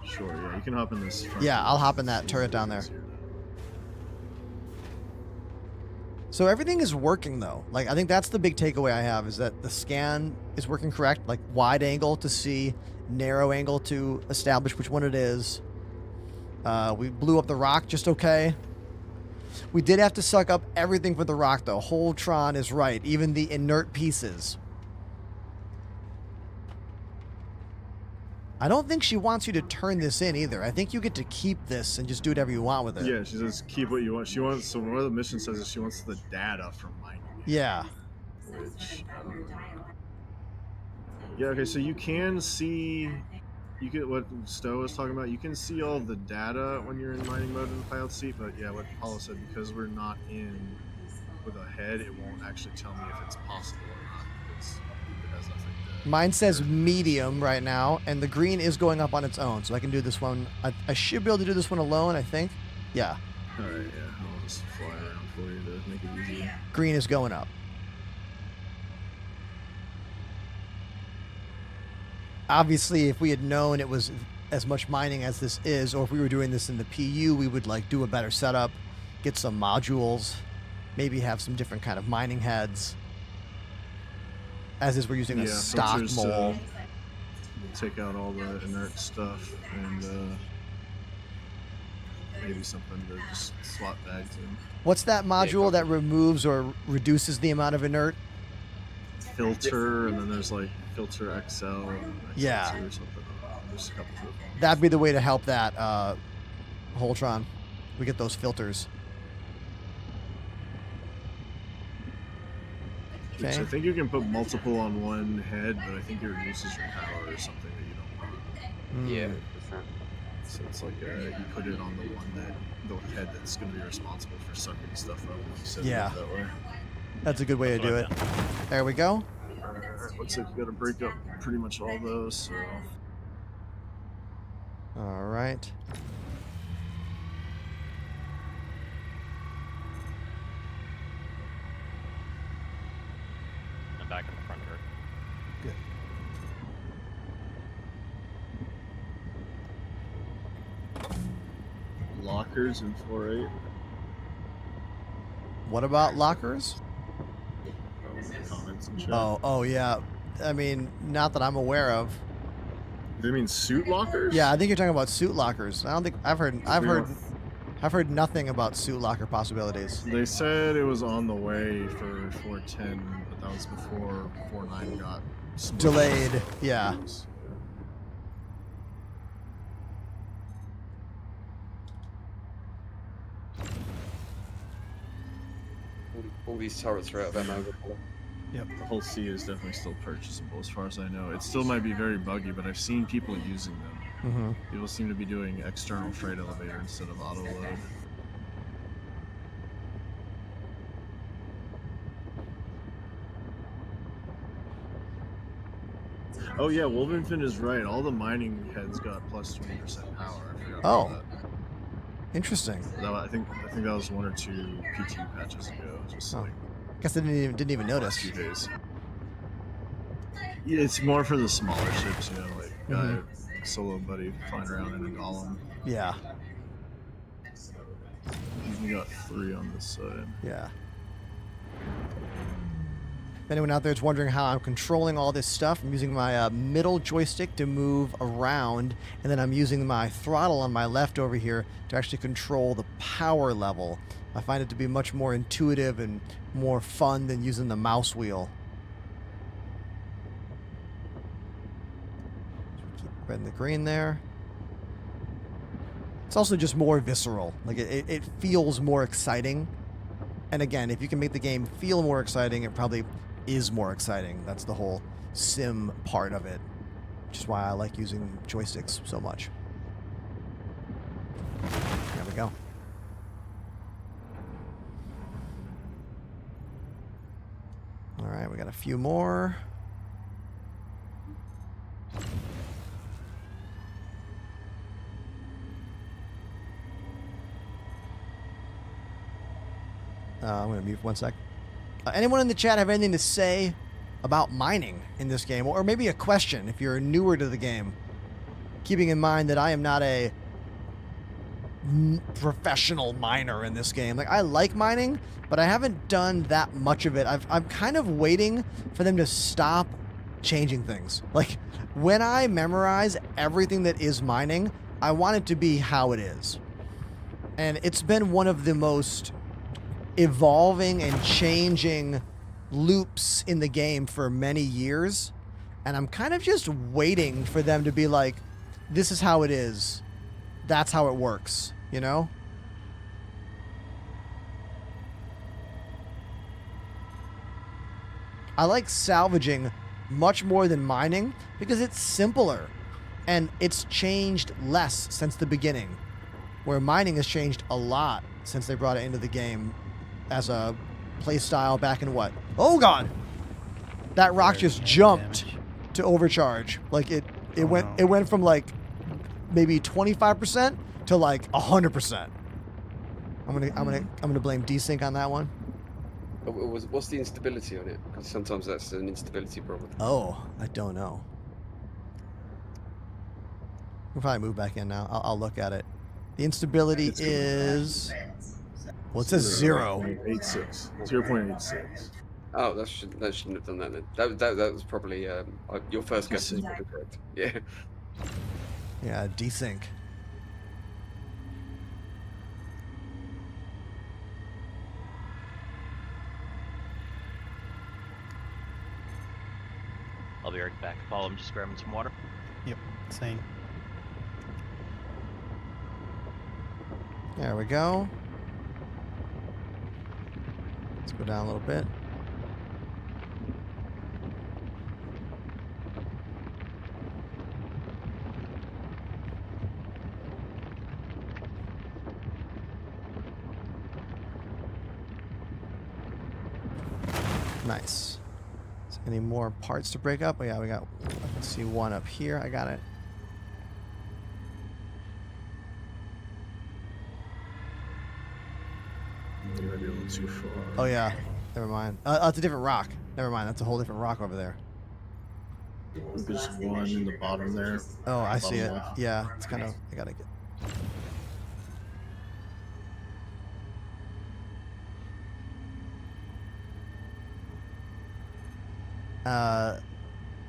Sure. Yeah, you can hop in this. Yeah, I'll hop in that turret down there. So everything is working though. Like, I think that's the big takeaway I have, is that the scan is working correct. Like, wide angle to see, narrow angle to establish which one it is. We blew up the rock just okay. We did have to suck up everything for the rock though. Holtron is right, even the inert pieces. I don't think she wants you to turn this in either. I think you get to keep this and just do whatever you want with it. Yeah, she says keep what you want. She wants. So one of the mission says is she wants the data from mining. Yeah. Which. Yeah. Okay. So you can see. You get what Stowe was talking about. You can see all the data when you're in mining mode in the pilot seat. But yeah, what Paulo said, because we're not in with a head, it won't actually tell me if it's possible or not. It has nothing. Mine says medium right now, and the green is going up on its own, so I can do this one. I should be able to do this one alone, I think. Yeah. All right, yeah. I'll just fly around for you to make it easier. Green is going up. Obviously, if we had known it was as much mining as this is, or if we were doing this in the PU, we would like do a better setup, get some modules, maybe have some different kind of mining heads. As is, we're using a stock mole. Take out all the inert stuff and maybe something to just swap bags in. What's that module that removes or reduces the amount of inert? Filter, and then there's like filter XL and yeah. XL2 or something. There's a couple of them. That'd be the way to help that Holtron. We get those filters. Which Okay. I think you can put multiple on one head, but I think it reduces your power or something that you don't want. Yeah. Hmm. that's that. So it's like you put it on the head that's going to be responsible for sucking stuff up. You set it Yeah. up that way. That's a good way to do it. There we go. Looks like you got to break up pretty much all those. So All right. I'm back in the front door. Good. lockers in 4.8. What about lockers? Comments and chat. Oh yeah. I mean, not that I'm aware of. Do you mean suit lockers? Yeah, I think you're talking about suit lockers. I don't think I've heard nothing about suit locker possibilities. They said it was on the way for 4.10, but that was before 4.9 got smushed. Delayed. Yeah. All these turrets are out of ammo. Yep. The whole C is definitely still purchasable as far as I know. It still might be very buggy, but I've seen people using them. Mm-hmm. People seem to be doing external freight elevator instead of auto load. Oh yeah, Wolvenfin is right. All the mining heads got plus 20% power. I forgot about that. Interesting. I think that was 1 or 2 PT patches ago. Just like Guess I didn't even notice. few days. Yeah, it's more for the smaller ships, you know, like solo buddy flying around in a golem. Yeah. You got 3 on this side. Yeah. If anyone out there is wondering how I'm controlling all this stuff, I'm using my middle joystick to move around, and then I'm using my throttle on my left over here to actually control the power level. I find it to be much more intuitive and more fun than using the mouse wheel. Keep red and the green there. It's also just more visceral. Like it feels more exciting. And again, if you can make the game feel more exciting, it probably is more exciting. That's the whole sim part of it, which is why I like using joysticks so much. There we go. All right, we got a few more. I'm going to mute for 1 sec. Anyone in the chat have anything to say about mining in this game? Or maybe a question if you're newer to the game. Keeping in mind that I am not a professional miner in this game. Like, I like mining, but I haven't done that much of it. I'm kind of waiting for them to stop changing things. Like, when I memorize everything that is mining, I want it to be how it is. And it's been one of the most evolving and changing loops in the game for many years, and I'm kind of just waiting for them to be like, this is how it is, that's how it works, you know? I like salvaging much more than mining because it's simpler and it's changed less since the beginning, where mining has changed a lot since they brought it into the game as a play style back in what? Oh god! That rock just jumped to overcharge. Like it went from like maybe 25% to like 100%. I'm gonna blame desync on that one. What's the instability on it? Because sometimes that's an instability problem. Oh, I don't know. We'll probably move back in now. I'll look at it. The instability is... Well, it says 0. 0.86. 0.86. Oh, that shouldn't have done that then. That was probably your first guess is probably correct. Yeah. Yeah, desync. I'll be right back. Paul, I'm just grabbing some water. Yep, same. There we go. Let's go down a little bit. Nice. Any more parts to break up? Oh yeah, we got, let's see, one up here. I got it. You might be a little too far. Oh yeah, never mind. That's a different rock. Never mind, that's a whole different rock over there. There's one in the bottom there. Oh, I see it. Bottom left. Yeah, it's kind of, I gotta get.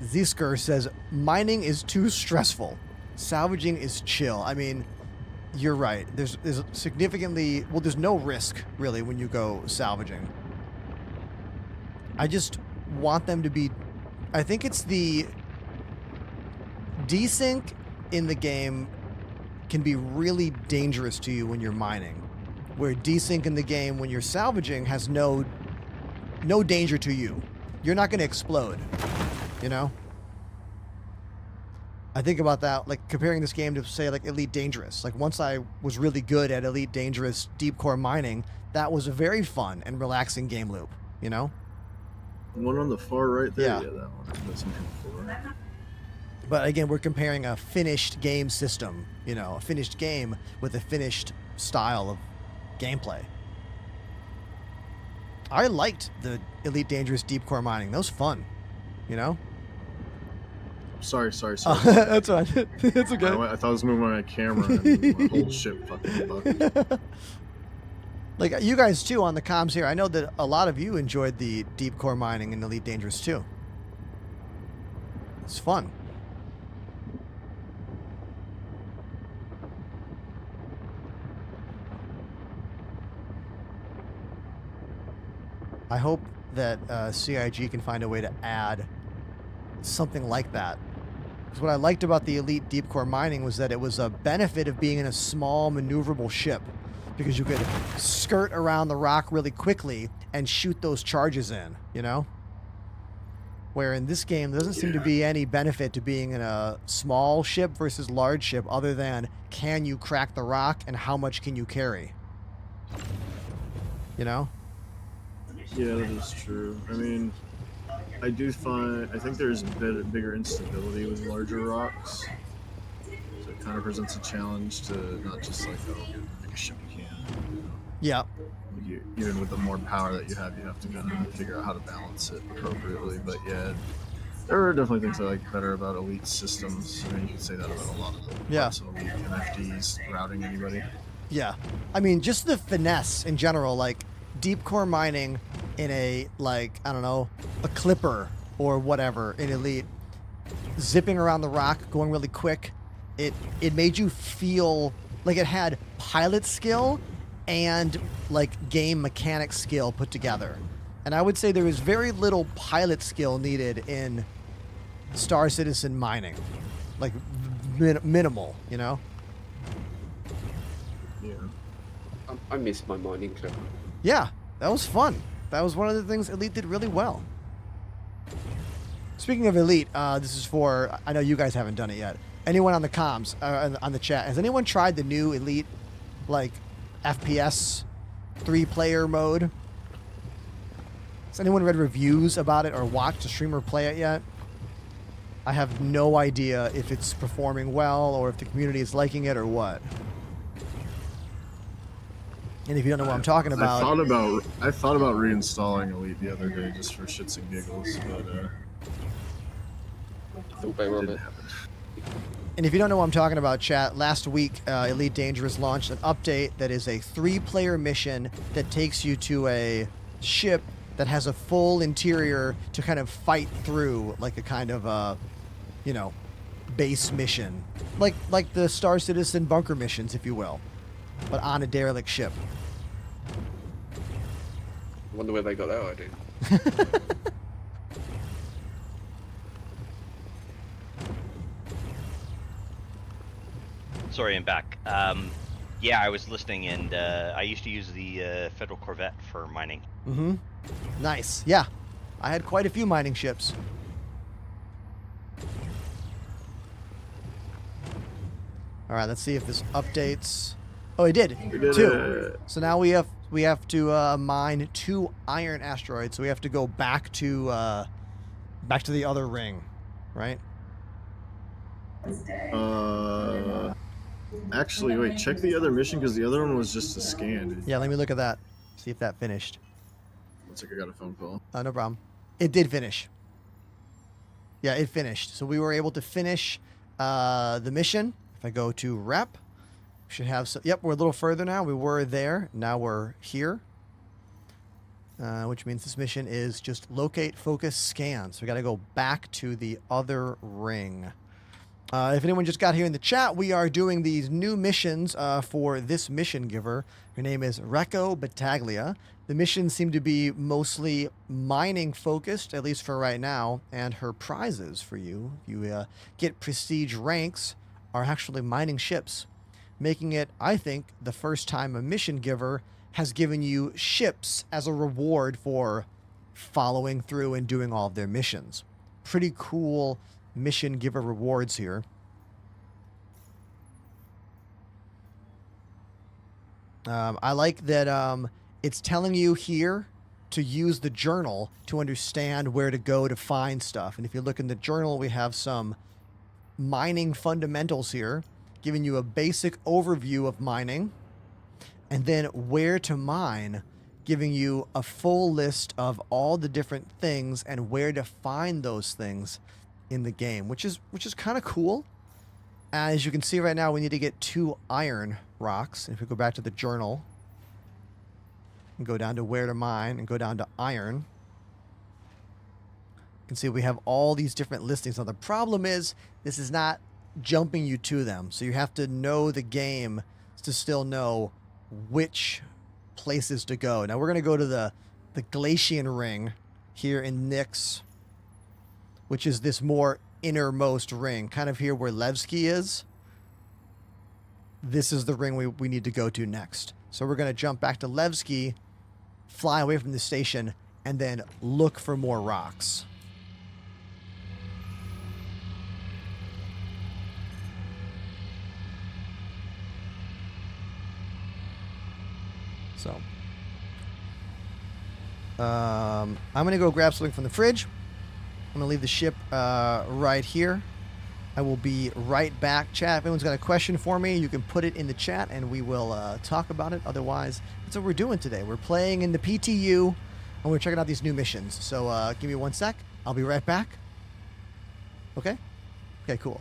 Zisker says, mining is too stressful. Salvaging is chill. I mean, you're right. There's significantly, well, there's no risk, really, when you go salvaging. I just want them to be, I think it's the desync in the game can be really dangerous to you when you're mining, where desync in the game when you're salvaging has no danger to you. You're not going to explode, you know? I think about that, like comparing this game to, say, like Elite Dangerous. Like once I was really good at Elite Dangerous deep core mining, that was a very fun and relaxing game loop, you know? One on the far right there? Yeah. Yeah, that one. That's before. But again, we're comparing a finished game system, you know, a finished game with a finished style of gameplay. I liked the Elite Dangerous deep core mining. That was fun, you know? Sorry. That's fine. It's okay. I thought I was moving my camera and my whole ship fucking bugged. Like, you guys, too, on the comms here, I know that a lot of you enjoyed the deep core mining in Elite Dangerous, too. It's fun. I hope that CIG can find a way to add something like that. Because what I liked about the Elite Deep Core Mining was that it was a benefit of being in a small, maneuverable ship. Because you could skirt around the rock really quickly and shoot those charges in, you know? Where in this game, there doesn't seem to be any benefit to being in a small ship versus large ship other than can you crack the rock and how much can you carry? You know? Yeah, that is true. I mean, I think there's a bit bigger instability with larger rocks. So it kind of presents a challenge to not just like, oh, get the biggest ship you can. You know? Yeah. Even with the more power that you have to kind of figure out how to balance it appropriately. But yeah, there are definitely things I like better about Elite systems. I mean, you can say that about a lot of the parts of Elite MFDs, routing anybody. Yeah. I mean, just the finesse in general, like deep core mining in a, like, I don't know, a clipper or whatever in Elite, zipping around the rock, going really quick, it made you feel like it had pilot skill and like game mechanic skill put together. And I would say there is very little pilot skill needed in Star Citizen mining. Like minimal, you know? Yeah. I miss my mining club. Yeah, that was fun. That was one of the things Elite did really well. Speaking of Elite, this is for, I know you guys haven't done it yet. Anyone on the comms, on the chat, has anyone tried the new Elite, like, FPS 3-player mode? Has anyone read reviews about it or watched a streamer play it yet? I have no idea if it's performing well or if the community is liking it or what. And if you don't know what I'm talking about... I thought about reinstalling Elite the other day just for shits and giggles, but it didn't happen. And if you don't know what I'm talking about, chat, last week Elite Dangerous launched an update that is a 3-player mission that takes you to a ship that has a full interior to kind of fight through, like a kind of, you know, base mission. Like the Star Citizen bunker missions, if you will, but on a derelict ship. I wonder where they got that idea. Sorry, I'm back. Yeah, I was listening, and I used to use the Federal Corvette for mining. Mm-hmm. Nice. Yeah. I had quite a few mining ships. All right, let's see if this updates. Oh, it did. We did Two. it. So now we have we have to mine 2 iron asteroids. So we have to go back to the other ring, right? Actually, wait. Check the other mission because the other one was just a scan. Yeah, let me look at that. See if that finished. Looks like I got a phone call. No problem. It did finish. Yeah, it finished. So we were able to finish the mission. If I go to rep, we should have some. Yep, we're a little further now. We were there. Now we're here. Which means this mission is just locate, focus, scan. So we got to go back to the other ring. If anyone just got here in the chat, we are doing these new missions for this mission giver. Her name is Recco Battaglia. The missions seem to be mostly mining focused, at least for right now, and her prizes for you, if you get prestige ranks, are actually mining ships, making it, I think, the first time a mission giver has given you ships as a reward for following through and doing all of their missions. Pretty cool mission giver rewards here. I like that it's telling you here to use the journal to understand where to go to find stuff. And if you look in the journal, we have some mining fundamentals here, giving you a basic overview of mining, and then where to mine, giving you a full list of all the different things and where to find those things in the game, which is kind of cool. As you can see right now, we need to get 2 iron rocks. If we go back to the journal and go down to where to mine and go down to iron, you can see we have all these different listings. Now the problem is this is not jumping you to them, so you have to know the game to still know which places to go. Now we're going to go to the Glacian ring here in Nyx, which is this more innermost ring, kind of here where Levski is. This is the ring we need to go to next. So we're going to jump back to Levski, fly away from the station, and then look for more rocks. So I'm going to go grab something from the fridge. I'm going to leave the ship right here. I will be right back, chat. If anyone's got a question for me, you can put it in the chat and we will talk about it. Otherwise, that's what we're doing today. We're playing in the PTU and we're checking out these new missions. So give me 1 sec. I'll be right back. Okay? Okay, cool.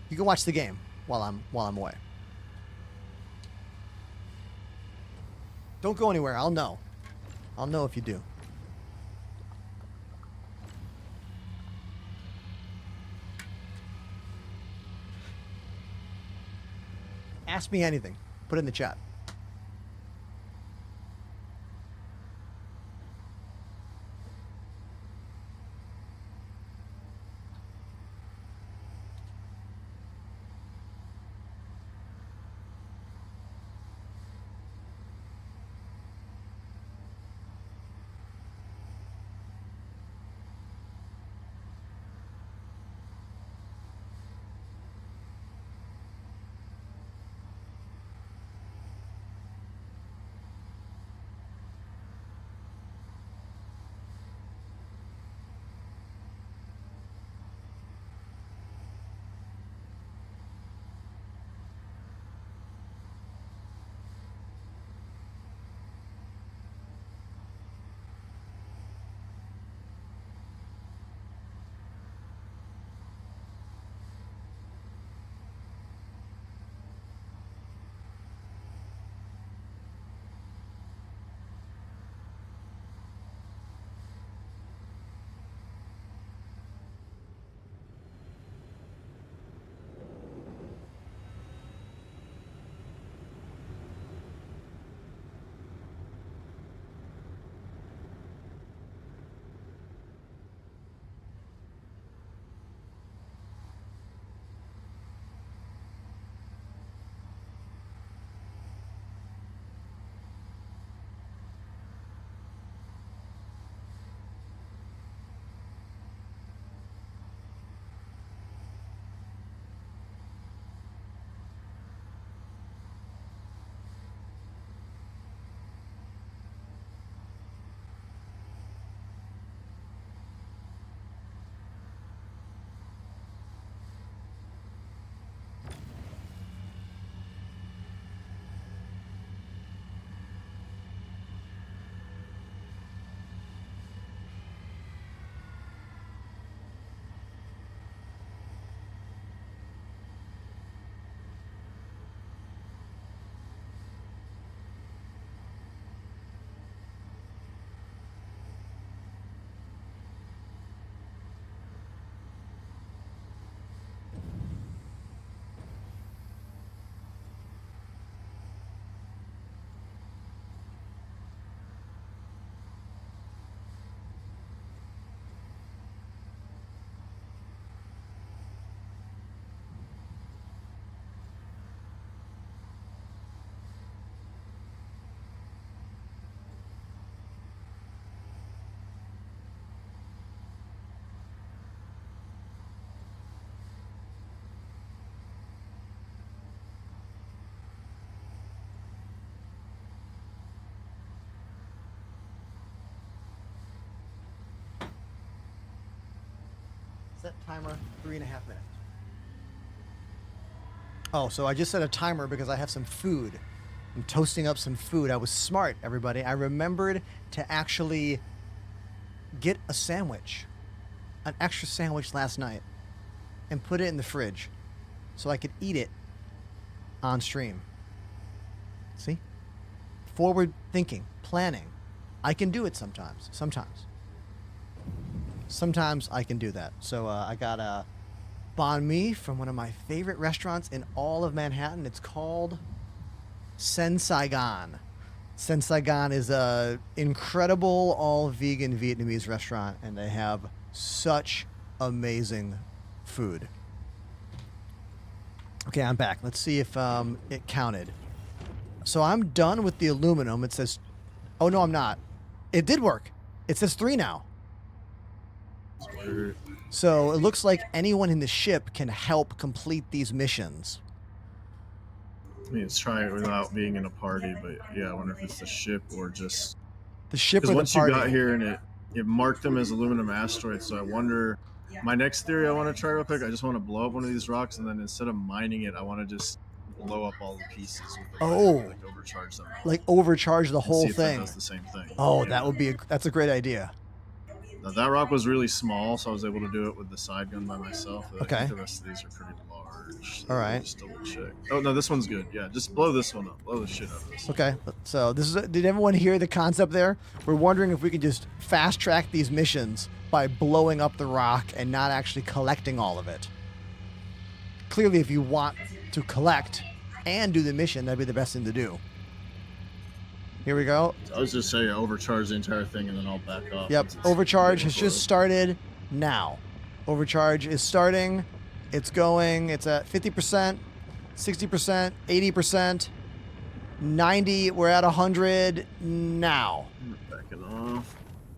You can watch the game while I'm away. Don't go anywhere. I'll know. I'll know if you do. Ask me anything. Put it in the chat. Set timer 3.5 minutes. Oh, so I just set a timer because I have some food. I'm toasting up some food. I was smart, everybody. I remembered to actually get a sandwich, an extra sandwich last night, and put it in the fridge so I could eat it on stream. See? Forward thinking, planning. I can do it sometimes. Sometimes I can do that. So I got a banh mi from one of my favorite restaurants in all of Manhattan. It's called Sen Saigon. Sen Saigon is a incredible all-vegan Vietnamese restaurant, and they have such amazing food. Okay, I'm back. Let's see if it counted. So I'm done with the aluminum. It says... Oh, no, I'm not. It did work. It says 3 now. So it looks like anyone in the ship can help complete these missions. I mean, let's try it without being in a party, but yeah, I wonder if it's the ship or just... The ship or the once party. you got here and it marked them as aluminum asteroids, so I wonder... My next theory I want to try real quick, I just want to blow up one of these rocks, and then instead of mining it, I want to just blow up all the pieces with the like overcharge them. Like overcharge the whole see if thing. That does the same thing. Oh, Yeah. that would be that's a great idea. Now, that rock was really small, so I was able to do it with the side gun by myself. But Okay. I think the rest of these are pretty large. So All right. Just double check. Oh no, this one's good. Yeah, just blow this one up. Blow the shit out of this. Okay, so this is. Did everyone hear the concept there? We're wondering if we can just fast track these missions by blowing up the rock and not actually collecting all of it. Clearly, if you want to collect and do the mission, that'd be the best thing to do. Here we go. I was just saying, overcharge the entire thing and then I'll back off. Yep, overcharge has just started now. Overcharge is starting. It's going. It's at 50%, 60%, 80%, 90. We're at 100 now. Backing off.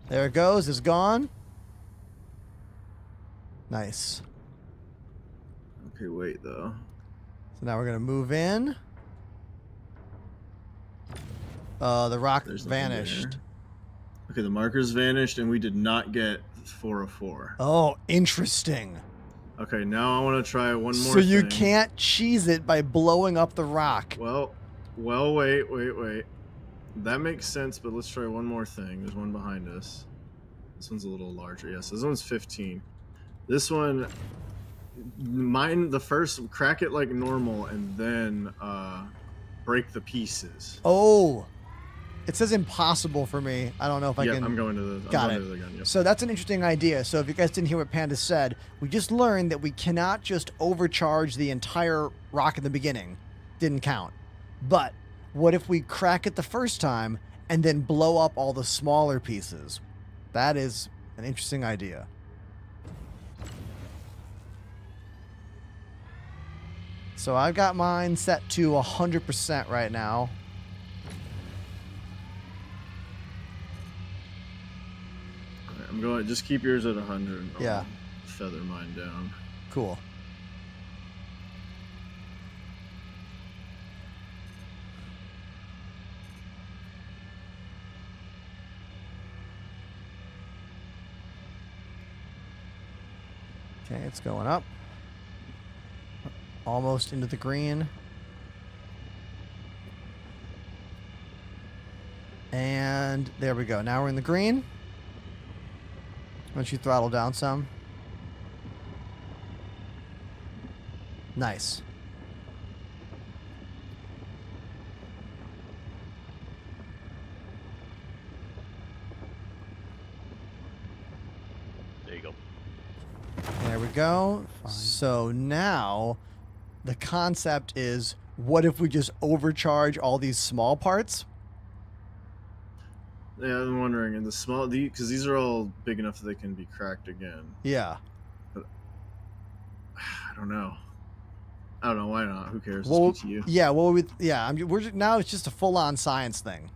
There it goes. It's gone. Nice. Okay, wait though. So now we're gonna move in. The rock There's nothing vanished. there. Okay, the markers vanished and we did not get 404. Oh, interesting. Okay, now I want to try one more So you thing. can't cheese it by blowing up the rock. Well, wait. That makes sense, but let's try one more thing. There's one behind us. This one's a little larger. Yes, this one's 15. This one, mine, the first, crack it like normal and then break the pieces. Oh, it says impossible for me. I don't know if I can. I'm going to the. Got I'm it. going to the gun. Yep. So that's an interesting idea. So if you guys didn't hear what Panda said, we just learned that we cannot just overcharge the entire rock at the beginning. Didn't count. But what if we crack it the first time and then blow up all the smaller pieces? That is an interesting idea. So I've got mine set to 100% right now. Alright, I'm going. Just keep yours at 100. I'll Yeah. Feather mine down. Cool. Okay, it's going up. Almost into the green. And there we go. Now we're in the green. Why don't you throttle down some? Nice. There you go. There we go. Fine. So now the concept is, what if we just overcharge all these small parts? Yeah, I'm wondering, in the small, because these are all big enough that they can be cracked again. Yeah. I don't know. Why not? Who cares? Well, It's PTU. yeah. Well, now it's just a full-on science thing.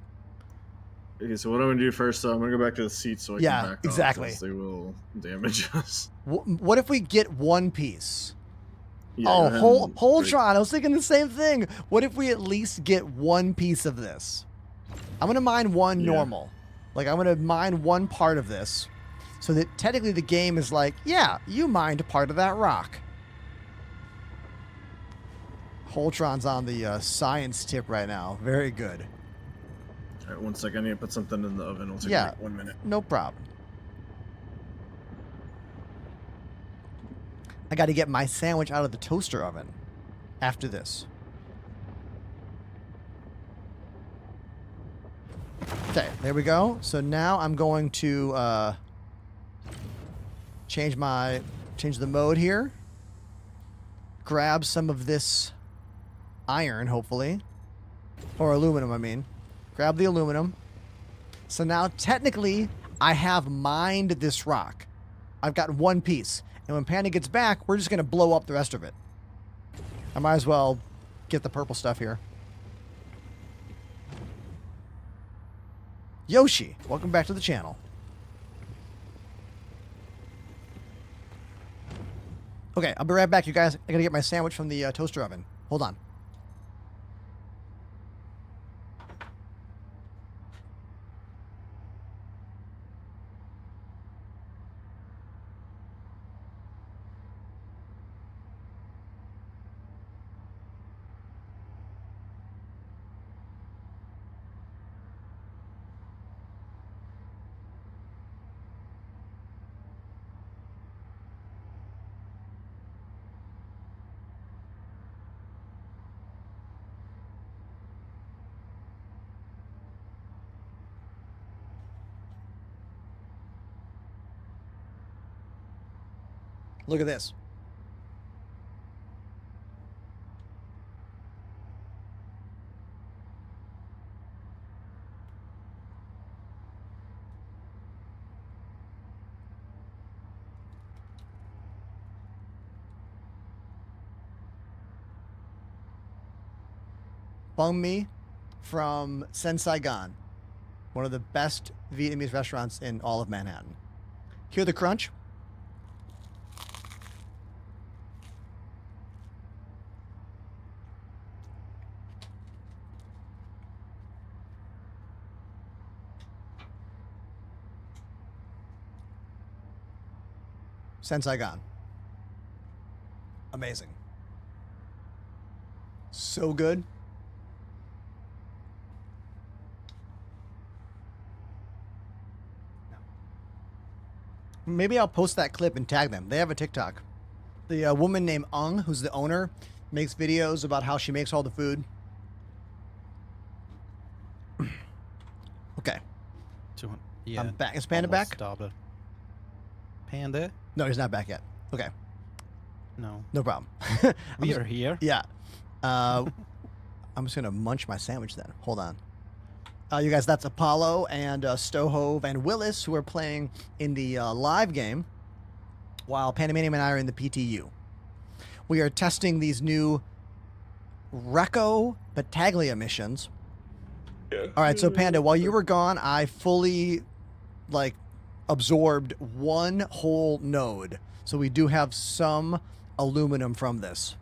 Okay, so what I'm gonna do first, I'm gonna go back to the seats so I Yeah, can back off, exactly. 'cause they will damage us. What if we get one piece? Yeah, go Oh, ahead and hold break- on. I was thinking the same thing. What if we at least get one piece of this? I'm gonna mine one Yeah. normal. Like, I'm gonna mine one part of this. So that technically the game is like, yeah, you mined part of that rock. Holtron's on the science tip right now. Very good. All right, 1 second. I need to put something in the oven. It'll take Yeah. like 1 minute. No problem. I got to get my sandwich out of the toaster oven after this. Okay, there we go. So now I'm going to change the mode here. Grab some of this iron, hopefully. Or aluminum, I mean. Grab the aluminum. So now, technically, I have mined this rock. I've got one piece. And when Panda gets back, we're just going to blow up the rest of it. I might as well get the purple stuff here. Yoshi, welcome back to the channel. Okay, I'll be right back, you guys. I got to get my sandwich from the toaster oven. Hold on. Look at this. Banh mi from Sen Saigon, one of the best Vietnamese restaurants in all of Manhattan. Hear the crunch? Sen Saigon. Amazing. So good. Maybe I'll post that clip and tag them. They have a TikTok. The woman named Ung, who's the owner, makes videos about how she makes all the food. Okay. Yeah, I'm back. Is Panda back? Started. Panda? No, he's not back yet. Okay. No. No problem. We are here. Yeah. I'm just going to munch my sandwich then. Hold on. You guys, that's Apollo and Stohove and Willis who are playing in the live game while Pandemanium and I are in the PTU. We are testing these new Reco Battaglia missions. Yeah. All right, so Panda, while you were gone, I fully, absorbed one whole node. So we do have some aluminum from this.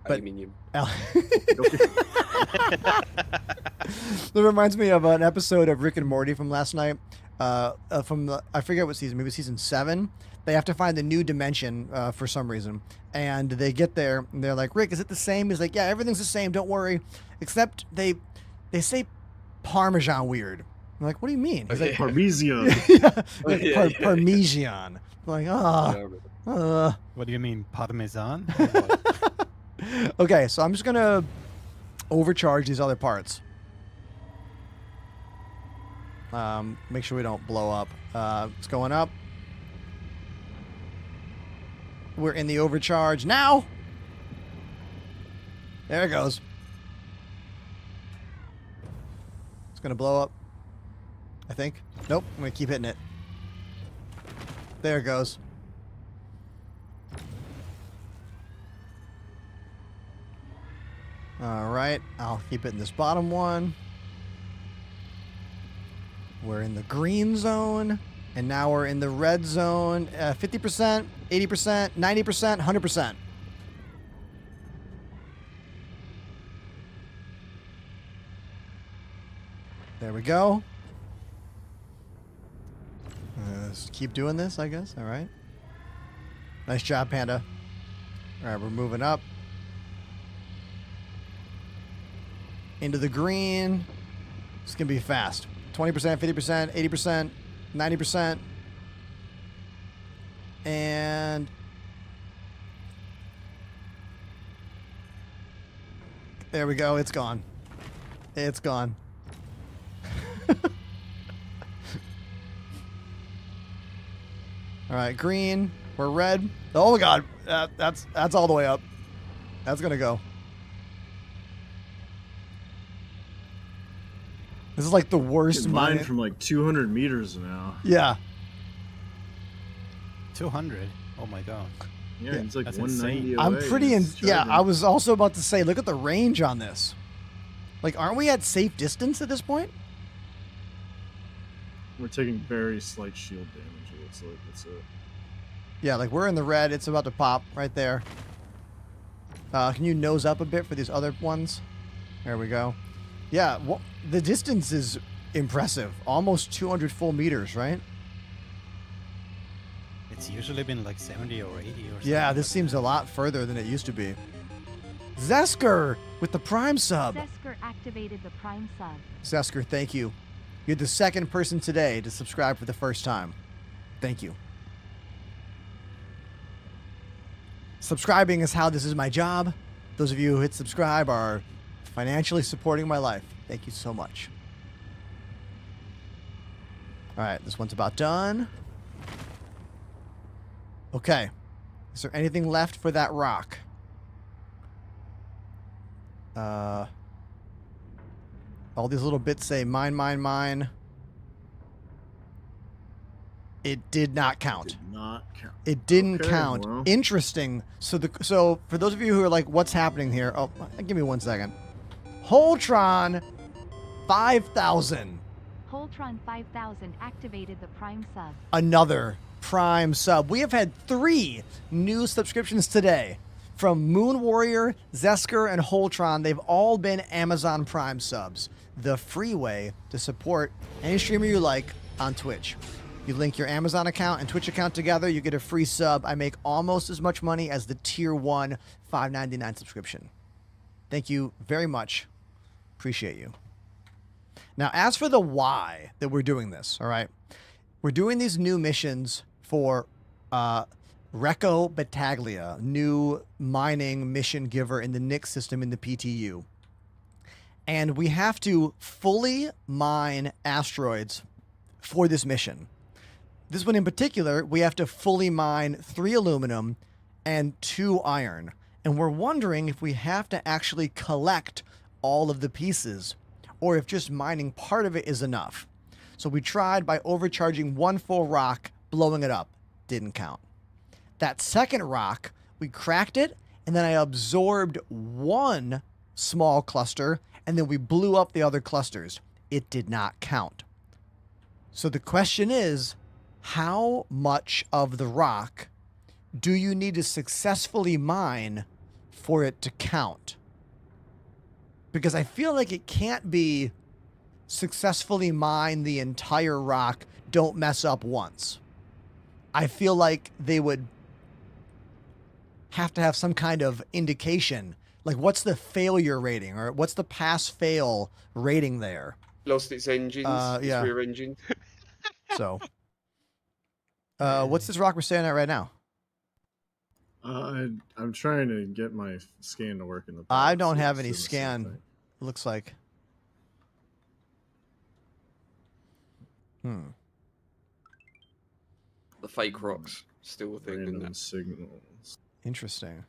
But Aluminium. That reminds me of an episode of Rick and Morty from last night. I forget what season, maybe season 7. They have to find the new dimension for some reason, and they get there and they're like, "Rick, is it the same?" He's like, "Yeah, everything's the same. Don't worry, except they say Parmesan weird." I'm like, "What do you mean?" He's like, Parmesan. yeah, like Yeah, yeah. Parmesan. I'm like, What do you mean, Parmesan? Okay, so I'm just gonna overcharge these other parts. Make sure we don't blow up. It's going up. We're in the overcharge now. There it goes. It's gonna blow up, I think. Nope, I'm gonna keep hitting it. There it goes. All right, I'll keep it in this bottom one. We're in the green zone, and now we're in the red zone. 50%, 80%, 90%, 100%. There we go. gonna keep doing this, I guess. All right. Nice job, Panda. All right, we're moving up. Into the green. It's gonna be fast. 20%, 50%, 80%, 90%. And there we go. It's gone. It's gone. All right, green. We're red. Oh my God, that's all the way up. That's gonna go. This is like the worst mine from like 200 meters now. Yeah. 200. Oh my God. Yeah, it's like That's 190 insane. away. I'm pretty in. Yeah, I was also about to say, look at the range on this. Like, aren't we at safe distance at this point? We're taking very slight shield damage. It looks like that's it. Yeah, like we're in the red. It's about to pop right there. Can you nose up a bit for these other ones? There we go. Yeah, well, the distance is impressive. Almost 200 full meters, right? It's usually been like 70 or 80 or something. Yeah, this seems a lot further than it used to be. Zesker with the Prime sub. Zesker activated the Prime sub. Zesker, thank you. You're the second person today to subscribe for the first time. Thank you. Subscribing is how this is my job. Those of you who hit subscribe are financially supporting my life. Thank you so much. All right, this one's about done. Okay. Is there anything left for that rock? All these little bits say mine, mine, mine. It did not count. Did not count. It didn't Okay, count. well. Interesting. So for those of you who are like, what's happening here? Oh, give me 1 second. Holtron 5000. Holtron 5000 activated the Prime sub. Another Prime sub. We have had 3 new subscriptions today from Moon Warrior, Zesker, and Holtron. They've all been Amazon Prime subs. The free way to support any streamer you like on Twitch. You link your Amazon account and Twitch account together, you get a free sub. I make almost as much money as the tier 1 $5.99 subscription. Thank you very much. Appreciate you. Now, as for the why that we're doing this, all right? We're doing these new missions for Recco Battaglia, new mining mission giver in the Nyx system in the PTU. And we have to fully mine asteroids for this mission. This one in particular, we have to fully mine 3 aluminum and 2 iron. And we're wondering if we have to actually collect all of the pieces or if just mining part of it is enough. So we tried by overcharging 1 full rock, blowing it up. Didn't count. That second rock, we cracked it, and then I absorbed 1 small cluster, and then we blew up the other clusters. It did not count. So the question is, how much of the rock do you need to successfully mine for it to count? Because I feel like it can't be successfully mine the entire rock, don't mess up once. I feel like they would have to have some kind of indication. Like, what's the failure rating or what's the pass-fail rating there? Lost its engines. Yeah. Its rear engine. So, what's this rock we're standing at right now? I'm trying to get my scan to work in the. I don't box. have It's any in the same scan. thing. It looks like. The fake rocks still a thing, isn't Random it? signals. Interesting.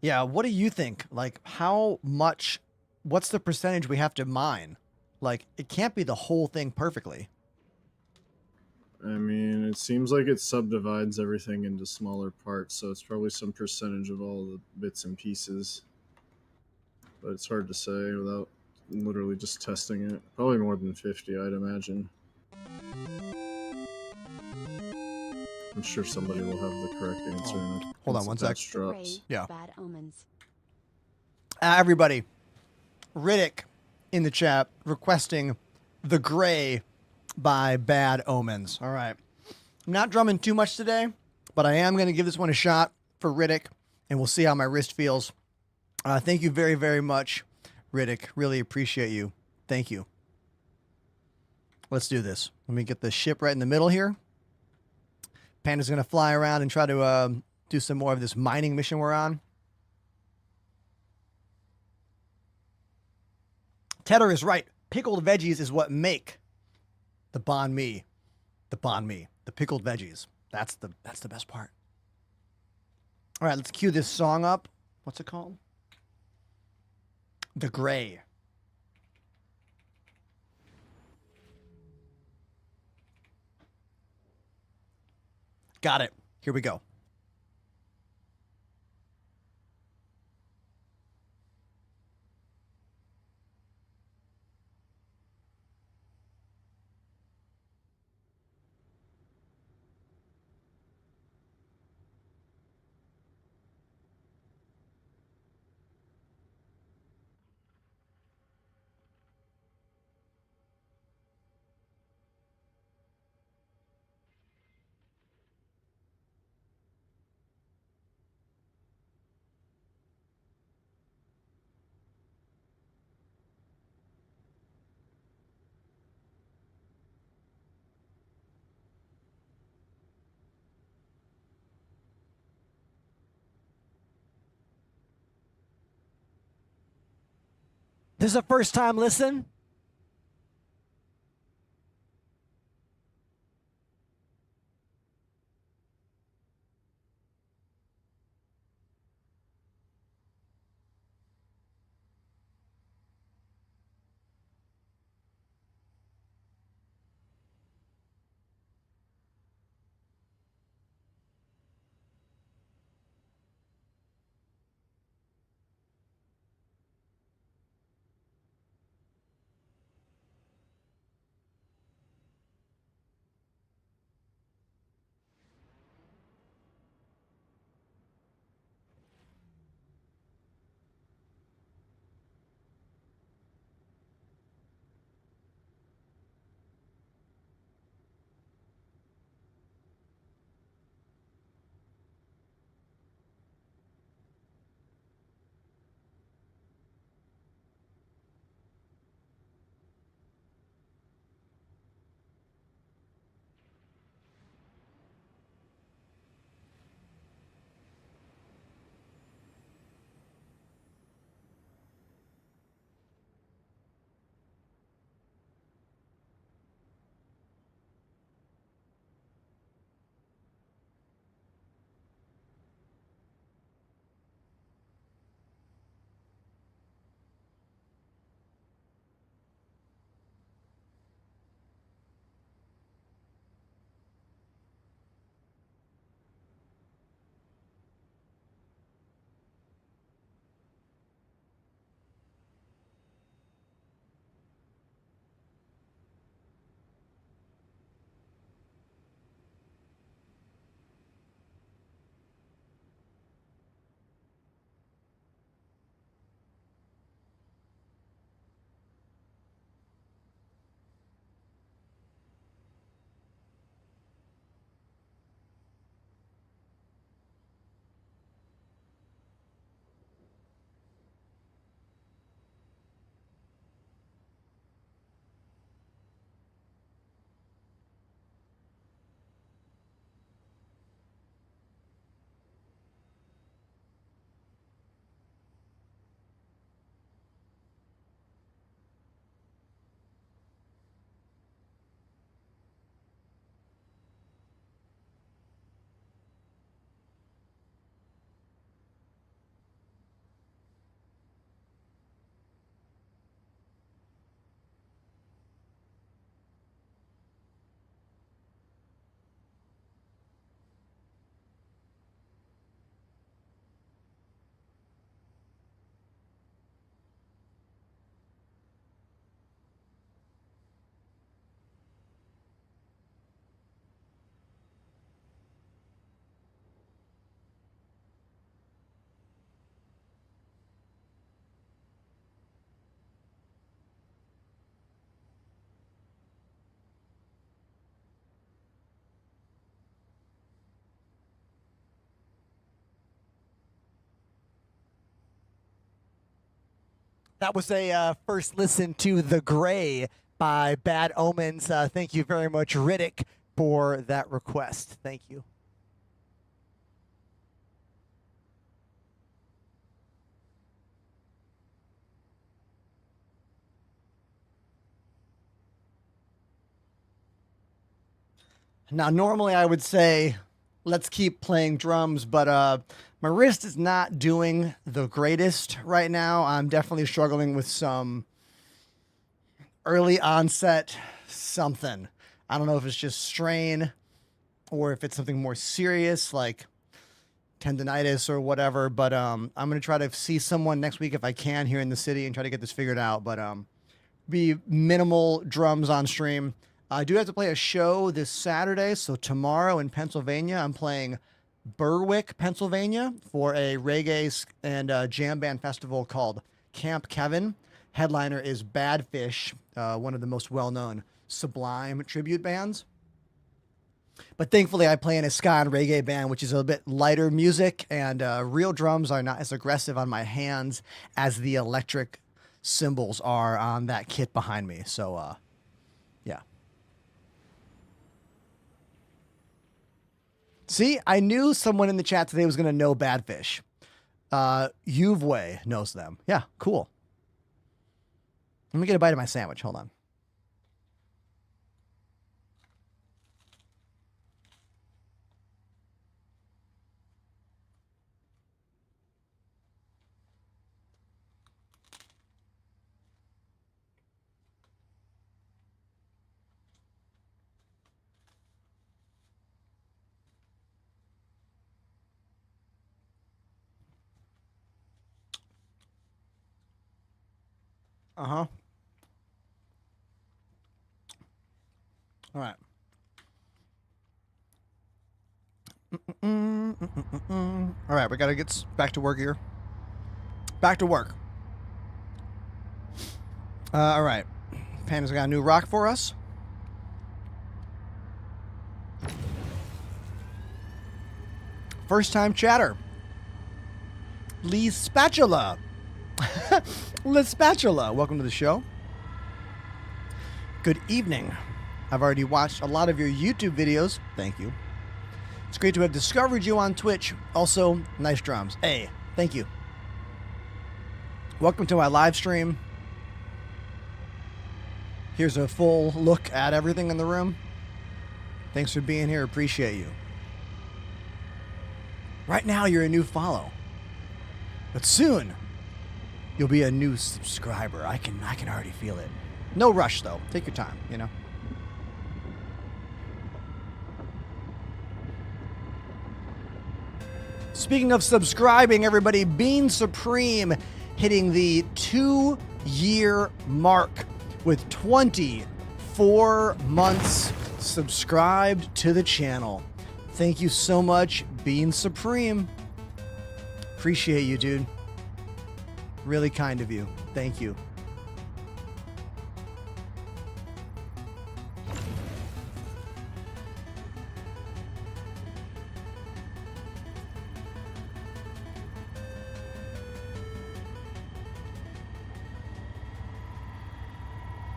Yeah, what do you think? Like, how much, what's the percentage we have to mine? Like, it can't be the whole thing perfectly. I mean, it seems like it subdivides everything into smaller parts, so it's probably some percentage of all the bits and pieces. But it's hard to say without literally just testing it. Probably more than 50, I'd imagine. I'm sure somebody will have the correct answer. Hold on one sec. Drops. Yeah. Bad omens. Everybody, Riddick in the chat requesting the gray by Bad Omens. All right. I'm not drumming too much today, but I am going to give this one a shot for Riddick, and we'll see how my wrist feels. Thank you very, very much, Riddick. Really appreciate you. Thank you. Let's do this. Let me get the ship right in the middle here. Panda's going to fly around and try to do some more of this mining mission we're on. Tedder is right. Pickled veggies is what make the banh mi. The banh mi. The pickled veggies. That's the best part. All right, let's cue this song up. What's it called? The Gray. Got it. Here we go. This is a first time listen. That was a first listen to The Gray by Bad Omens. Thank you very much, Riddick, for that request. Thank you. Now, normally I would say, let's keep playing drums, but my wrist is not doing the greatest right now. I'm definitely struggling with some early onset something. I don't know if it's just strain or if it's something more serious like tendonitis or whatever, but I'm going to try to see someone next week if I can here in the city and try to get this figured out, but be minimal drums on stream. I do have to play a show this Saturday, so tomorrow in Pennsylvania, I'm playing Berwick, Pennsylvania, for a reggae and jam band festival called Camp Kevin. Headliner is Badfish, one of the most well-known Sublime tribute bands. But thankfully, I play in a ska and reggae band, which is a bit lighter music, and real drums are not as aggressive on my hands as the electric cymbals are on that kit behind me. So, yeah. See, I knew someone in the chat today was going to know Badfish. Yuvway knows them. Yeah, cool. Let me get a bite of my sandwich. Hold on. Uh-huh. All right. All right, we got to get back to work here. Back to work. All right. Panda's got a new rock for us. First time chatter. Lee Spatula. Lee Spatula, welcome to the show. Good evening. I've already watched a lot of your YouTube videos. Thank you. It's great to have discovered you on Twitch. Also, nice drums. Hey, thank you. Welcome to my live stream. Here's a full look at everything in the room. Thanks for being here. Appreciate you. Right now, you're a new follow. But soon, you'll be a new subscriber. I can already feel it. No rush, though. Take your time, you know? Speaking of subscribing, everybody, Bean Supreme hitting the 2-year mark with 24 months subscribed to the channel. Thank you so much, Bean Supreme. Appreciate you, dude. Really kind of you. Thank you.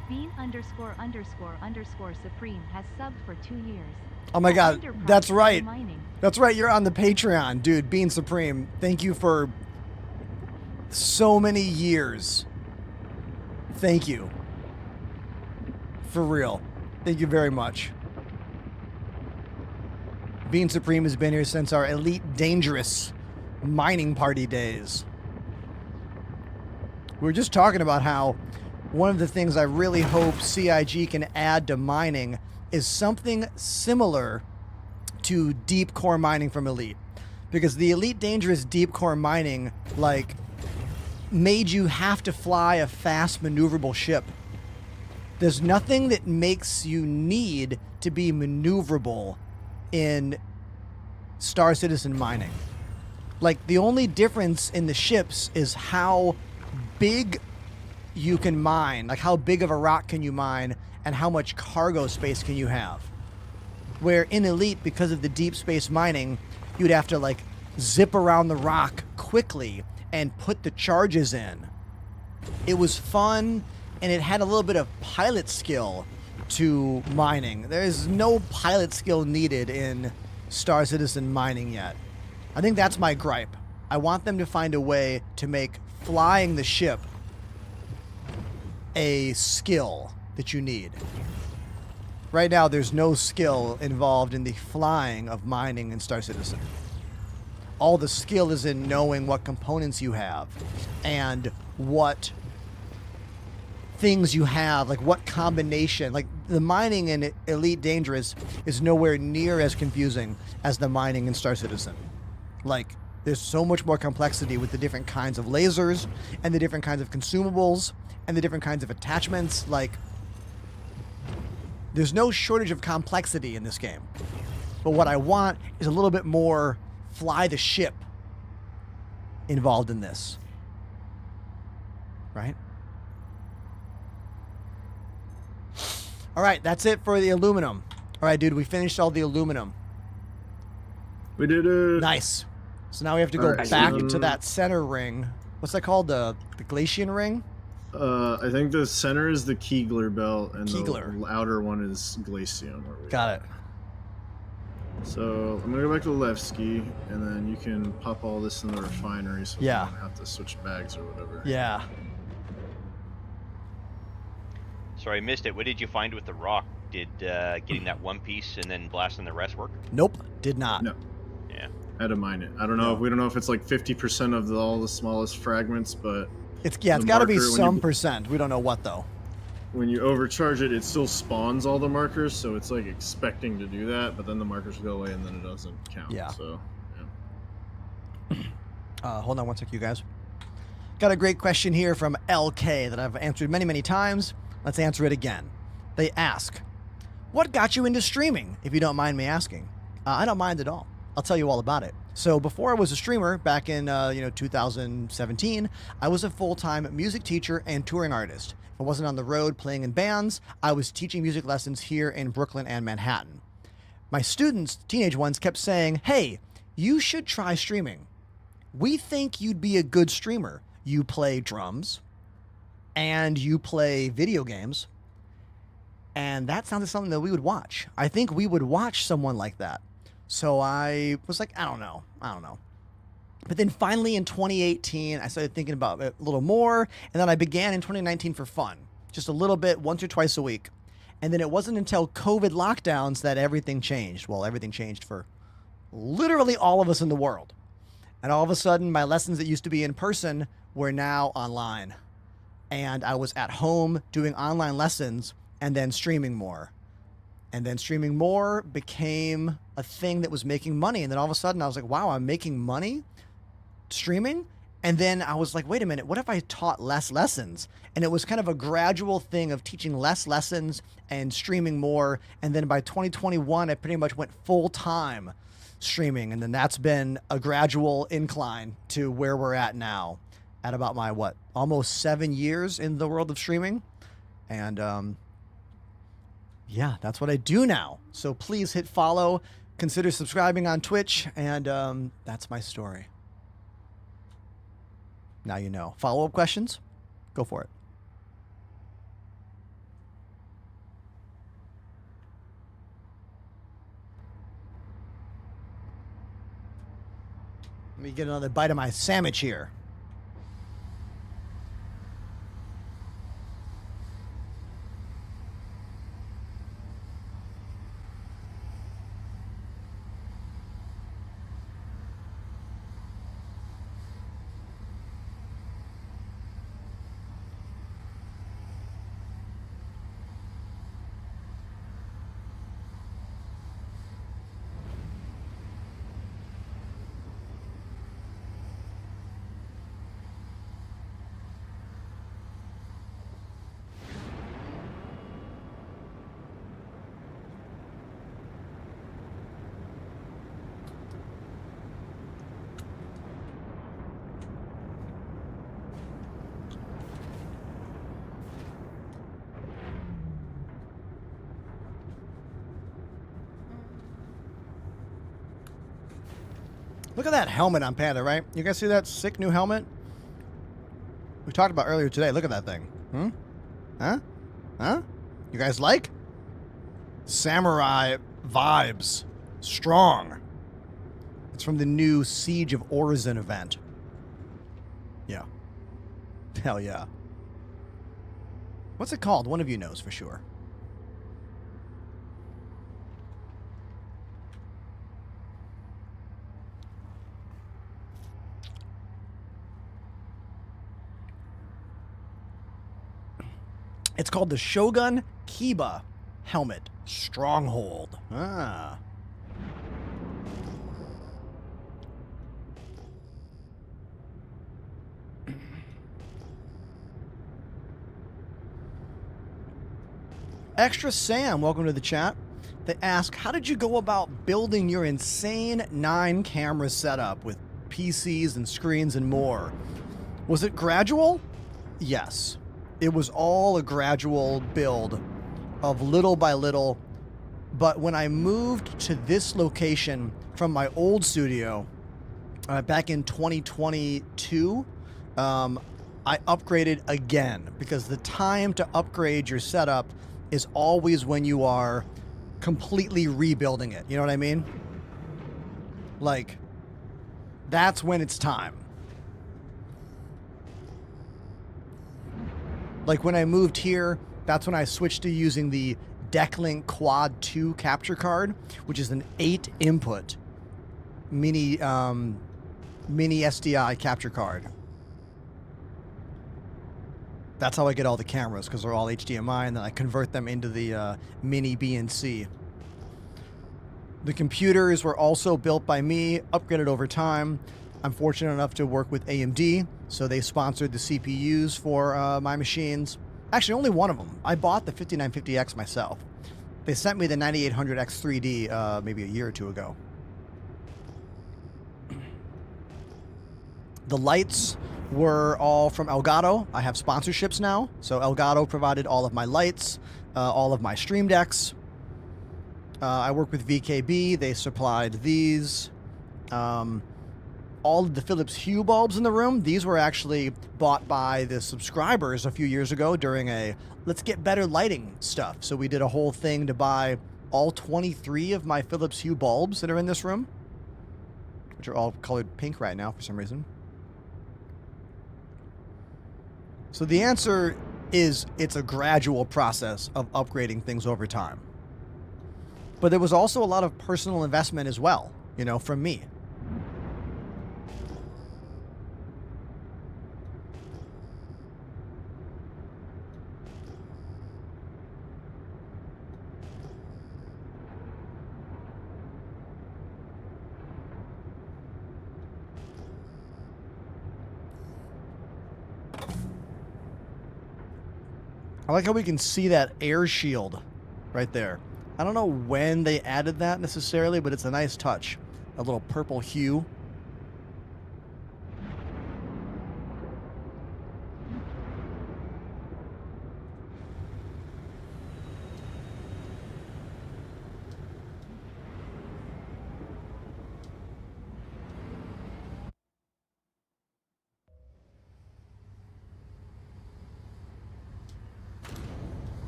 Bean____Supreme has subbed for 2 years. Oh my God, Enterprise that's right. mining. That's right. You're on the Patreon, dude. Bean Supreme. Thank you for so many years. Thank you. For real. Thank you very much. Bean Supreme has been here since our Elite Dangerous mining party days. We were just talking about how one of the things I really hope CIG can add to mining is something similar to deep core mining from Elite. Because the Elite Dangerous deep core mining, like, made you have to fly a fast maneuverable ship. There's nothing that makes you need to be maneuverable in Star Citizen mining. Like, the only difference in the ships is how big you can mine, like how big of a rock can you mine and how much cargo space can you have. Where in Elite, because of the deep space mining, you'd have to like zip around the rock quickly and put the charges in It was fun, and it had a little bit of pilot skill to mining. There is no pilot skill needed in Star Citizen mining yet. I think that's my gripe. I want them to find a way to make flying the ship a skill that you need. Right now, there's no skill involved in the flying of mining in Star Citizen. All the skill is in knowing what components you have and what things you have, like what combination. Like the mining in Elite Dangerous is nowhere near as confusing as the mining in Star Citizen. Like, there's so much more complexity with the different kinds of lasers and the different kinds of consumables and the different kinds of attachments. Like, there's no shortage of complexity in this game. But what I want is a little bit more fly the ship involved in this. Right? All right, that's it for the aluminum. All right, dude, we finished all the aluminum. We did it. Nice. So now we have to go back to that center ring. What's that called? The Glacian ring? I think the center is the Keegler belt, and Keegler. the outer one is Glacium. Got it. So I'm gonna go back to Levski, and then you can pop all this in the refinery, so Yeah. we don't have to switch bags or whatever. Yeah. Sorry, I missed it. What did you find with the rock? Did getting that one piece and then blasting the rest work? Nope, did not. No. Yeah. I had to mine it. I don't know. We don't know if it's like 50% of all the smallest fragments, but it's got to be some percent. We don't know what though. When you overcharge it, it still spawns all the markers, so it's like expecting to do that, but then the markers go away and then it doesn't count. Yeah. So, Hold on one sec, you guys. Got a great question here from LK that I've answered many, many times. Let's answer it again. They ask, what got you into streaming, if you don't mind me asking? I don't mind at all. I'll tell you all about it. So before I was a streamer back in 2017, I was a full-time music teacher and touring artist. I wasn't on the road playing in bands. I was teaching music lessons here in Brooklyn and Manhattan. My students, teenage ones, kept saying, hey, you should try streaming. We think you'd be a good streamer. You play drums and you play video games. And that sounded something that we would watch. I think we would watch someone like that. So I was like, I don't know. But then finally in 2018, I started thinking about it a little more. And then I began in 2019 for fun, just a little bit, once or twice a week. And then it wasn't until COVID lockdowns that everything changed. Well, everything changed for literally all of us in the world. And all of a sudden, my lessons that used to be in person were now online. And I was at home doing online lessons and then streaming more. And then streaming more became a thing that was making money. And then all of a sudden I was like, wow, I'm making money streaming? And then I was like, wait a minute, what if I taught less lessons? And it was kind of a gradual thing of teaching less lessons and streaming more. And then by 2021, I pretty much went full time streaming. And then that's been a gradual incline to where we're at now at about my, almost 7 years in the world of streaming. And, yeah, that's what I do now. So please hit follow, consider subscribing on Twitch, and that's my story. Now you know. Follow-up questions? Go for it. Let me get another bite of my sandwich here. Look at that helmet on Panda, right? You guys see that sick new helmet? we talked about earlier today. Look at that thing. Hmm? Huh? Huh? You guys like? Samurai vibes. Strong. It's from the new Siege of Orison event. Yeah. Hell yeah. What's it called? One of you knows for sure. It's called the Shogun Kiba Helmet Stronghold. Ah. Extra Sam, welcome to the chat. They ask, how did you go about building your insane 9-camera setup with PCs and screens and more? Was it gradual? Yes. It was all a gradual build of little by little. But when I moved to this location from my old studio back in 2022, I upgraded again because the time to upgrade your setup is always when you are completely rebuilding it. You know what I mean? Like, that's when it's time. Like when I moved here, that's when I switched to using the Decklink Quad 2 capture card, which is an 8-input mini SDI capture card. That's how I get all the cameras, because they're all HDMI, and then I convert them into the mini BNC. The computers were also built by me, upgraded over time. I'm fortunate enough to work with AMD, so they sponsored the CPUs for my machines. Actually, only one of them. I bought the 5950X myself. They sent me the 9800X 3D maybe a year or two ago. The lights were all from Elgato. I have sponsorships now. So Elgato provided all of my lights, all of my stream decks. I work with VKB. They supplied these. All of the Philips Hue bulbs in the room, these were actually bought by the subscribers a few years ago during a let's get better lighting stuff. So we did a whole thing to buy all 23 of my Philips Hue bulbs that are in this room, which are all colored pink right now for some reason. So the answer is it's a gradual process of upgrading things over time. But there was also a lot of personal investment as well, you know, from me. I like how we can see that air shield right there. I don't know when they added that necessarily, but it's a nice touch. A little purple hue.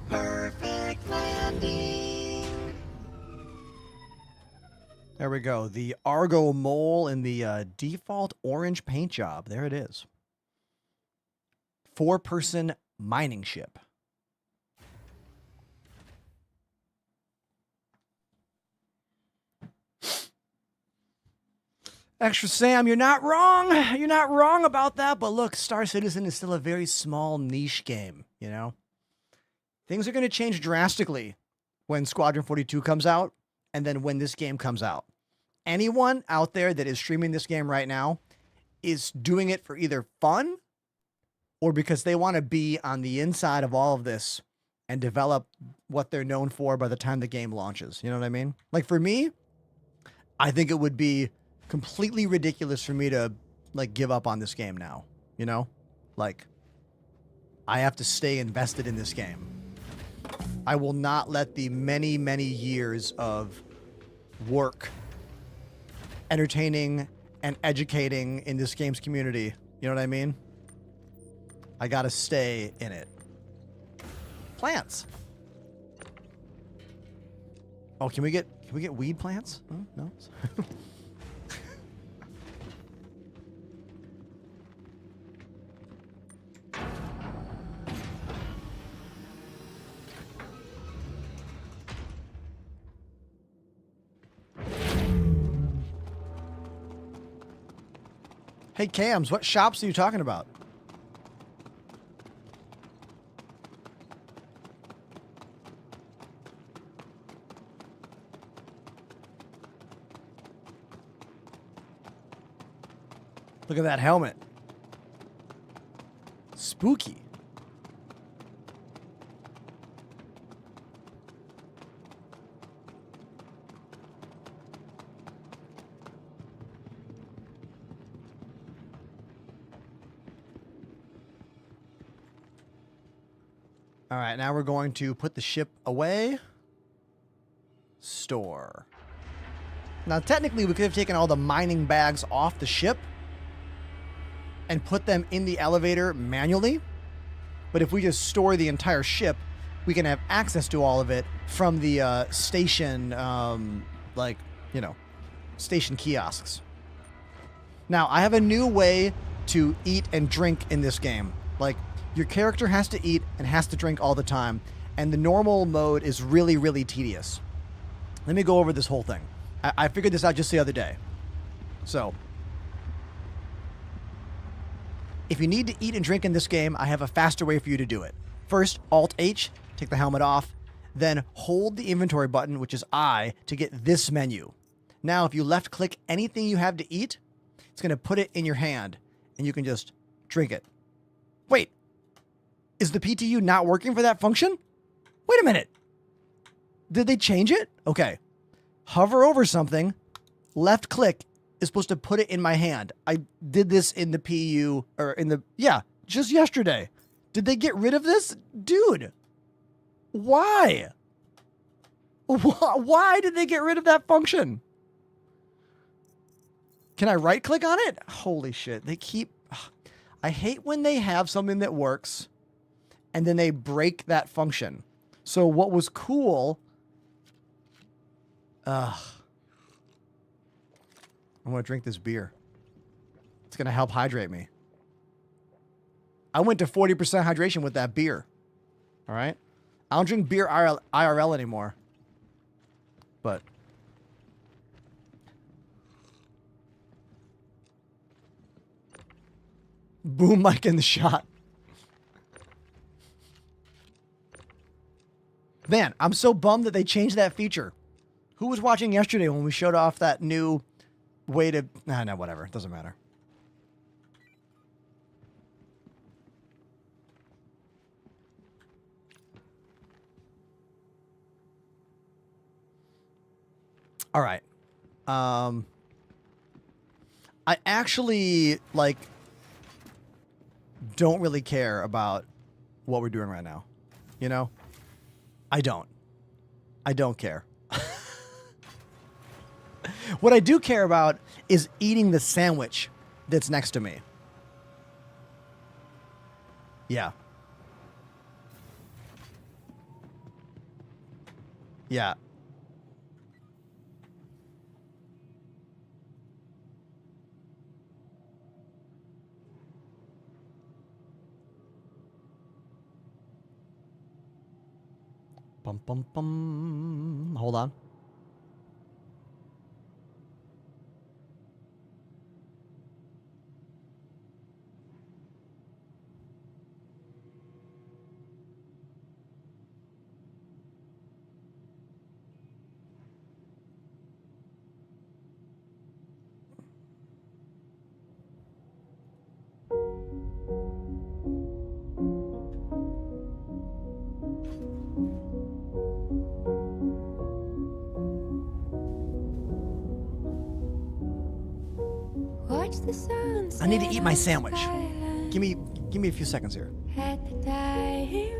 Perfect landing. There we go. The Argo Mole in the default orange paint job. There it is. 4-person mining ship. Extra Sam, you're not wrong. You're not wrong about that. But look, Star Citizen is still a very small niche game, you know? Things are going to change drastically when Squadron 42 comes out and then when this game comes out. Anyone out there that is streaming this game right now is doing it for either fun or because they want to be on the inside of all of this and develop what they're known for by the time the game launches. You know what I mean? Like for me, I think it would be completely ridiculous for me to like give up on this game now, you know? Like I have to stay invested in this game. I will not let the many, many years of work, entertaining and educating in this game's community, you know what I mean? I gotta stay in it. Plants. Oh, can we get weed plants? Oh, no. Hey, Cams, what shops are you talking about? Look at that helmet. Spooky. All right, now we're going to put the ship away. Store. Now, technically, we could have taken all the mining bags off the ship and put them in the elevator manually. But if we just store the entire ship, we can have access to all of it from the station, station kiosks. Now, I have a new way to eat and drink in this game. Like, your character has to eat and has to drink all the time, and the normal mode is really, really tedious. Let me go over this whole thing. I figured this out just the other day. So, if you need to eat and drink in this game, I have a faster way for you to do it. First, Alt-H, take the helmet off, then hold the inventory button, which is I, to get this menu. Now, if you left-click anything you have to eat, it's going to put it in your hand, and you can just drink it. Wait, is the PTU not working for that function? Wait a minute. Did they change it? Okay. Hover over something, left-click is supposed to put it in my hand. I did this in the PU, or in the, just yesterday. Did they get rid of this? Dude, why? Why did they get rid of that function? Can I right-click on it? Holy shit, they keep... I hate when they have something that works, and then they break that function. So what was cool... I'm going to drink this beer. It's going to help hydrate me. I went to 40% hydration with that beer. All right? I don't drink beer IRL anymore. But... boom mic in the shot. Man, I'm so bummed that they changed that feature. Who was watching yesterday when we showed off that new way to... no, whatever. It doesn't matter. All right. I actually, don't really care about what we're doing right now. You know? I don't care. What I do care about is eating the sandwich that's next to me. Yeah. Yeah. Bum, bum, bum. Hold on. I need to eat my sandwich. Give me a few seconds here. At the dying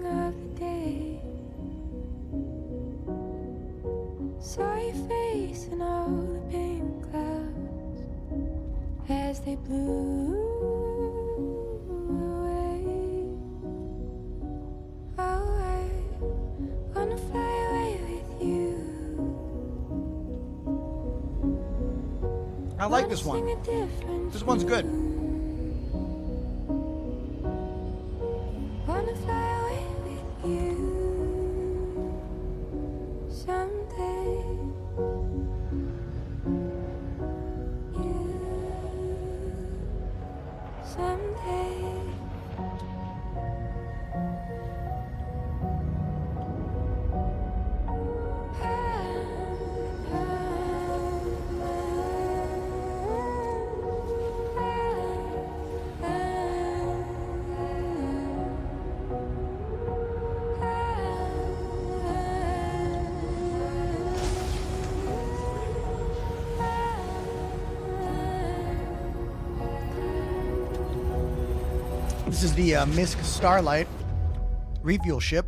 of the day, saw your face in all the pink clouds as they blew I like this one. This one's good. Wanna fly away with you someday. Someday. This is the Misk Starlight refuel ship.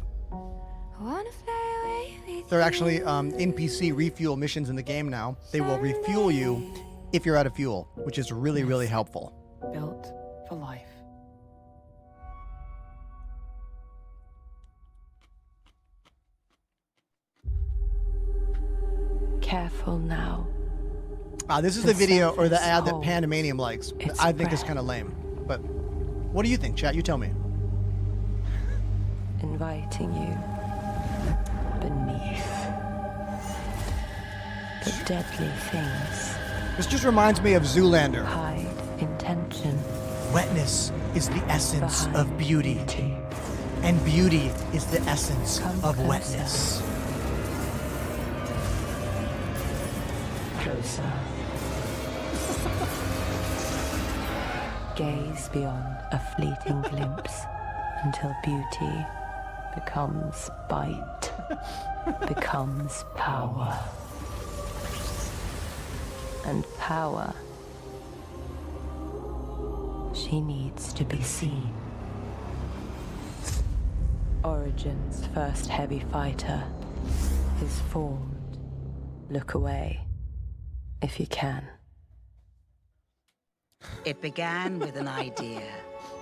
They're actually NPC refuel missions in the game now. They will refuel you if you're out of fuel, which is really, really helpful. Built for life. Careful now. This is the video or the ad that hold Pandemanium likes. its I think it's breath. kind of lame. But what do you think, chat? You tell me. Inviting you beneath the deadly things. This just reminds me of Zoolander. Hide intention. Wetness is the essence Behind of beauty. And beauty is the essence Come of closer. wetness. Closer. Gaze beyond a fleeting glimpse until beauty becomes bite, becomes power. And power, she needs to be seen. Origin's first heavy fighter is formed. Look away, if you can. It began with an idea.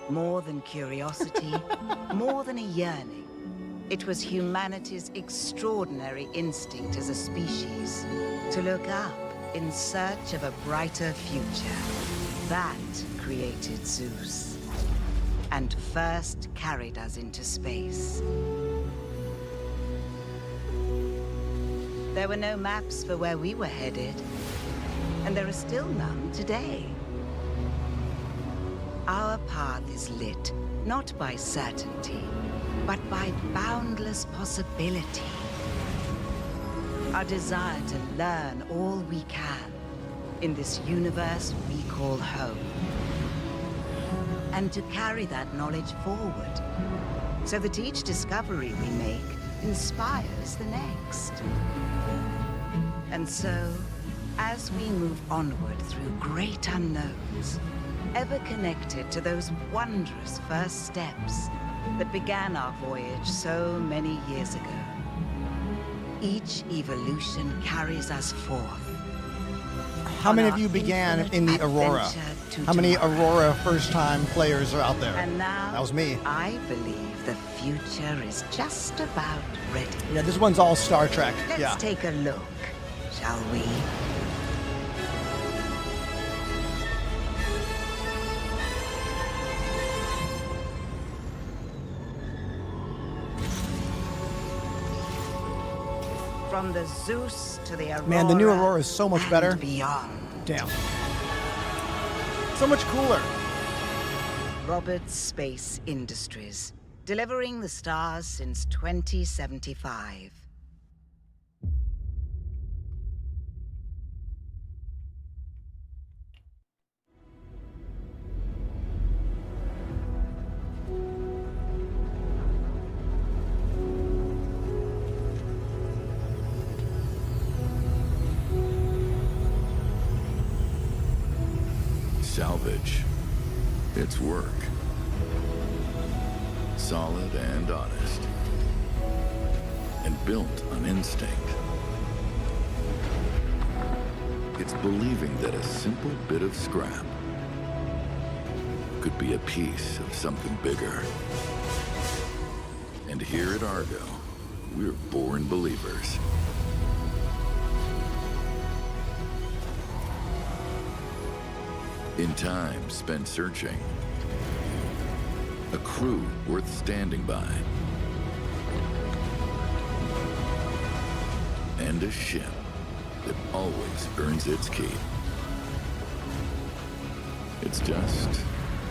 More than curiosity, more than a yearning. It was humanity's extraordinary instinct as a species to look up in search of a brighter future. That created Zeus, and first carried us into space. There were no maps for where we were headed, and there are still none today. Our path is lit, not by certainty, but by boundless possibility. Our desire to learn all we can in this universe we call home. And to carry that knowledge forward, so that each discovery we make inspires the next. And so, as we move onward through great unknowns, ever connected to those wondrous first steps that began our voyage so many years ago, each evolution carries us forth. How many of you began in the Aurora? How many Aurora first-time players are out there? And now, That was me. I believe the future is just about ready. Yeah, this one's all Star Trek. Let's Yeah. take a look, shall we? From the Zeus to the Aurora. Man, the new Aurora is so much better. and beyond. Damn. So much cooler. Roberts Space Industries, delivering the stars since 2075. Salvage. It's work. Solid and honest. And built on instinct. It's believing that a simple bit of scrap could be a piece of something bigger. And here at Argo, we're born believers. In time spent searching, a crew worth standing by, and a ship that always earns its keep. It's just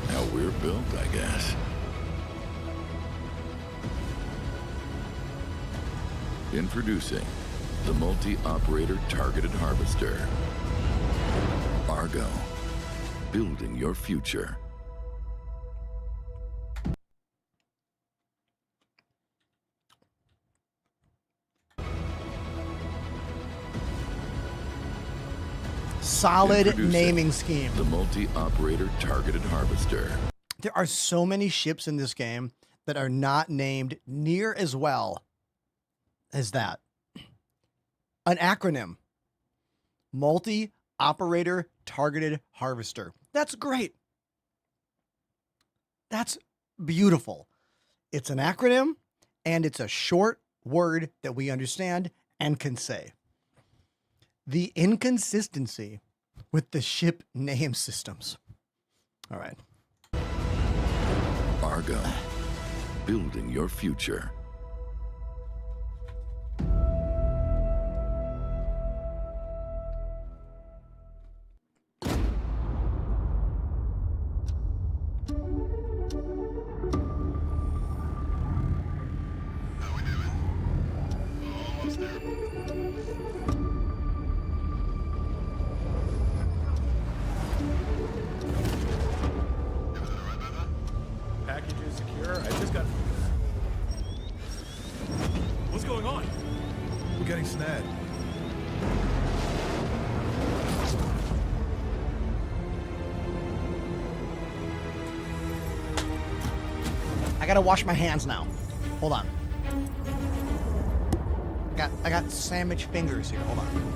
how we're built, I guess. Introducing the multi-operator targeted harvester. Argo, building your future. Solid Introducing naming scheme. The multi-operator targeted harvester. There are so many ships in this game that are not named near as well as that. An acronym. Multi-operator targeted harvester. That's great. That's beautiful. It's an acronym and it's a short word that we understand and can say. The inconsistency with the ship name systems. All right. Argo, building your future. Package is secure. I just got... What's going on? We're getting snagged. I gotta wash my hands now. Hold on. I got sandwich fingers here. Hold on.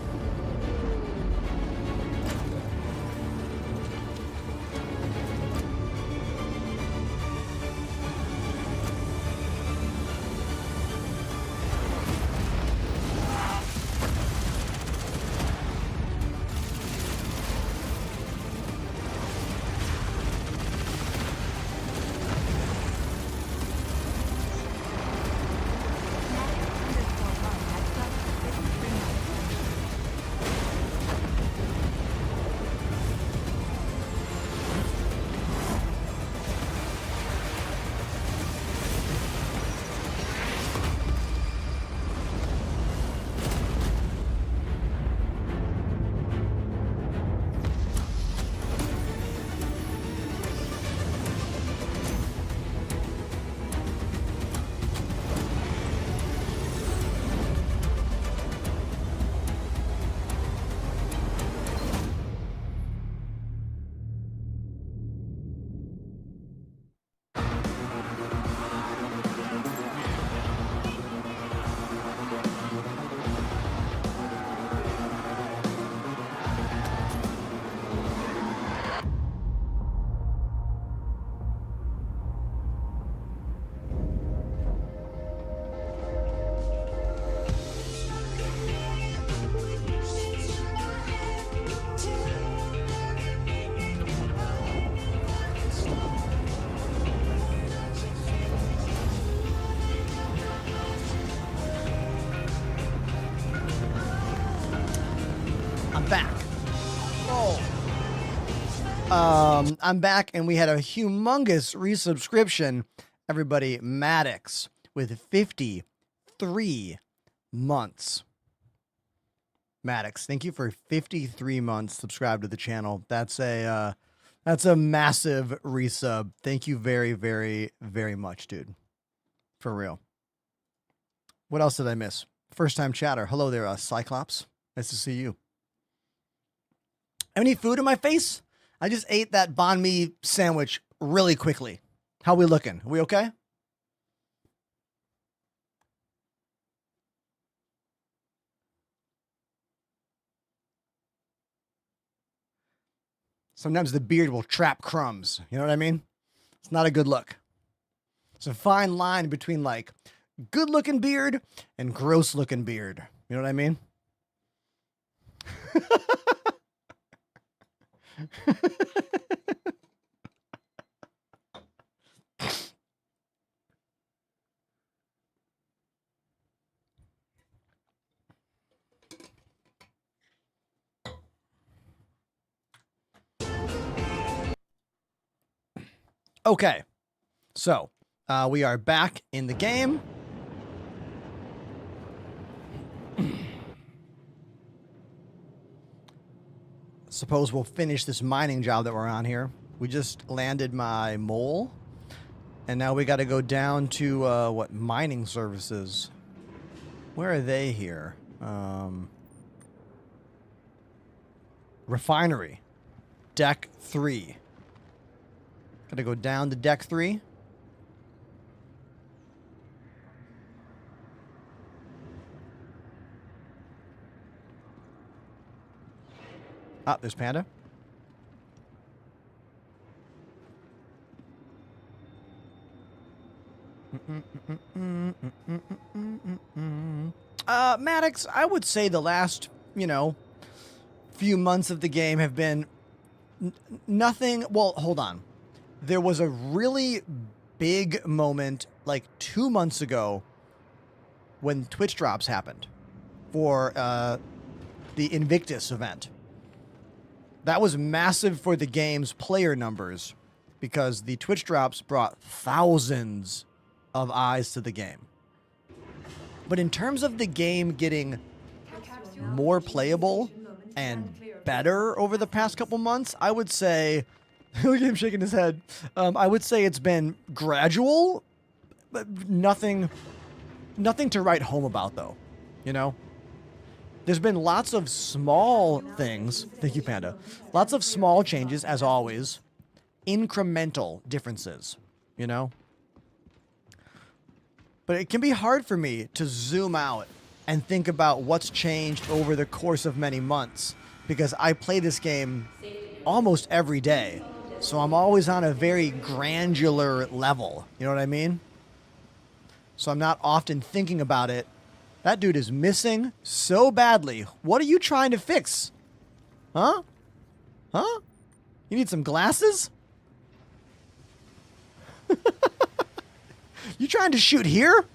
I'm back, and we had a humongous resubscription. Everybody, Maddox with 53 months. Maddox, thank you for 53 months subscribed to the channel. That's a massive resub. Thank you very, very, very much, dude. For real. What else did I miss? First time chatter. Hello there, Cyclops. Nice to see you. Any food in my face? I just ate that banh mi sandwich really quickly. How we looking? Are we okay? Sometimes the beard will trap crumbs. You know what I mean? It's not a good look. It's a fine line between like good looking beard and gross looking beard. You know what I mean? Okay, so we are back in the game. Suppose we'll finish this mining job that we're on here. We just landed my mole, and now we got to go down to what, mining services? Where are they here? Refinery, deck 3. Got to go down to deck 3. Ah, there's Panda. Maddox, I would say the last, few months of the game have been nothing. Well, hold on. There was a really big moment like 2 months ago when Twitch drops happened for the Invictus event. That was massive for the game's player numbers because the Twitch drops brought thousands of eyes to the game. But in terms of the game getting more playable and better over the past couple months, I would say, look at him shaking his head. I would say it's been gradual, but nothing to write home about, though. There's been lots of small things. Thank you, Panda. Lots of small changes, as always. Incremental differences, But it can be hard for me to zoom out and think about what's changed over the course of many months because I play this game almost every day. So I'm always on a very granular level. You know what I mean? So I'm not often thinking about it. That dude is missing so badly. What are you trying to fix? Huh? Huh? You need some glasses? You trying to shoot here?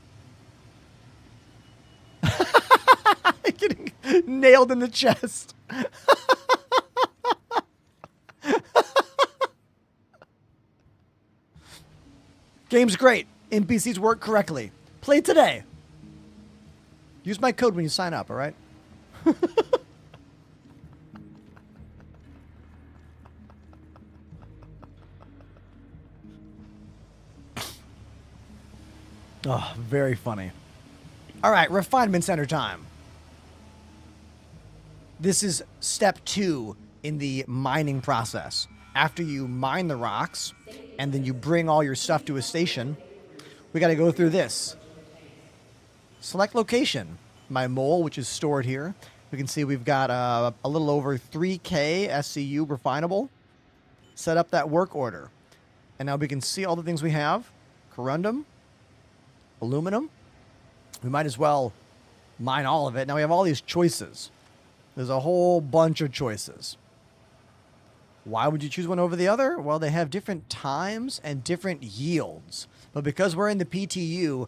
Getting nailed in the chest. Game's great. NPCs work correctly. Play today. Use my code when you sign up, all right? Oh, very funny. All right, refinement center time. This is step 2 in the mining process. After you mine the rocks and then you bring all your stuff to a station, we got to go through this. Select location. My mole, which is stored here. We can see we've got a little over 3K SCU refinable. Set up that work order. And now we can see all the things we have. Corundum. Aluminum. We might as well mine all of it. Now we have all these choices. There's a whole bunch of choices. Why would you choose one over the other? Well, they have different times and different yields. But because we're in the PTU,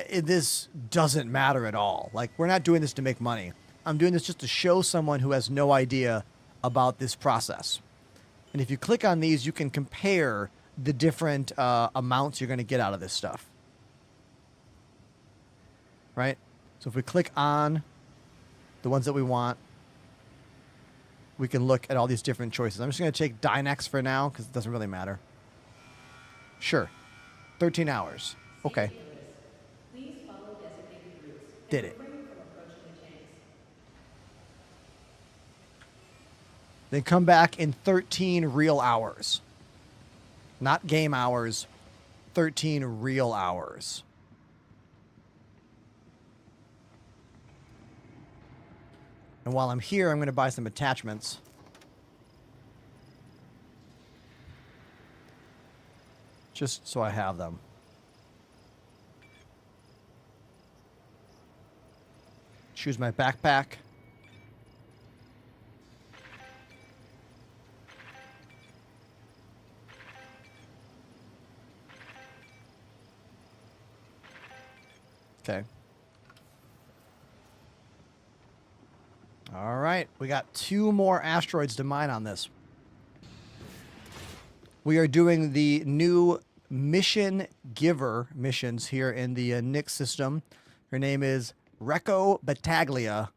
this doesn't matter at all. Like, we're not doing this to make money. I'm doing this just to show someone who has no idea about this process. And if you click on these, you can compare the different amounts you're going to get out of this stuff. Right? So if we click on the ones that we want, we can look at all these different choices. I'm just going to take Dynex for now because it doesn't really matter. Sure. 13 hours. Okay. Please follow designated routes. Did it. Refrain from approaching the tanks. Then come back in 13 real hours. Not game hours. 13 real hours. And while I'm here, I'm going to buy some attachments. Just so I have them. Choose my backpack. Okay. All right. We got 2 more asteroids to mine on this. We are doing the new mission giver missions here in the Nyx system. Her name is Recco Battaglia.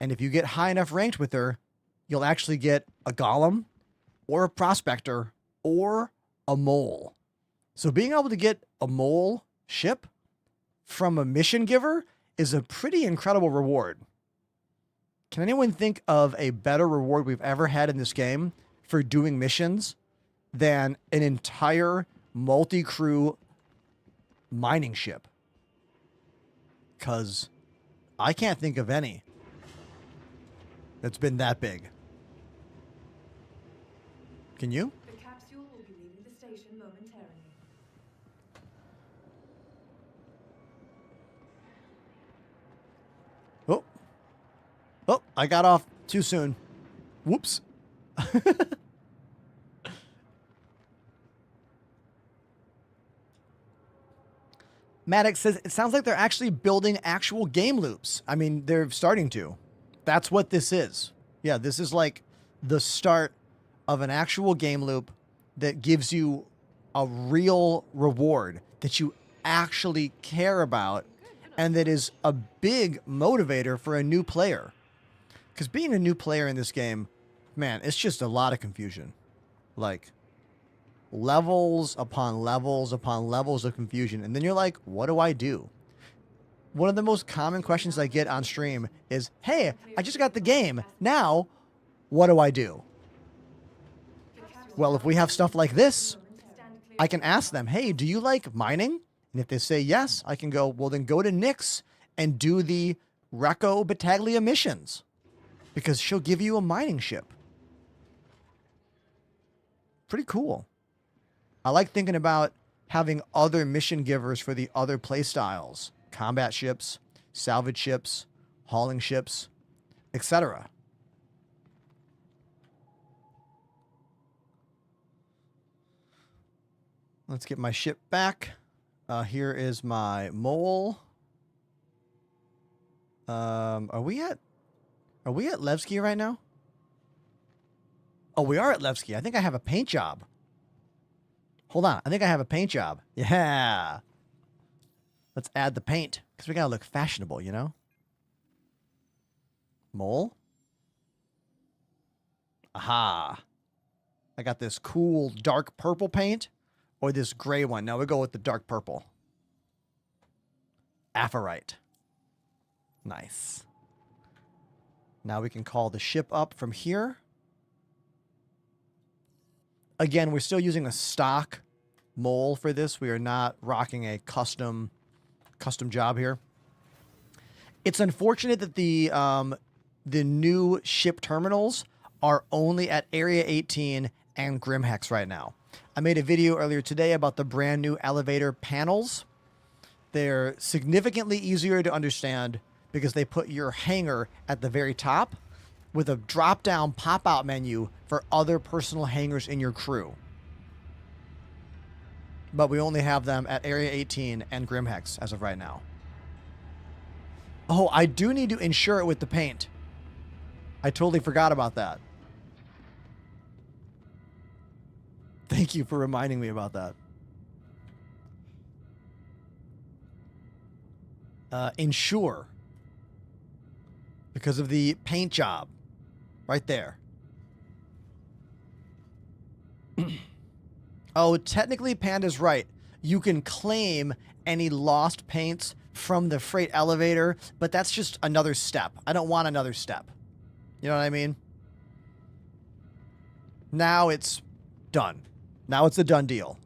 And if you get high enough ranked with her, you'll actually get a golem or a prospector or a mole. So being able to get a mole ship from a mission giver is a pretty incredible reward. Can anyone think of a better reward we've ever had in this game for doing missions than an entire multi-crew mining ship? Because I can't think of any that's been that big. Can you? The capsule will be leaving the station momentarily. Oh. Oh, I got off too soon. Whoops. Maddox says, it sounds like they're actually building actual game loops. I mean, they're starting to. That's what this is. Yeah, this is like the start of an actual game loop that gives you a real reward that you actually care about and that is a big motivator for a new player. Because being a new player in this game, man, it's just a lot of confusion. Like, levels upon levels upon levels of confusion. And then you're like, what do I do? One of the most common questions I get on stream is, hey, I just got the game. Now, what do I do? Well, if we have stuff like this, I can ask them, hey, do you like mining? And if they say yes, I can go, well, then go to Nyx and do the Recco Battaglia missions. Because she'll give you a mining ship. Pretty cool. I like thinking about having other mission givers for the other play styles. Combat ships, salvage ships, hauling ships, etc. Let's get my ship back. Here is my mole. Are we at Levski right now? Oh, we are at Levski. I think I have a paint job. Hold on. I think I have a paint job. Yeah. Let's add the paint because we got to look fashionable, you know? Mole. Aha. I got this cool dark purple paint or this gray one. Now we go with the dark purple. Apherite. Nice. Now we can call the ship up from here. Again, we're still using a stock mole for this. We are not rocking a custom job here. It's unfortunate that the new ship terminals are only at Area 18 and Grimhex right now. I made a video earlier today about the brand new elevator panels. They're significantly easier to understand because they put your hangar at the very top with a drop-down pop-out menu for other personal hangars in your crew. But we only have them at Area 18 and Grimhex as of right now. Oh, I do need to insure it with the paint. I totally forgot about that. Thank you for reminding me about that. Insure. Because of the paint job. Right there. Oh, technically Panda's right. You can claim any lost paints from the freight elevator, but that's just another step. I don't want another step. You know what I mean? Now it's done. Now it's a done deal.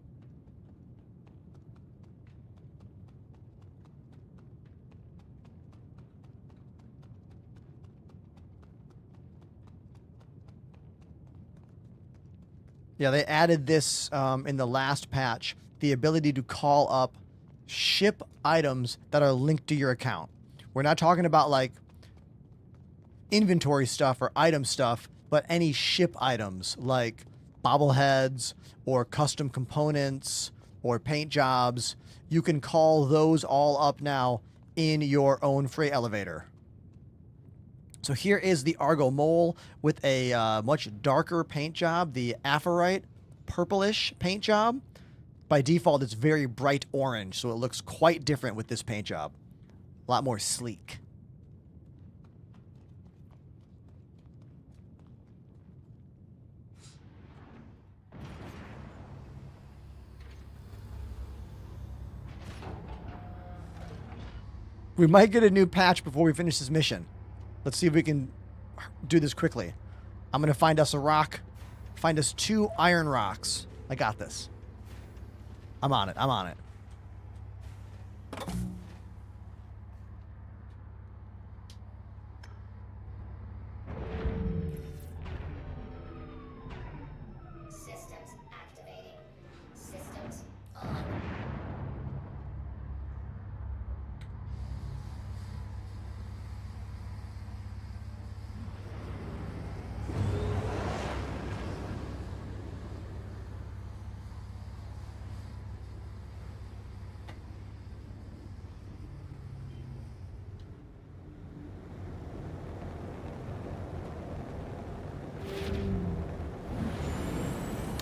Yeah, they added this in the last patch, the ability to call up ship items that are linked to your account. We're not talking about like inventory stuff or item stuff, but any ship items like bobbleheads or custom components or paint jobs. You can call those all up now in your own freight elevator. So here is the Argo Mole with a much darker paint job, the Aphrite purplish paint job. By default, it's very bright orange, so it looks quite different with this paint job. A lot more sleek. We might get a new patch before we finish this mission. Let's see if we can do this quickly. I'm going to find us a rock. Find us 2 iron rocks. I got this. I'm on it. I'm on it. Systems activating. Systems on.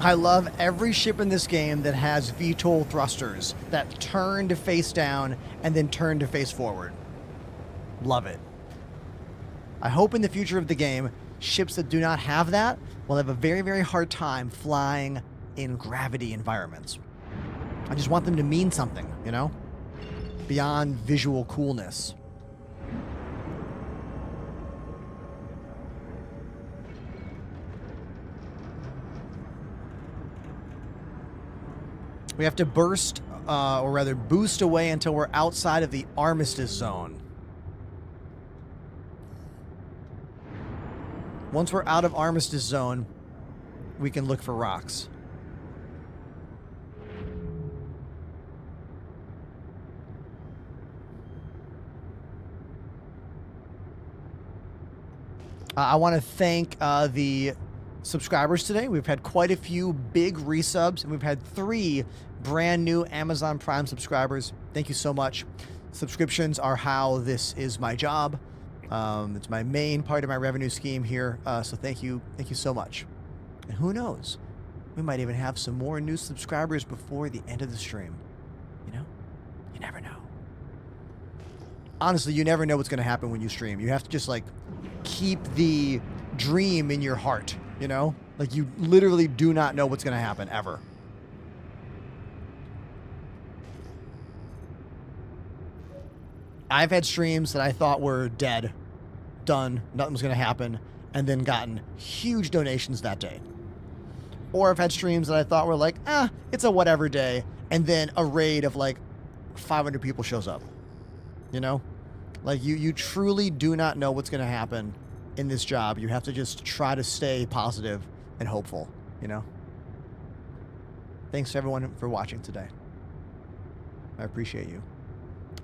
I love every ship in this game that has VTOL thrusters that turn to face down and then turn to face forward. Love it. I hope in the future of the game, ships that do not have that will have a very, very hard time flying in gravity environments. I just want them to mean something, you know? Beyond visual coolness. We have to burst, or rather boost away until we're outside of the Armistice Zone. Once we're out of Armistice Zone, we can look for rocks. I want to thank the subscribers today. We've had quite a few big resubs, and we've had 3 brand new Amazon Prime subscribers. Thank you so much. Subscriptions are how this is my job. It's my main part of my revenue scheme here. So thank you so much. And who knows, we might even have some more new subscribers before the end of the stream. You know, you never know. Honestly, you never know what's going to happen when you stream. You have to just like keep the dream in your heart. You know, like you literally do not know what's going to happen ever. I've had streams that I thought were dead, done, nothing was going to happen, and then gotten huge donations that day. Or I've had streams that I thought were like, it's a whatever day, and then a raid of like 500 people shows up. You know? Like you truly do not know what's going to happen in this job. You have to just try to stay positive and hopeful, you know? Thanks to everyone for watching today. I appreciate you.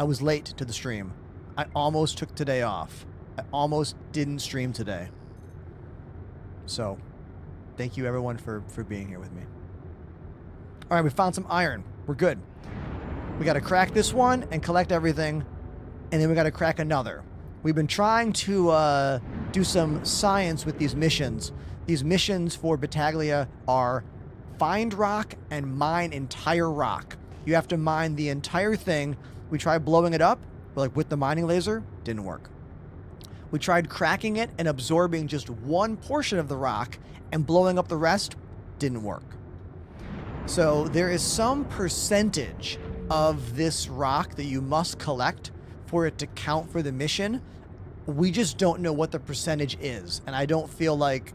I was late to the stream. I almost took today off. I almost didn't stream today. So, thank you everyone for being here with me. All right, we found some iron. We're good. We got to crack this one and collect everything, and then we got to crack another. We've been trying to do some science with these missions. These missions for Battaglia are find rock and mine entire rock. You have to mine the entire thing. We tried blowing it up, like with the mining laser, didn't work. We tried cracking it and absorbing just one portion of the rock and blowing up the rest, didn't work. So there is some percentage of this rock that you must collect for it to count for the mission. We just don't know what the percentage is, and I don't feel like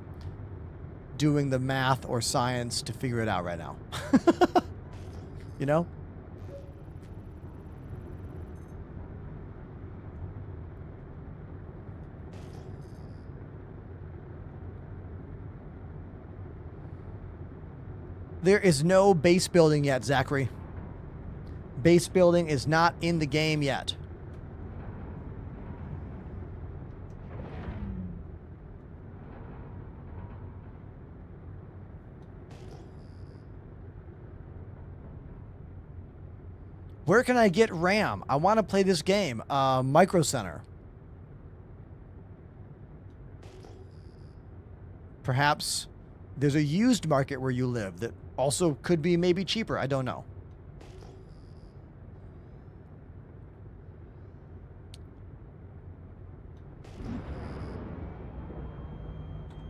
doing the math or science to figure it out right now. You know? There is no base building yet, Zachary. Base building is not in the game yet. Where can I get RAM? I want to play this game. Micro Center. Perhaps there's a used market where you live that also could be maybe cheaper. I don't know.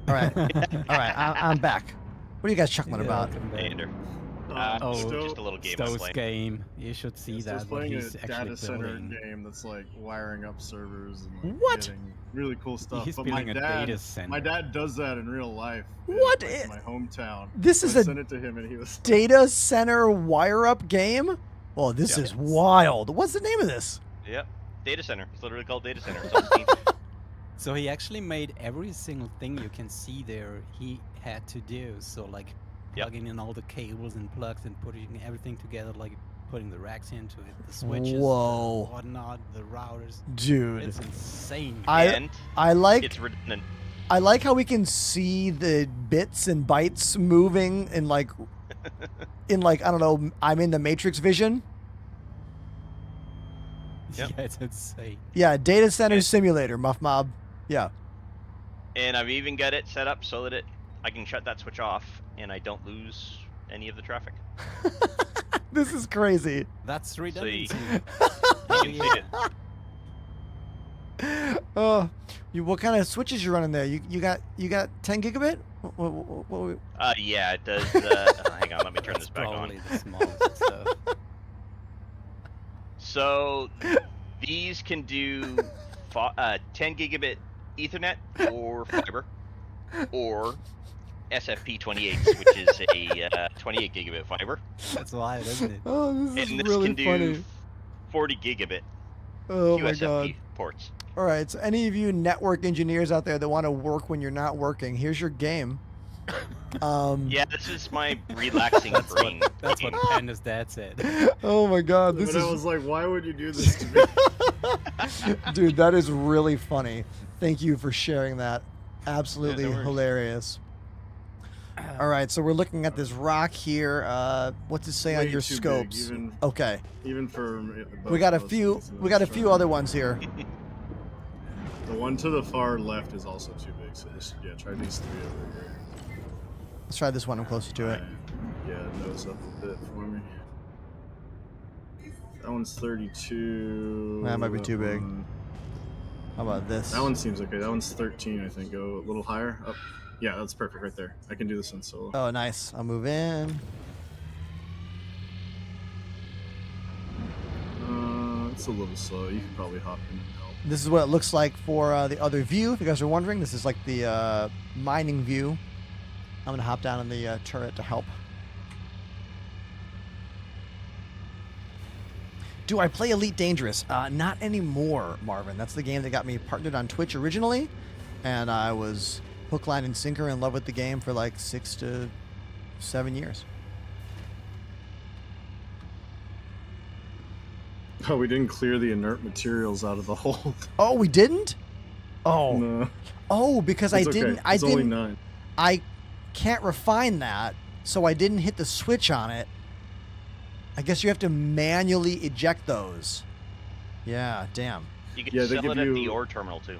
All right. All right. I'm back. What are you guys chuckling about? Ander. Just a little game. Stowe's game. You should see Stowe's that. What playing he's a actually data center building. game that's like wiring up servers and like, What? getting really cool stuff. He's But my building a dad, data center. my dad does that in real life. What? In my hometown. This So is I a sent it to him and he was data center wire up game? Oh, this is wild. What's the name of this? Yep. Data center. It's literally called Data Center. It's on Steam. So he actually made every single thing you can see there he had to do. So like plugging in all the cables and plugs and putting everything together, like putting the racks into it, the switches, Whoa. whatnot, the routers. Dude. It's insane. And I like it's redundant. I like how we can see the bits and bytes moving in like I don't know, I'm in the Matrix vision. Yep. Yeah, it's insane. Yeah, data center simulator, Muff Mob. Yeah. And I've even got it set up so that I can shut that switch off and I don't lose any of the traffic. This is crazy. That's So you redundancy. can see it. Oh, what kind of switches you running there? You got 10 gigabit? What Yeah, it does. Hang on, let me turn this back on. Probably the smallest stuff. So these can do 10 gigabit Ethernet or fiber, or SFP 28s, which is a 28 gigabit fiber. That's wild, isn't it? Oh, this is And this really can do funny. 40 gigabit Oh my QSFP god. ports. All right, so any of you network engineers out there that want to work when you're not working, here's your game. Yeah, this is my relaxing brain. That's game. what Panda's dad said. Oh my god, this But is I was like, why would you do this to me? dude, that is really funny. Thank you for sharing that. Absolutely Yeah, no worries. hilarious. All right, so we're looking at this rock here. What's it say on Way your too big, scopes? even- Okay, Even for we got a few. We got a few other ones here. The one to the far left is also too big, so just, yeah, try these three over here. Let's try this one. I'm closer to it. Yeah, nose up a bit for me. That one's 32. That might be too big. How about this? That one seems okay. That one's 13, I think. Go a little higher. Up. Yeah, that's perfect right there. I can do this in solo. Oh, nice. I'll move in. It's a little slow. You can probably hop in and help. This is what it looks like for the other view. If you guys are wondering, this is like the mining view. I'm gonna hop down in the turret to help. Do I play Elite Dangerous? Not anymore, Marvin. That's the game that got me partnered on Twitch originally, and I was hook, line, and sinker in love with the game for like 6 to 7 years. Oh, we didn't clear the inert materials out of the hold. Oh, we didn't? Oh. No. Oh, because It's I didn't. okay. I It's didn't. only 9. I can't refine that, so I didn't hit the switch on it. I guess you have to manually eject those. Yeah, damn. You can Yeah, they sell give it at the you- ore terminal too.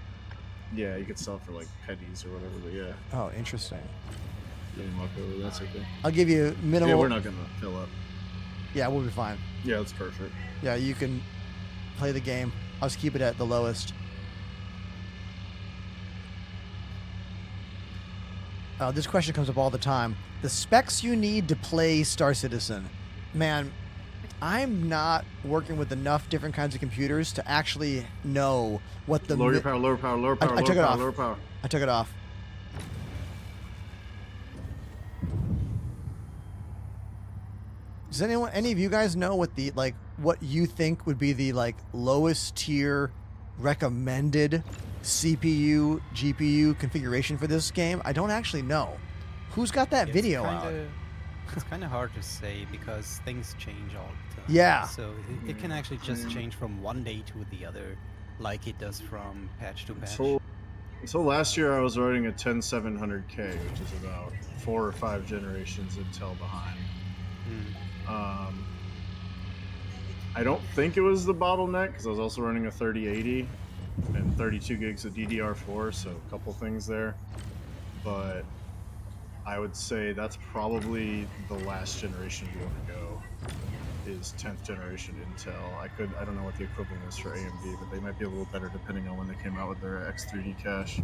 Yeah, you could sell for like pennies or whatever, but yeah. Oh, interesting. You can walk over, that's okay. I'll give you minimal. Yeah, we're not gonna fill up. Yeah, we'll be fine. Yeah, that's perfect. Yeah, you can play the game. I'll just keep it at the lowest. This question comes up all the time. The specs you need to play Star Citizen. Man, I'm not working with enough different kinds of computers to actually know what the... Lower your power, lower power, lower power, I lower took it power, off. lower power. I took it off. Does any of you guys know what the what you think would be the lowest tier recommended CPU GPU configuration for this game? I don't actually know. Who's got that video out? It's kind of hard to say because things change all the time. Yeah. So it can actually just change from one day to the other, like it does from patch to patch. So last year I was running a 10700K, which is about 4 or 5 generations Intel behind. I don't think it was the bottleneck because I was also running a 3080 and 32 gigs of DDR4, so a couple things there. But I would say that's probably the last generation you want to go. Is 10th generation Intel. I don't know what the equivalent is for AMD, but they might be a little better depending on when they came out with their X3D cache.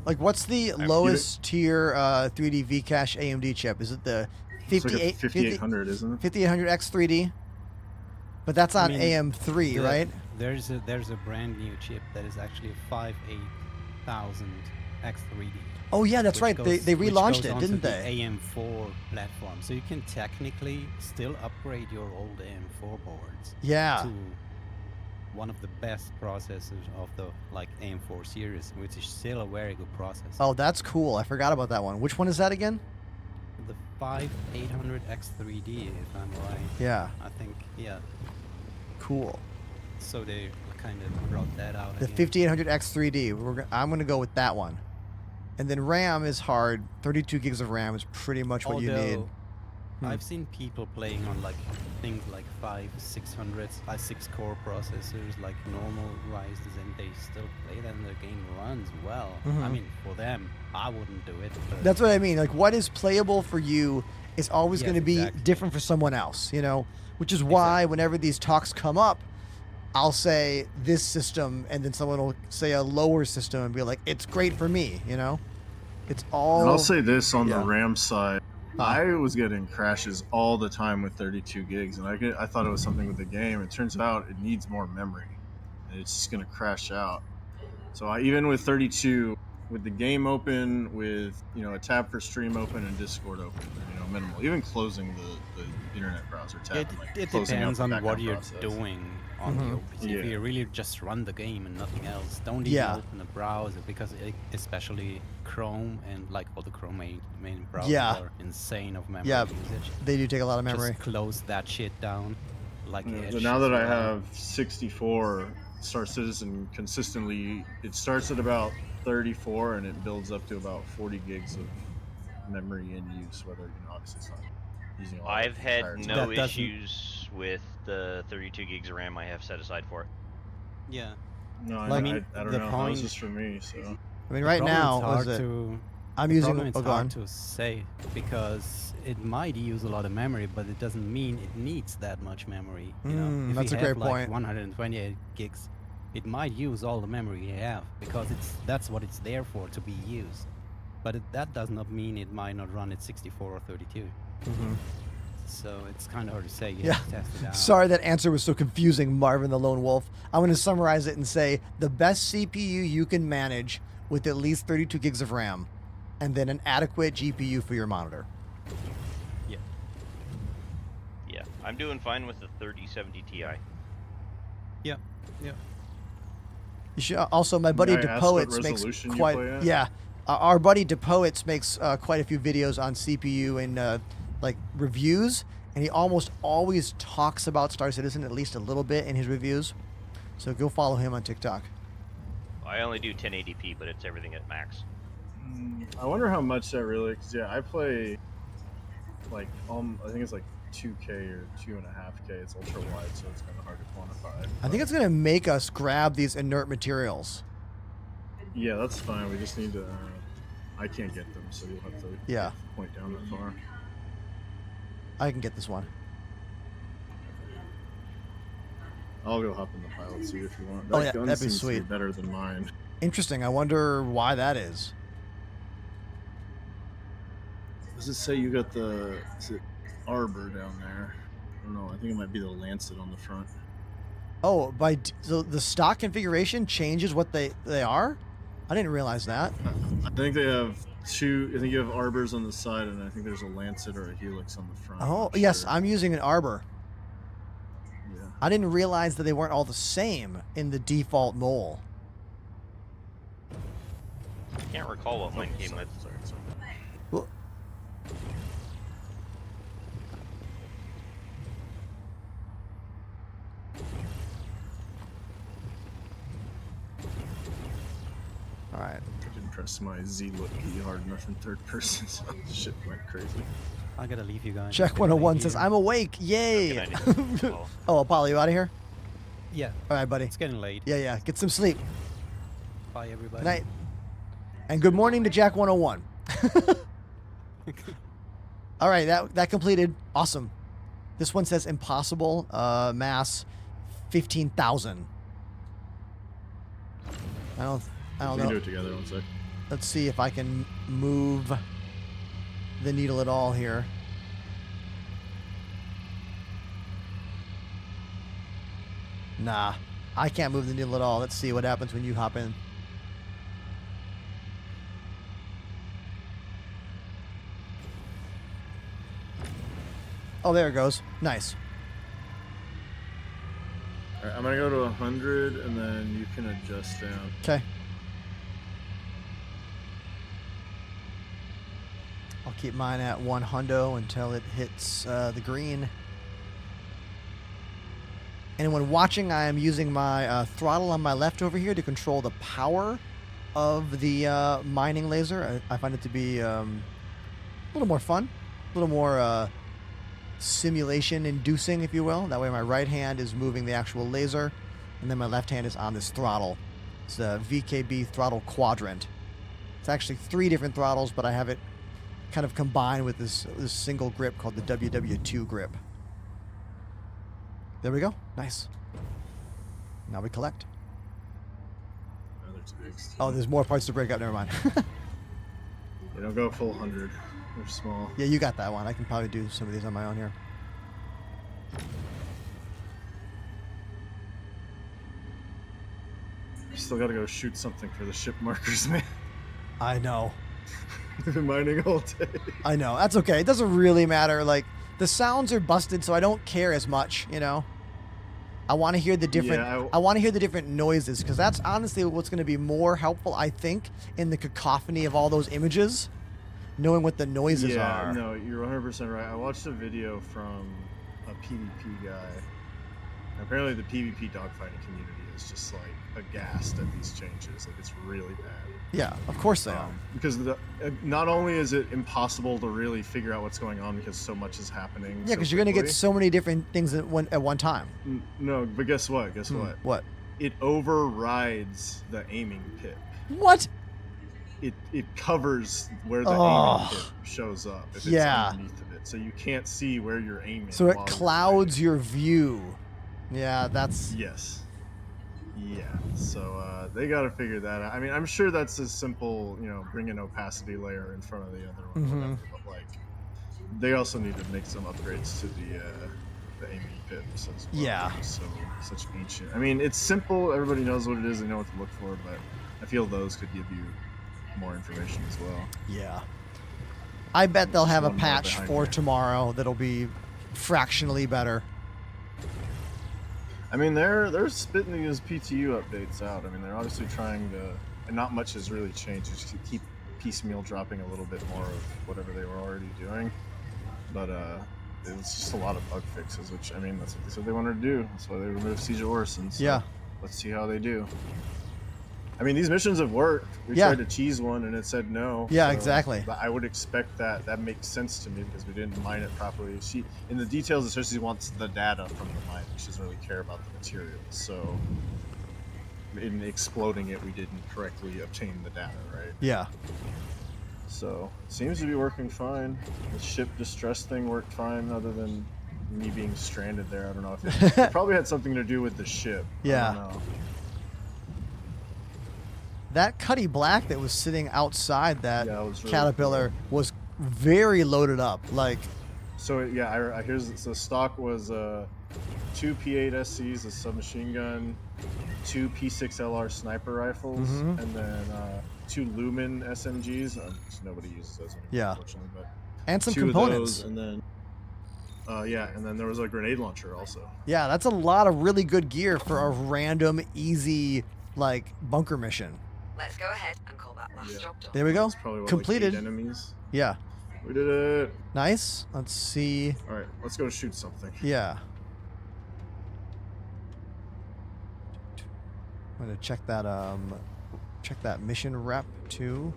Like, what's the lowest tier 3D V cache AMD chip? Is it the 5800, isn't it? 5800 X3D? But that's on AM3, right? There's a brand new chip that is actually a 58000 X3D. Oh yeah, that's right. They relaunched it, didn't they? The AM4 platform, so you can technically still upgrade your old AM4 boards. Yeah. To one of the best processors of the AM4 series, which is still a very good processor. Oh, that's cool. I forgot about that one. Which one is that again? The 5800 X3D, if I'm right. Yeah. I think, yeah. Cool. So they kind of brought that out. The 5800 X3D. I'm going to go with that one. And then RAM is hard. 32 gigs of RAM is pretty much what you need. I've seen people playing on things like 600s, 6-core processors, like normal Ryzes, and they still play that and the game runs well. I mean, for them, I wouldn't do it. But that's what I mean. Like, what is playable for you is always going to be different for someone else, you know? Which is why whenever these talks come up, I'll say this system, and then someone will say a lower system and be like, it's great for me, you know? It's all... And I'll say this on the RAM side. I was getting crashes all the time with 32 gigs, and I thought it was something with the game. It turns out it needs more memory, and it's just going to crash out. So even with 32, with the game open, with a tab for stream open and Discord open, minimal. Even closing the internet browser tab. It depends on what you're doing on the OPC. If you really just run the game and nothing else, don't even open the browser, because especially Chrome and all the Chrome main browsers are insane of memory usage. They do take a lot of memory. Just close that shit down. But now that I have 64, Star Citizen consistently, it starts at about 34 and it builds up to about 40 gigs of memory in use, whether obviously it's not using all. I've had no issues with the 32 gigs of RAM I have set aside for it. Yeah. No, I don't know. That was just for me. So I mean, right now, I'm using. It's hard to say because it might use a lot of memory, but it doesn't mean it needs that much memory. You know, if that's you a have great point. 128 gigs, it might use all the memory you have because that's what it's there for, to be used. But that does not mean it might not run at 64 or 32. So it's kind of hard to say. You have to test it out. Sorry that answer was so confusing, Marvin the Lone Wolf. I'm going to summarize it and say the best CPU you can manage with at least 32 gigs of RAM, and then an adequate GPU for your monitor. Yeah. Yeah, I'm doing fine with the 3070 Ti. Yeah. You should also, my buddy DePoets makes quite. Yeah. Our buddy DePoets makes quite a few videos on CPU and reviews, and he almost always talks about Star Citizen at least a little bit in his reviews. So go follow him on TikTok. I only do 1080p, but it's everything at max. I wonder how much that really, because I play I think it's 2K or 2.5K. It's ultra wide, so it's kind of hard to quantify. I think it's going to make us grab these inert materials. Yeah, that's fine. We just need to. I can't get them, so you'll have to point down that far. I can get this one. I'll go hop in the pilot seat if you want. That gun that'd be seems to sweet. better than mine. Interesting. I wonder why that is. Does it say you got the Arbor down there? I don't know. I think it might be the Lancet on the front. Oh, so the stock configuration changes what they are? I didn't realize that. I think they have two. I think you have Arbors on the side, and I think there's a Lancet or a Helix on the front. Oh, yes. I'm using an Arbor. Yeah. I didn't realize that they weren't all the same in the default mole. I can't recall what mine came with. Well, all right. I didn't press my Z look key hard enough in third person, so shit went crazy. I gotta leave you guys. Check It's getting late 101 says, here. I'm awake. Yay. Okay, Apollo. Oh, Apollo, you out of here? Yeah. All right, buddy. It's getting late. Yeah, yeah. Get some sleep. Bye, everybody. Good night. And good morning to Jack 101. All right, that completed. Awesome. This one says impossible. Mass 15,000. I don't We know. can do it together. One sec. Let's see if I can move the needle at all here. Nah, I can't move the needle at all. Let's see what happens when you hop in. Oh, there it goes. Nice. All right, I'm gonna go to 100, and then you can adjust down. Okay. I'll keep mine at 100 until it hits the green. Anyone watching, I am using my throttle on my left over here to control the power of the mining laser. I find it to be a little more fun, a little more simulation inducing, if you will. That way my right hand is moving the actual laser, and then my left hand is on this throttle. It's a VKB throttle quadrant. It's actually 3 different throttles, but I have it kind of combined with this single grip called the WW2 grip. There we go. Nice. Now we collect. Oh, there's more parts to break up. Never mind. You don't go full 100. They're small. Yeah, you got that one. I can probably do some of these on my own here. Still gotta go shoot something for the ship markers, man. I know. I've been mining all day. I know. That's okay. It doesn't really matter. Like, the sounds are busted, so I don't care as much, you know? I want to hear the different. Yeah, I want to hear the different noises, because that's honestly what's going to be more helpful, I think, in the cacophony of all those images, knowing what the noises are. No, you're 100% right. I watched a video from a PvP guy. Apparently, the PvP dogfighting community is just like aghast at these changes. Like, it's really bad. Yeah, of course they are. Because not only is it impossible to really figure out what's going on because so much is happening. Yeah, because you're going to get so many different things at one time. No, but guess what? Guess what? What? It overrides the aiming pip. What? It covers where the aiming pip shows up if it's underneath of it, so you can't see where you're aiming. So it clouds your view. Yeah, that's... Yes. Yeah, so they got to figure that out. I mean, I'm sure that's as simple, you know, bring an opacity layer in front of the other one, whatever, but like, they also need to make some upgrades to the aiming pips as well. Yeah. So such ancient. I mean, it's simple. Everybody knows what it is. They know what to look for, but I feel those could give you more information as well. Yeah. I bet they'll have a one more patch behind for here. tomorrow that'll be fractionally better. I mean, they're spitting these PTU updates out. I mean, they're obviously trying to, and not much has really changed. Just to keep piecemeal dropping a little bit more of whatever they were already doing. But it's just a lot of bug fixes, which, I mean, that's what they said they wanted to do. That's why they removed Siege of Orison. So Yeah. let's see how they do. I mean, these missions have worked. We tried to cheese one and it said no. Yeah, so exactly. I would expect that. That makes sense to me because we didn't mine it properly. She, in the details, it says she wants the data from the mine. She doesn't really care about the materials. So in exploding it, we didn't correctly obtain the data, right? Yeah. So it seems to be working fine. The ship distress thing worked fine, other than me being stranded there. I don't know if it probably had something to do with the ship. Yeah. I don't know. That Cuddy Black that was sitting outside that was really Caterpillar was very loaded up. Like, so yeah, I here's so stock was 2 P8 SCs, a submachine gun, 2 P6LR sniper rifles, and then 2 Lumen SMGs. Nobody uses those anymore, Yeah. unfortunately, but and some 2 of components. those, and then and then there was a grenade launcher also. Yeah, that's a lot of really good gear for a random, easy, like, bunker mission. Let's go ahead and call that last job done. There we go. That's probably what, Completed. Like 8 enemies. Yeah. We did it. Nice. Let's see. All right, let's go shoot something. Yeah. I'm gonna check that mission rep too.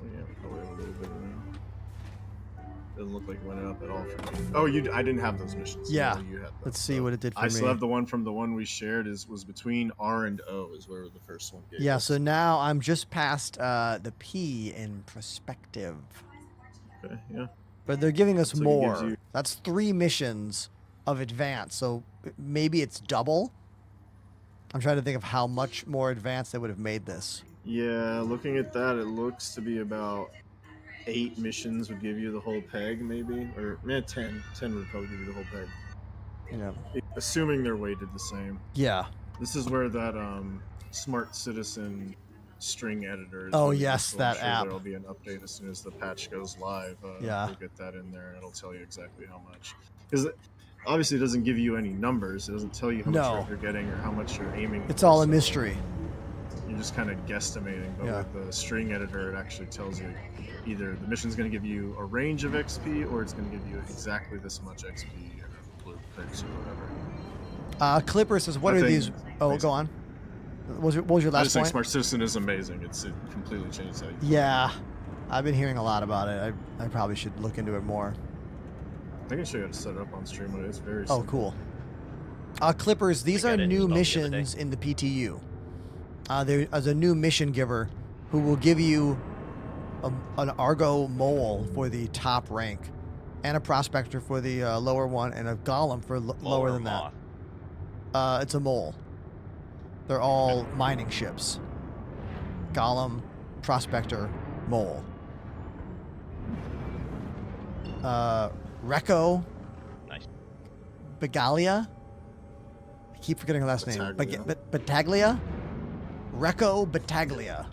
Oh, yeah, probably have a little bit of Doesn't look like it went up at all for me. Oh, I didn't have those missions. Yeah. Only you had them. Let's see what it did for I me. still have the one from the one we shared. Was between R and O is where the first one gave Yeah, us. so now I'm just past the P in perspective. Okay, yeah. But they're giving us Looks like it gives more. you- That's 3 missions of advance, so maybe it's double. I'm trying to think of how much more advanced they would have made this. Yeah, looking at that, it looks to be about 8 missions would give you the whole peg, maybe, or 10. 10 would probably give you the whole peg. You know. Assuming they're weighted the same. Yeah. This is where that Smart Citizen string editor is. Oh, really yes, useful. I'm that sure app. There'll be an update as soon as the patch goes live. Yeah. We'll get that in there, and it'll tell you exactly how much. Because obviously it doesn't give you any numbers. It doesn't tell you how much rep you're getting or how much you're aiming for. It's all a mystery. You're just kind of guesstimating. But Yeah. with the string editor, it actually tells you either the mission's going to give you a range of XP or it's going to give you exactly this much XP in a blue picks or whatever. Clipper says, what are these? Oh, go on. What was your I last just think point? Smart Citizen is amazing. It completely changed how you play. Yeah. I've been hearing a lot about it. I probably should look into it more. I can show you how to set it up on stream. It's very Oh, simple. cool. Clippers, these are new missions in the PTU. There's a new mission giver who will give you an Argo Mole for the top rank, and a Prospector for the lower one, and a Golem for lower than that. It's a mole. They're all mining ships. Golem, Prospector, Mole. Recco. Nice. Begalia. I keep forgetting her last name. Battaglia. Battaglia? Recco Battaglia.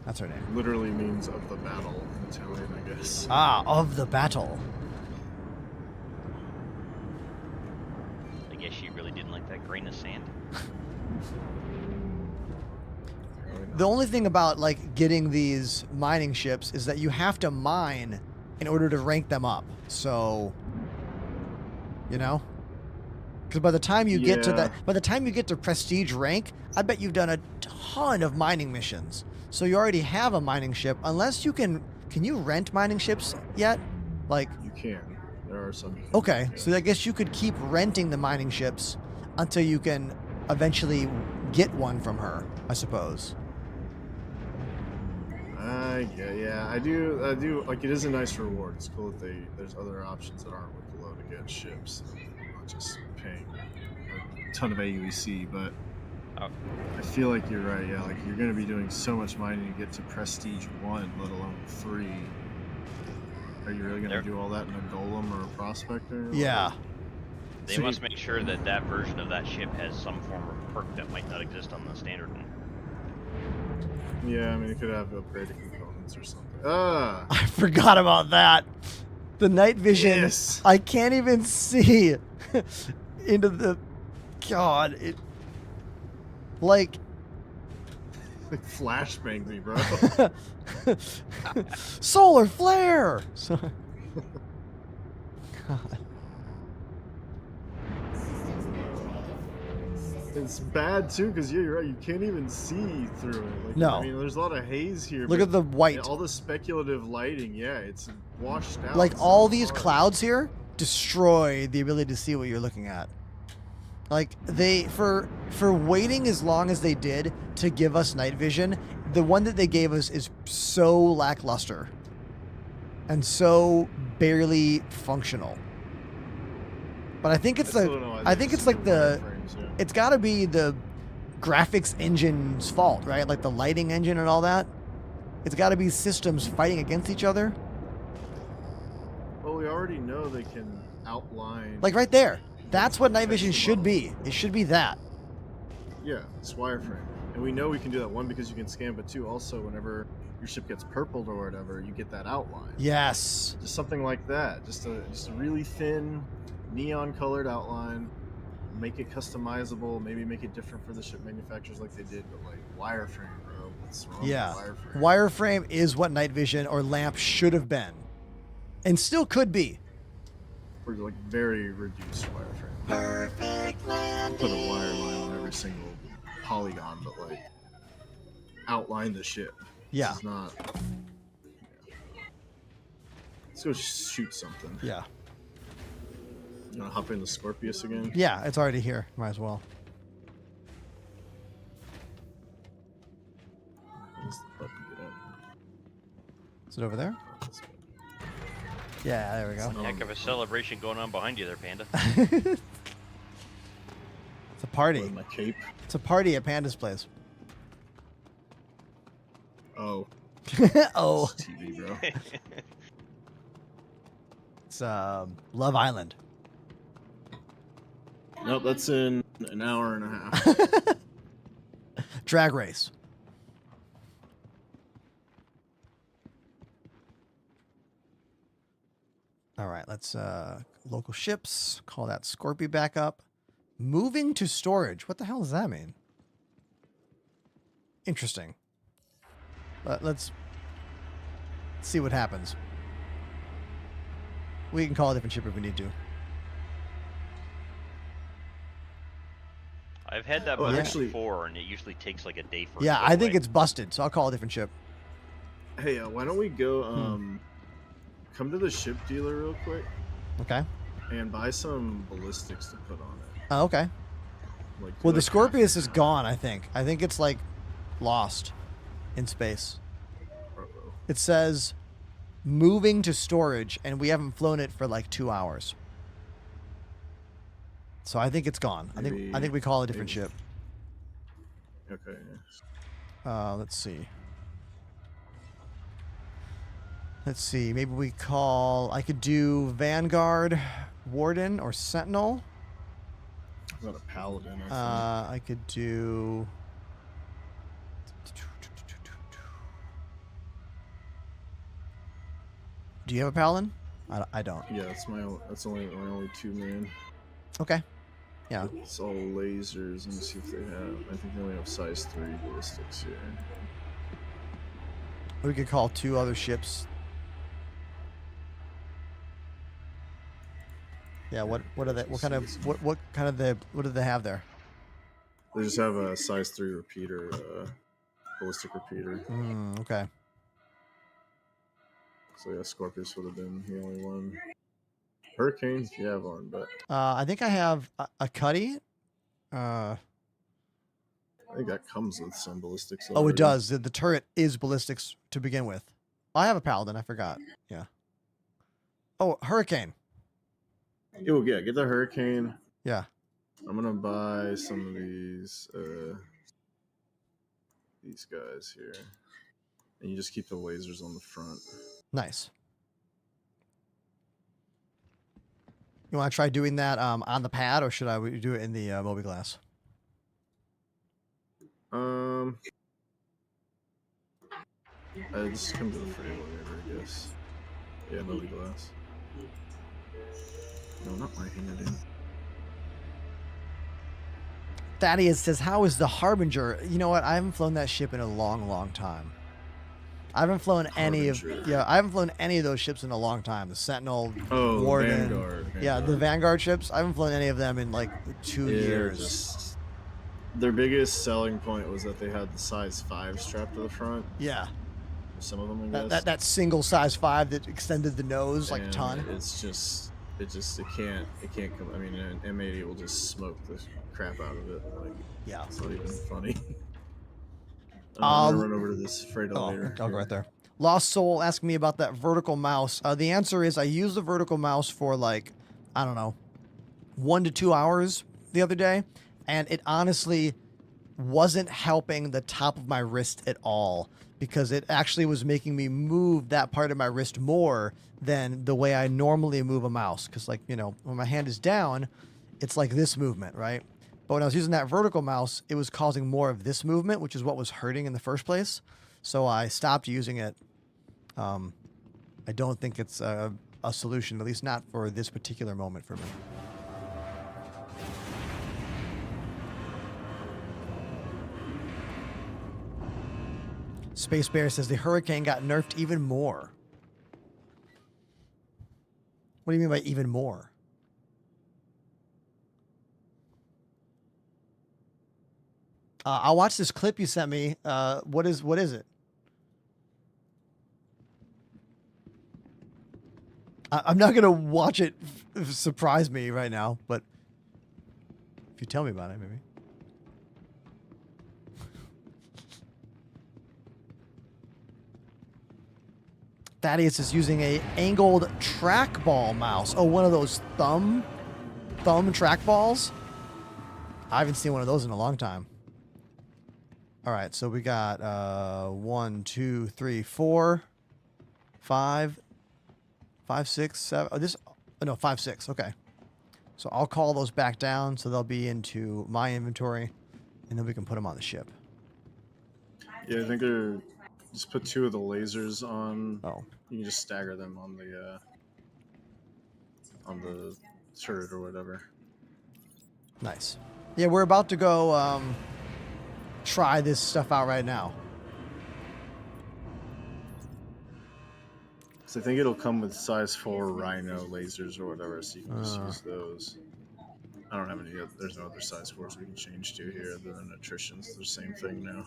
That's her name. Literally means of the battle in Italian, I guess. Of the battle. I guess she really didn't like that grain of sand. The only thing about like getting these mining ships is that you have to mine in order to rank them up. So, you know, because by the time you get to by the time you get to prestige rank, I bet you've done a ton of mining missions. So you already have a mining ship, unless you can you rent mining ships yet? Like you can. There are some. Okay, so I guess you could keep renting the mining ships until you can eventually get one from her, I suppose. Yeah, I do. Like, it is a nice reward. It's cool that there's other options that aren't with below to get ships, not just paying a ton of AUEC. But I feel like you're right. Yeah, like you're going to be doing so much mining to get to Prestige 1, let alone 3. Are you really going to do all that in a Golem or a Prospector? Yeah. They must make sure that that version of that ship has some form of perk that might not exist on the standard one. Yeah, I mean, it could have upgraded components or something. I forgot about that. The night vision. Yes. I can't even see into the. God, it. Like. Like flashbangs me, bro. Solar flare. God. It's bad too, because you're right. You can't even see through it. Like, No. I mean, there's a lot of haze here. Look but at the white. all the speculative lighting. Yeah, it's washed out. Like so all these hard. clouds here destroy the ability to see what you're looking at. Like they for waiting as long as they did to give us night vision, the one that they gave us is so lackluster and so barely functional. But I think it's I think it's like it's got to be the graphics engine's fault, right? Like the lighting engine and all that. It's got to be systems fighting against each other. Well, we already know they can outline. Like right there. That's what night vision should be. It should be that. Yeah, it's wireframe, and we know we can do that. One, because you can scan, but two, also whenever your ship gets purpled or whatever, you get that outline. Yes. Just something like that. Just a really thin, neon-colored outline. Make it customizable. Maybe make it different for the ship manufacturers, like they did. But like wireframe, bro. What's wrong Yeah. with wireframe? Wireframe is what night vision or lamp should have been, and still could be. Or like very reduced wireframe. Perfect landing. Put a wire line on every single polygon, but like outline the ship. Yeah. This is not. Let's go shoot something. Yeah. You wanna hop into Scorpius again? Yeah, it's already here. Might as well. Where's the button to get out? Is it over there? Yeah, there we go. Heck of a celebration going on behind you there, Panda. It's a party. My cape. It's a party at Panda's place. Oh. Oh. It's TV, bro. It's Love Island. Nope, that's in an hour and a half. Drag race. All right, let's local ships. Call that Scorpio back up. Moving to storage. What the hell does that mean? Interesting. Let's see what happens. We can call a different ship if we need to. I've had that bug before, and it usually takes like a day for it Yeah, to go I think away. it's busted, so I'll call a different ship. Hey, why don't we go come to the ship dealer real quick Okay. and buy some ballistics to put on it. Oh, okay. Like, Well, the like Scorpius is gone, I think. I think it's like lost in space. It says moving to storage, and we haven't flown it for like 2 hours. So I think it's gone. I think we call a different ship. Okay. Let's see. Let's see. Maybe we call. I could do Vanguard, Warden, or Sentinel. I've got a Paladin. I could do. Do you have a Paladin? I don't. Yeah, that's only my only 2 man. Okay. Yeah. It's all lasers. Let me see if they have. I think they only have size 3 ballistics here. We could call 2 other ships. Yeah. What are they? What kind of what do they have there? They just have a size 3 repeater, ballistic repeater. Okay. So yeah, Scorpius would have been the only one. Hurricane, if you have one, but I think I have a Cuddy. I think that comes with some ballistics. Oh, it does. The turret is ballistics to begin with. I have a Paladin. I forgot. Yeah. Oh, Hurricane. Oh yeah, get the Hurricane. Yeah. I'm gonna buy some of these guys here, and you just keep the lasers on the front. Nice. You want to try doing that on the pad, or should I do it in the mobiGlas? Just come to the free whatever, I guess. Yeah, mobiGlas. No, not my hand. Thaddeus says, "How is the Harbinger?" You know what? I haven't flown that ship in a long, long time. I haven't flown any of those ships in a long time. The Sentinel, Warden, Vanguard. Yeah, the Vanguard ships. I haven't flown any of them in like 2 years. Their biggest selling point was that they had the size 5 strapped to the front. Yeah. Some of them, I guess. That single size 5 that extended the nose like a ton. It can't come. I mean, an M80 will just smoke the crap out of it. Like, yeah, it's not even funny. I'm gonna run over to this freight elevator. I'll go right there. Lost Soul asking me about that vertical mouse. The answer is I used the vertical mouse for like, I don't know, 1 to 2 hours the other day, and it honestly wasn't helping the top of my wrist at all, because it actually was making me move that part of my wrist more than the way I normally move a mouse. Because, like, you know, when my hand is down, it's like this movement, right? But when I was using that vertical mouse, it was causing more of this movement, which is what was hurting in the first place. So I stopped using it. I don't think it's a solution, at least not for this particular moment for me. Space Bear says the Hurricane got nerfed even more. What do you mean by even more? I'll watch this clip you sent me. What is it? I'm not gonna watch it surprise me right now, but if you tell me about it, maybe. Thaddeus is using a angled trackball mouse. Oh, one of those thumb trackballs. I haven't seen one of those in a long time. All right, so we got 1, 2, 3, 4, 5, 5, 6, 7. Oh, this. Oh, no, 5, 6. Okay. So I'll call those back down, so they'll be into my inventory, and then we can put them on the ship. Yeah, I think they're just put 2 of the lasers on. Oh. You can just stagger them on the turret or whatever. Nice. Yeah, we're about to go try this stuff out right now. So I think it'll come with size 4 Rhino lasers or whatever, so you can just use those. I don't have any. There's no other size 4s we can change to here other than attritions. They're the same thing now.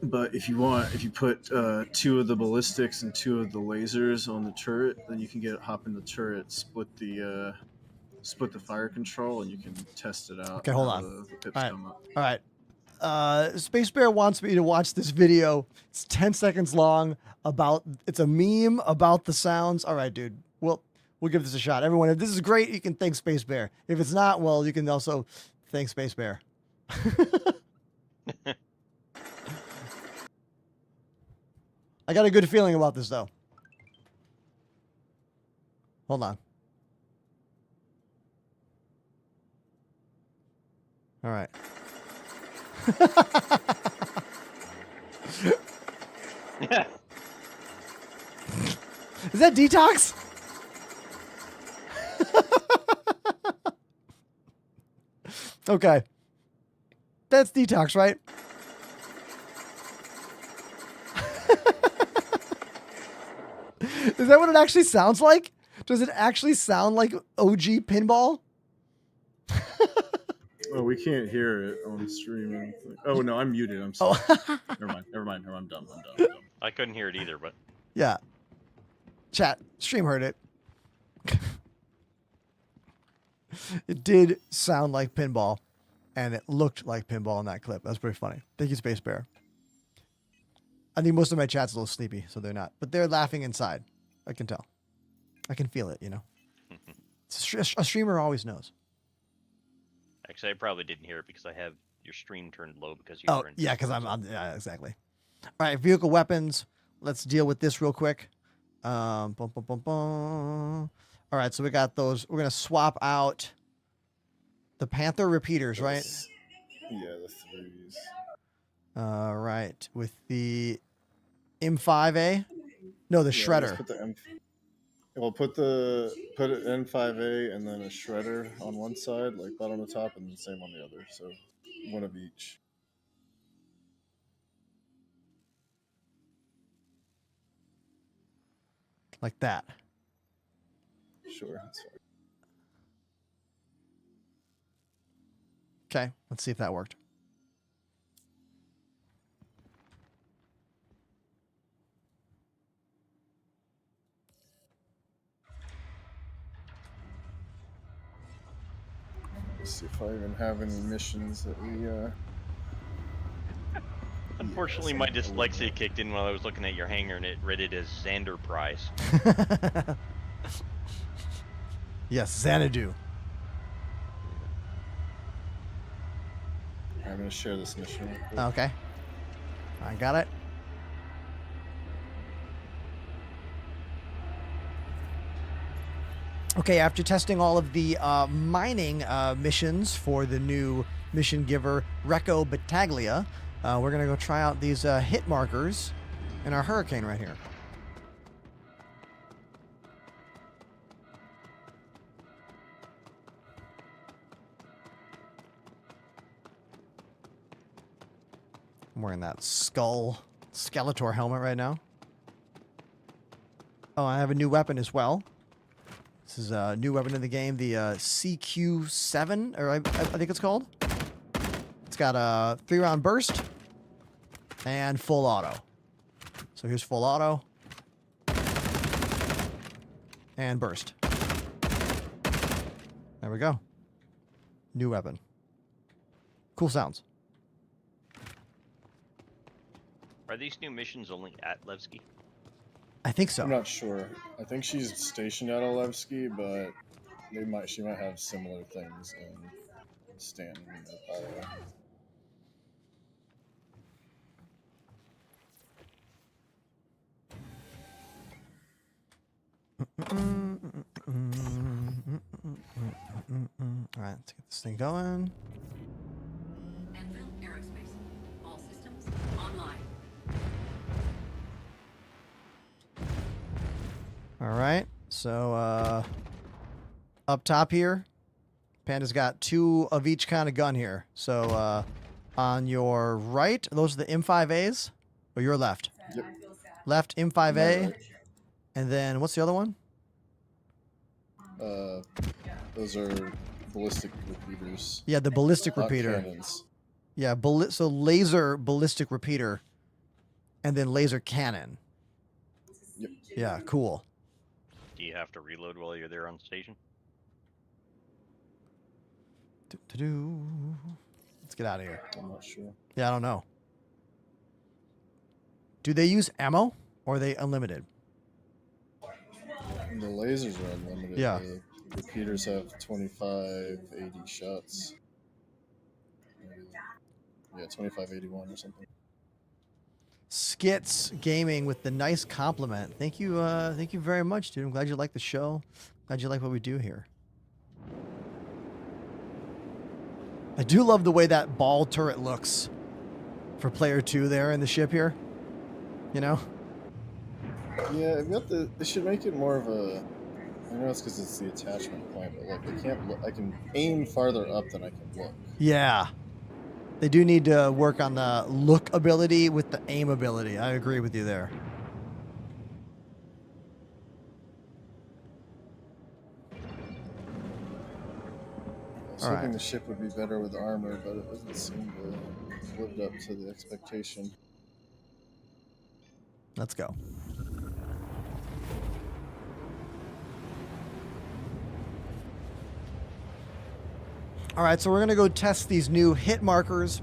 But if you want, if you put 2 of the ballistics and 2 of the lasers on the turret, then you can hop in the turret, split the fire control, and you can test it out. Okay, hold on. The pips All right. come up. All right. Space Bear wants me to watch this video. It's 10 seconds long it's a meme about the sounds. All right, dude. We'll give this a shot. Everyone, if this is great, you can thank Space Bear. If it's not, well, you can also thank Space Bear. I got a good feeling about this, though. Hold on. All right. Is that Detox? Okay. That's Detox, right? Is that what it actually sounds like? Does it actually sound like OG pinball? Oh, we can't hear it on stream. Oh no, I'm muted. I'm sorry. Oh. Never mind. I'm dumb. I couldn't hear it either, but Yeah. Chat, stream heard it. It did sound like pinball, and it looked like pinball in that clip. That's pretty funny. Thank you, Space Bear. I think most of my chat's a little sleepy, so they're not. But they're laughing inside. I can tell. I can feel it, you know. A streamer always knows. actually, I probably didn't hear it because I have your stream turned low because you. Oh, yeah, because I'm yeah, exactly. All right, vehicle weapons. Let's deal with this real quick. All right, so we got those. We're gonna swap out the Panther repeaters, right? Yeah, the 3s. All right, with the M5A. No, the shredder. Put the We'll put an N5A and then a shredder on one side, like bottom to top, and the same on the other. So one of each. Like that. Sure. That's fine. Okay, let's see if that worked. Let's see if I even have any missions that we. Unfortunately, my dyslexia kicked in while I was looking at your hangar, and it read it as Xander Prize. Yes, Xanadu. I'm going to share this mission. Real quick. Okay. I got it. Okay, after testing all of the mining missions for the new mission giver, Recco Battaglia, we're going to go try out these hit markers in our Hurricane right here. I'm wearing that Skeletor helmet right now. Oh, I have a new weapon as well. This is a new weapon in the game, the CQ7, or I think it's called. It's got a 3-round burst and full auto. So here's full auto. And burst. There we go. New weapon. Cool sounds. Are these new missions only at Levski? I think so. I'm not sure. I think she's stationed at Olevsky, but she might have similar things in Stanton or Pyro. All right, let's get this thing going. Enfield Aerospace. All systems online. All right, so up top here, Panda's got 2 of each kind of gun here. So on your right, those are the M5As, or your left? Yep. Left M5A, and then what's the other one? Those are ballistic repeaters. Yeah, the ballistic Not repeater. Cannons. Yeah, so laser ballistic repeater, and then laser cannon. Yep. Yeah, cool. Do you have to reload while you're there on station? Let's get out of here. I'm not sure. Yeah, I don't know. Do they use ammo, or are they unlimited? The lasers are unlimited. Yeah. The repeaters have 25, 80 shots. Yeah, 2581 or something. Skits Gaming with the nice compliment. Thank you very much, dude. I'm glad you like the show. Glad you like what we do here. I do love the way that ball turret looks for player 2 there in the ship here. You know? Yeah, they should make it more of a. I know it's because it's the attachment point, but like I can aim farther up than I can look. Yeah. They do need to work on the look ability with the aim ability. I agree with you there. I was hoping the ship would be better with armor, but it doesn't seem to have lived up to the expectation. Let's go. All right, so we're going to go test these new hit markers.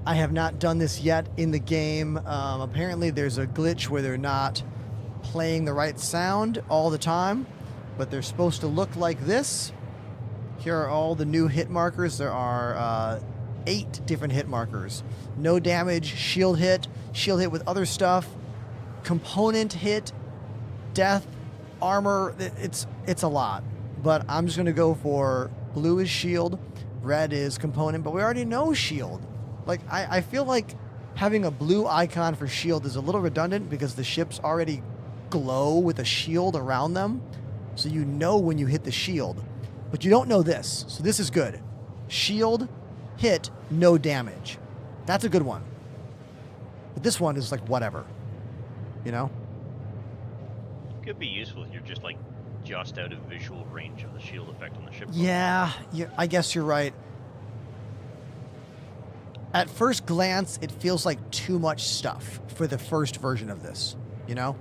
I have not done this yet in the game. Apparently there's a glitch where they're not playing the right sound all the time, but they're supposed to look like this. Here are all the new hit markers. There are 8 different hit markers. No damage, shield hit with other stuff, component hit, death, armor. It's a lot, but I'm just going to go for blue is shield, red is component, but we already know shield. Like, I feel like having a blue icon for shield is a little redundant because the ships already glow with a shield around them. So you know when you hit the shield, but you don't know this. So this is good. Shield, hit, no damage. That's a good one. But this one is like whatever, you know? Could be useful if you're just like just out of visual range of the shield effect on the ship. Yeah, I guess you're right. At first glance, it feels like too much stuff for the first version of this, you know?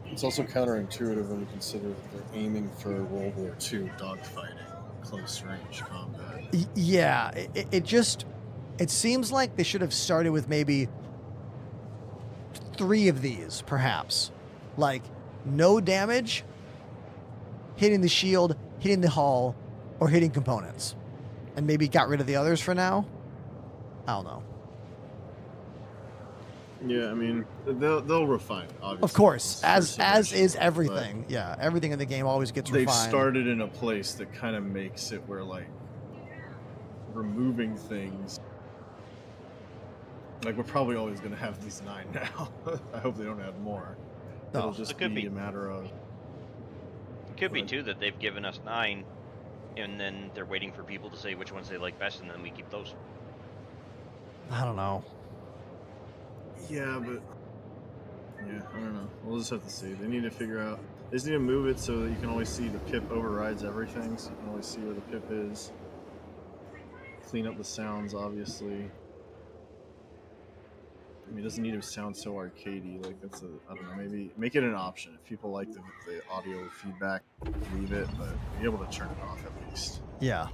It's also counterintuitive when you consider that they're aiming for World War II dogfighting, close range combat. Yeah, it seems like they should have started with maybe 3 of these, perhaps. Like, no damage, hitting the shield, hitting the hull, or hitting components. And maybe got rid of the others for now? I don't know. Yeah, I mean, they'll refine it, obviously. Of course, as is everything. Yeah, everything in the game always gets refined. They've started in a place that kind of makes it where, like, removing things... Like, we're probably always going to have these 9 now. I hope they don't add more. It'll just be a matter of... It could be, too, that they've given us 9, and then they're waiting for people to say which ones they like best, and then we keep those. I don't know. Yeah, but... Yeah, I don't know. We'll just have to see. They need to figure out... They just need to move it so that you can always see the pip overrides everything, so you can always see where the pip is. Clean up the sounds, obviously. mean, it doesn't need to sound so arcadey. Like that's I don't know. Maybe make it an option if people like the audio feedback, leave it, but be able to turn it off at least. Yeah.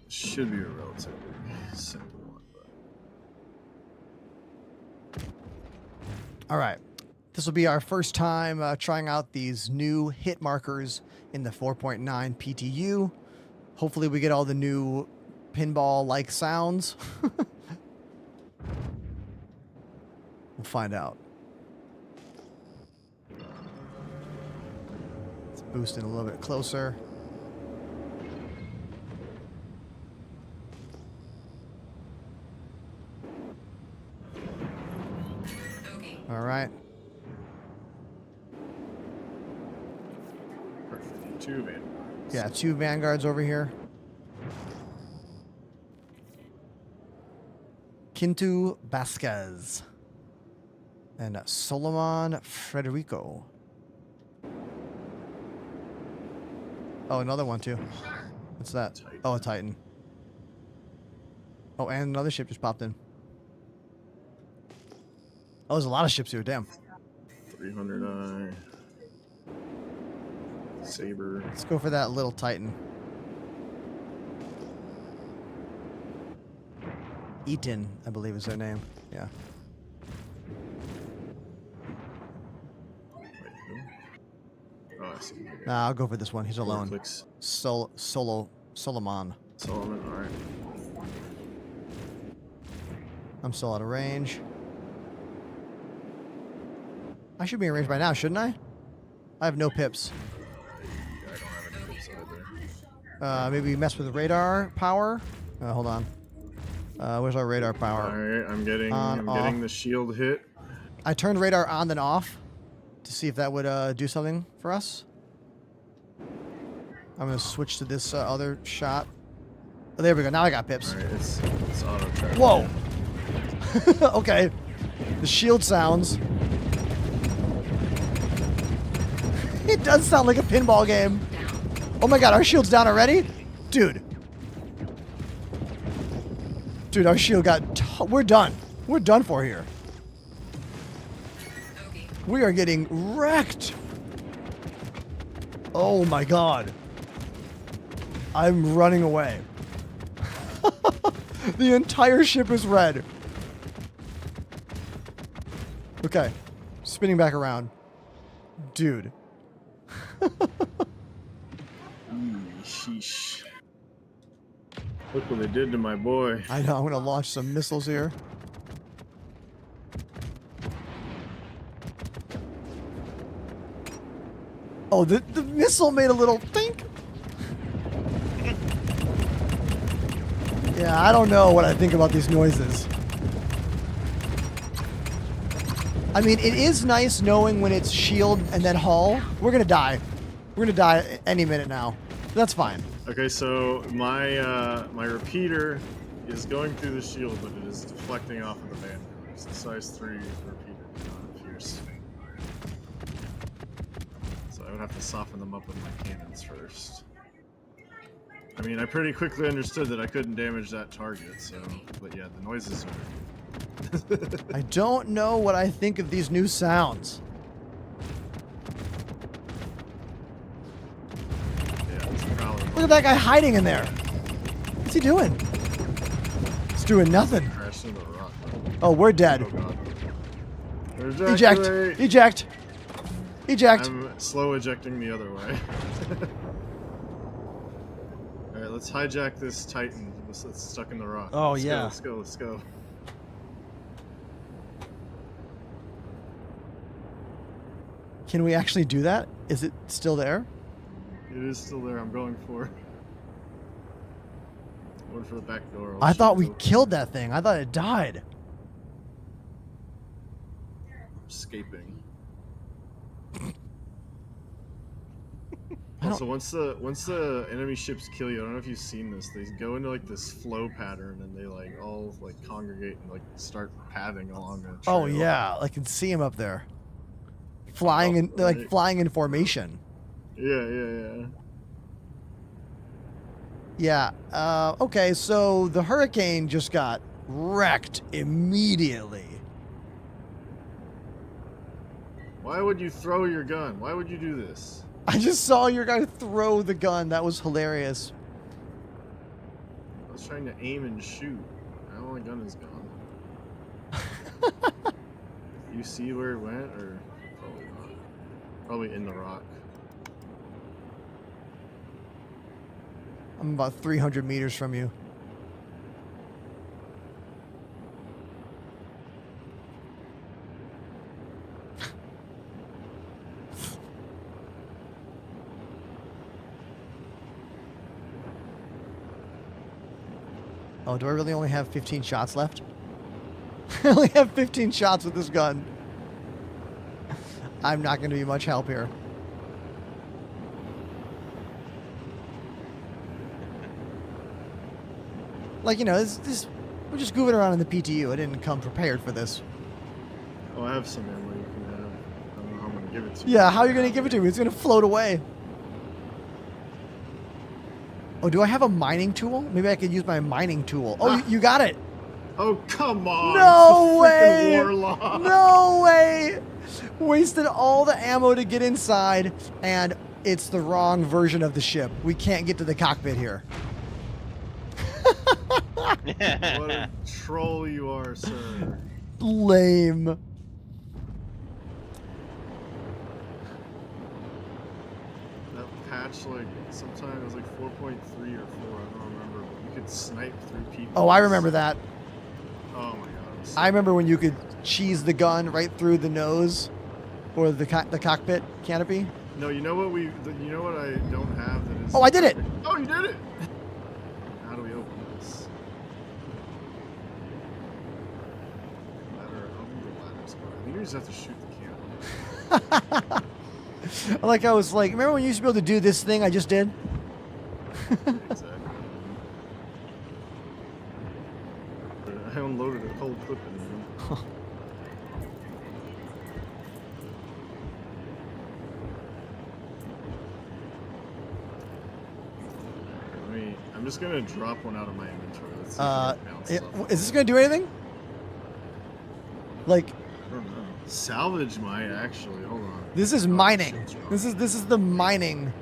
It should be a relatively simple one, but All right. This will be our first time trying out these new hit markers in the 4.9 PTU. Hopefully we get all the new pinball-like sounds. We'll find out. Let's boost it a little bit closer. All right. perfect. 2 vanguards. Yeah, 2 vanguards over here. Quinto Vasquez and Solomon Frederico. Oh, another one too. What's that? Titan. Oh, a Titan. Oh, and another ship just popped in. Oh, there's a lot of ships here. Damn. 300i. Saber. Let's go for that little Titan. Eaton, I believe is their name. Yeah. Wait, who? Oh, I see. Okay. Nah, I'll go for this one. He's alone. Clicks. Solomon. Solomon, alright. I'm still out of range. I should be in range by now, shouldn't I? I have no pips. I don't have any pips either. Maybe mess with radar power. Hold on. Where's our radar power? Alright, I'm getting On, the shield hit. I turned radar on then off to see if that would do something for us. I'm gonna switch to this other shot. Oh, there we go. Now I got pips. Alright, it's auto track. Whoa. Okay. The shield sounds. It does sound like a pinball game. Oh my god, our shield's down already? Dude. Dude, our shield got... We're done. We're done for here. We are getting wrecked. Oh my god. I'm running away. The entire ship is red. Okay. Spinning back around. Dude. Sheesh. Look what they did to my boy. I know, I'm gonna launch some missiles here. Oh, the missile made a little think. Yeah, I don't know what I think about these noises. I mean, it is nice knowing when it's shield and then hull. We're gonna die. We're gonna die any minute now. That's fine. Okay, so my my repeater is going through the shield, but it is deflecting off of the vanguard. It's the size 3 repeater, not Pierce. So I would have to soften them up with my cannons first. I mean, I pretty quickly understood that I couldn't damage that target, so... But yeah, the noises are... I don't know what I think of these new sounds. Yeah, it's probably... Look at that guy hiding in there. What's he doing? He's doing nothing. Crashed into a rock. Oh, we're dead. Oh god. Eject! Eject! Eject! I'm slow ejecting the other way. Alright, let's hijack this Titan that's stuck in the rock. Oh, let's yeah. Go, let's go, let's go. Can we actually do that? Is it still there? It is still there, I'm going for it. Going for the back door. I thought we killed that thing. I thought it died. Escaping. Also, once the enemy ships kill you, I don't know if you've seen this. They go into like this flow pattern, and they like all like congregate and like start pathing along a trail. Oh yeah, I can see him up there, flying in. They're like flying in formation. Yeah, yeah, yeah. Yeah. Okay, so the hurricane just got wrecked immediately. Why would you throw your gun? Why would you do this? I just saw your guy throw the gun. That was hilarious. I was trying to aim and shoot. Now my gun is gone. You see where it went, or probably not? Probably in the rock. I'm about 300 meters from you. Oh, do I really only have 15 shots left? I only have 15 shots with this gun. I'm not going to be much help here. Like, you know, we're just goofing around in the PTU. I didn't come prepared for this. Oh, I have some ammo you can have. I don't know how I'm going to give it to you. Yeah, how are you going to give it to me? It's going to float away. Oh, do I have a mining tool? Maybe I could use my mining tool. Oh, you got it. Oh, come on. No it's a freaking way. Warlock. No way. Wasted all the ammo to get inside, and it's the wrong version of the ship. We can't get to the cockpit here. What a troll you are, sir. Lame. That patch, like, sometimes it was like 4.3 or 4, I don't remember, but you could snipe through people. Oh, I remember that. Oh my god. I remember when you could cheese the gun right through the nose or the cockpit canopy. No, you know what you know what I don't have that is... Oh, I did it! Oh, you did it! How do we open this? Ladder, open the ladder spot. I think you just have to shoot the camera. Like I was like, remember when you used to be able to do this thing I just did? Exactly. I unloaded a whole clip in there. I'm just gonna drop one out of my inventory. Let's see if it bounces off. Is this gonna do anything? Like, I don't know. Salvage might actually. Hold on. this is mining. This is the mining.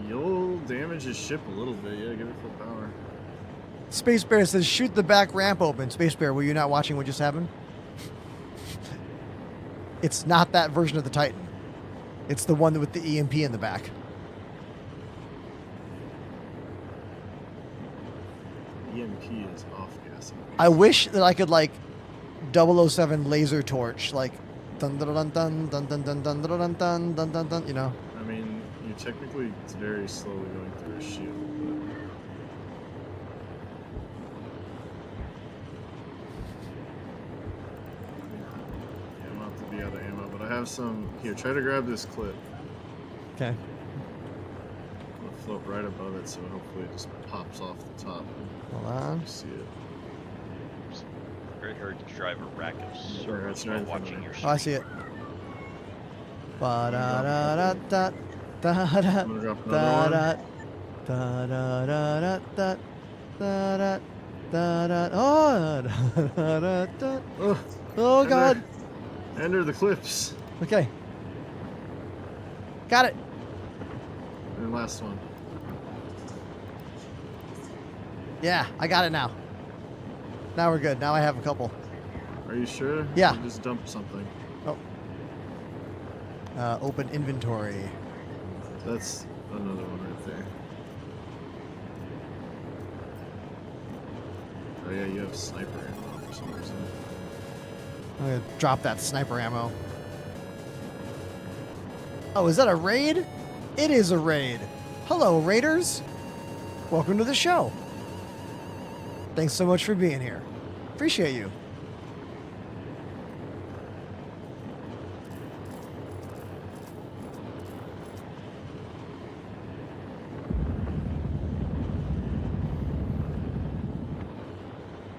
You'll damage his ship a little bit. Yeah, give it full power. Space Bear says, shoot the back ramp open. Space Bear, were you not watching what just happened? It's not that version of the Titan. It's the one with the EMP in the back. EMP is off gassing. I wish that I could, like, 007 laser torch, like, dun dun dun dun dun dun dun dun dun dun dun dun dun, you know? I mean, you technically it's very slowly going through a shield. Yeah, I'm about to be out of ammo, but I have some. Here, try to grab this clip. Okay. It'll float right above it, so hopefully it just pops off the top. Hold on. You see it. Very hard to drive a rack of servers right while in front of watching me. your Oh, stream. I see it. Ba da da da da da da I'm gonna drop da another da one. da da da da da da da da. Oh, da da da. Oh God. Enter the clips. Okay. Got it. And last one. Yeah, I got it now. Now we're good. Now I have a couple. Are you sure? Yeah. You just dumped something. Oh. Open inventory. That's another one right there. Oh yeah, you have sniper ammo for some reason. I'm gonna drop that sniper ammo. Oh, is that a raid? It is a raid. Hello, raiders. Welcome to the show. Thanks so much for being here. Appreciate you.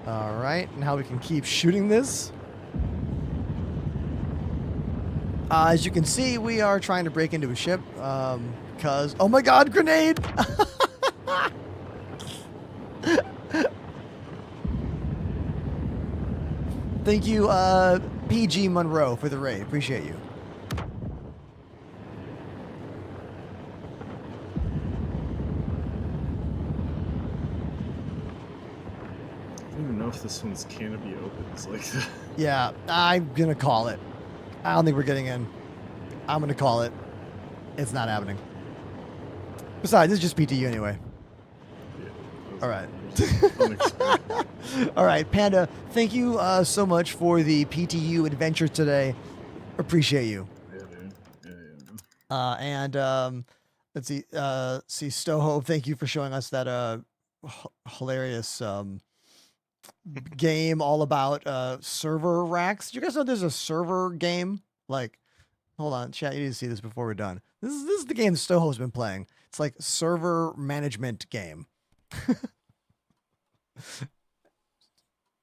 All right, now we can keep shooting this. As you can see, we are trying to break into a ship because, oh my God, grenade! Thank you, PG Monroe, for the raid. Appreciate you. I don't even know if this one's canopy opens like that. Yeah, I'm gonna call it. I don't think we're getting in. I'm gonna call it. It's not happening. Besides, it's just PTU anyway. All right. All right, Panda, thank you so much for the PTU adventure today. Appreciate you. Yeah, dude. Yeah. And let's see, Stoho, thank you for showing us that hilarious game all about server racks. Do you guys know there's a server game? Like, hold on, chat, you need to see this before we're done. This is the game Stoho's been playing. It's like server management game.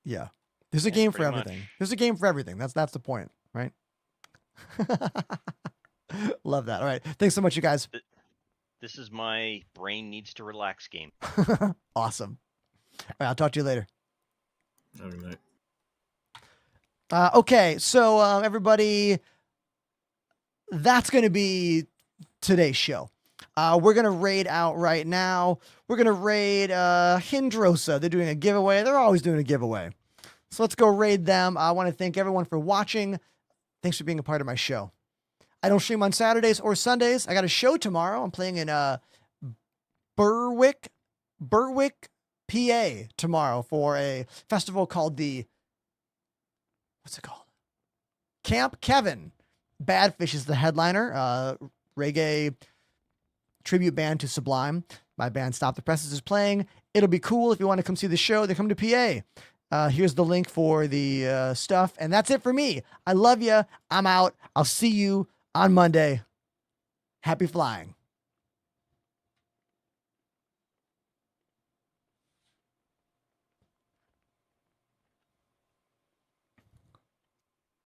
Yeah. There's a game for everything. There's a game for everything. That's the point, right? Love that. All right. Thanks so much, you guys. This is my brain needs to relax game. Awesome. All right, I'll talk to you later. Have a good night. Okay, so everybody, that's going to be today's show. We're going to raid out right now. We're going to raid Hindrosa. They're doing a giveaway. They're always doing a giveaway. So let's go raid them. I want to thank everyone for watching. Thanks for being a part of my show. I don't stream on Saturdays or Sundays. I got a show tomorrow. I'm playing in Berwick, PA tomorrow for a festival called what's it called? Camp Kevin. Badfish is the headliner. Reggae tribute band to Sublime. My band Stop the Presses is playing. It'll be cool if you want to come see the show. Then come to PA. Here's the link for the stuff. And that's it for me. I love you. I'm out. I'll see you on Monday. Happy flying.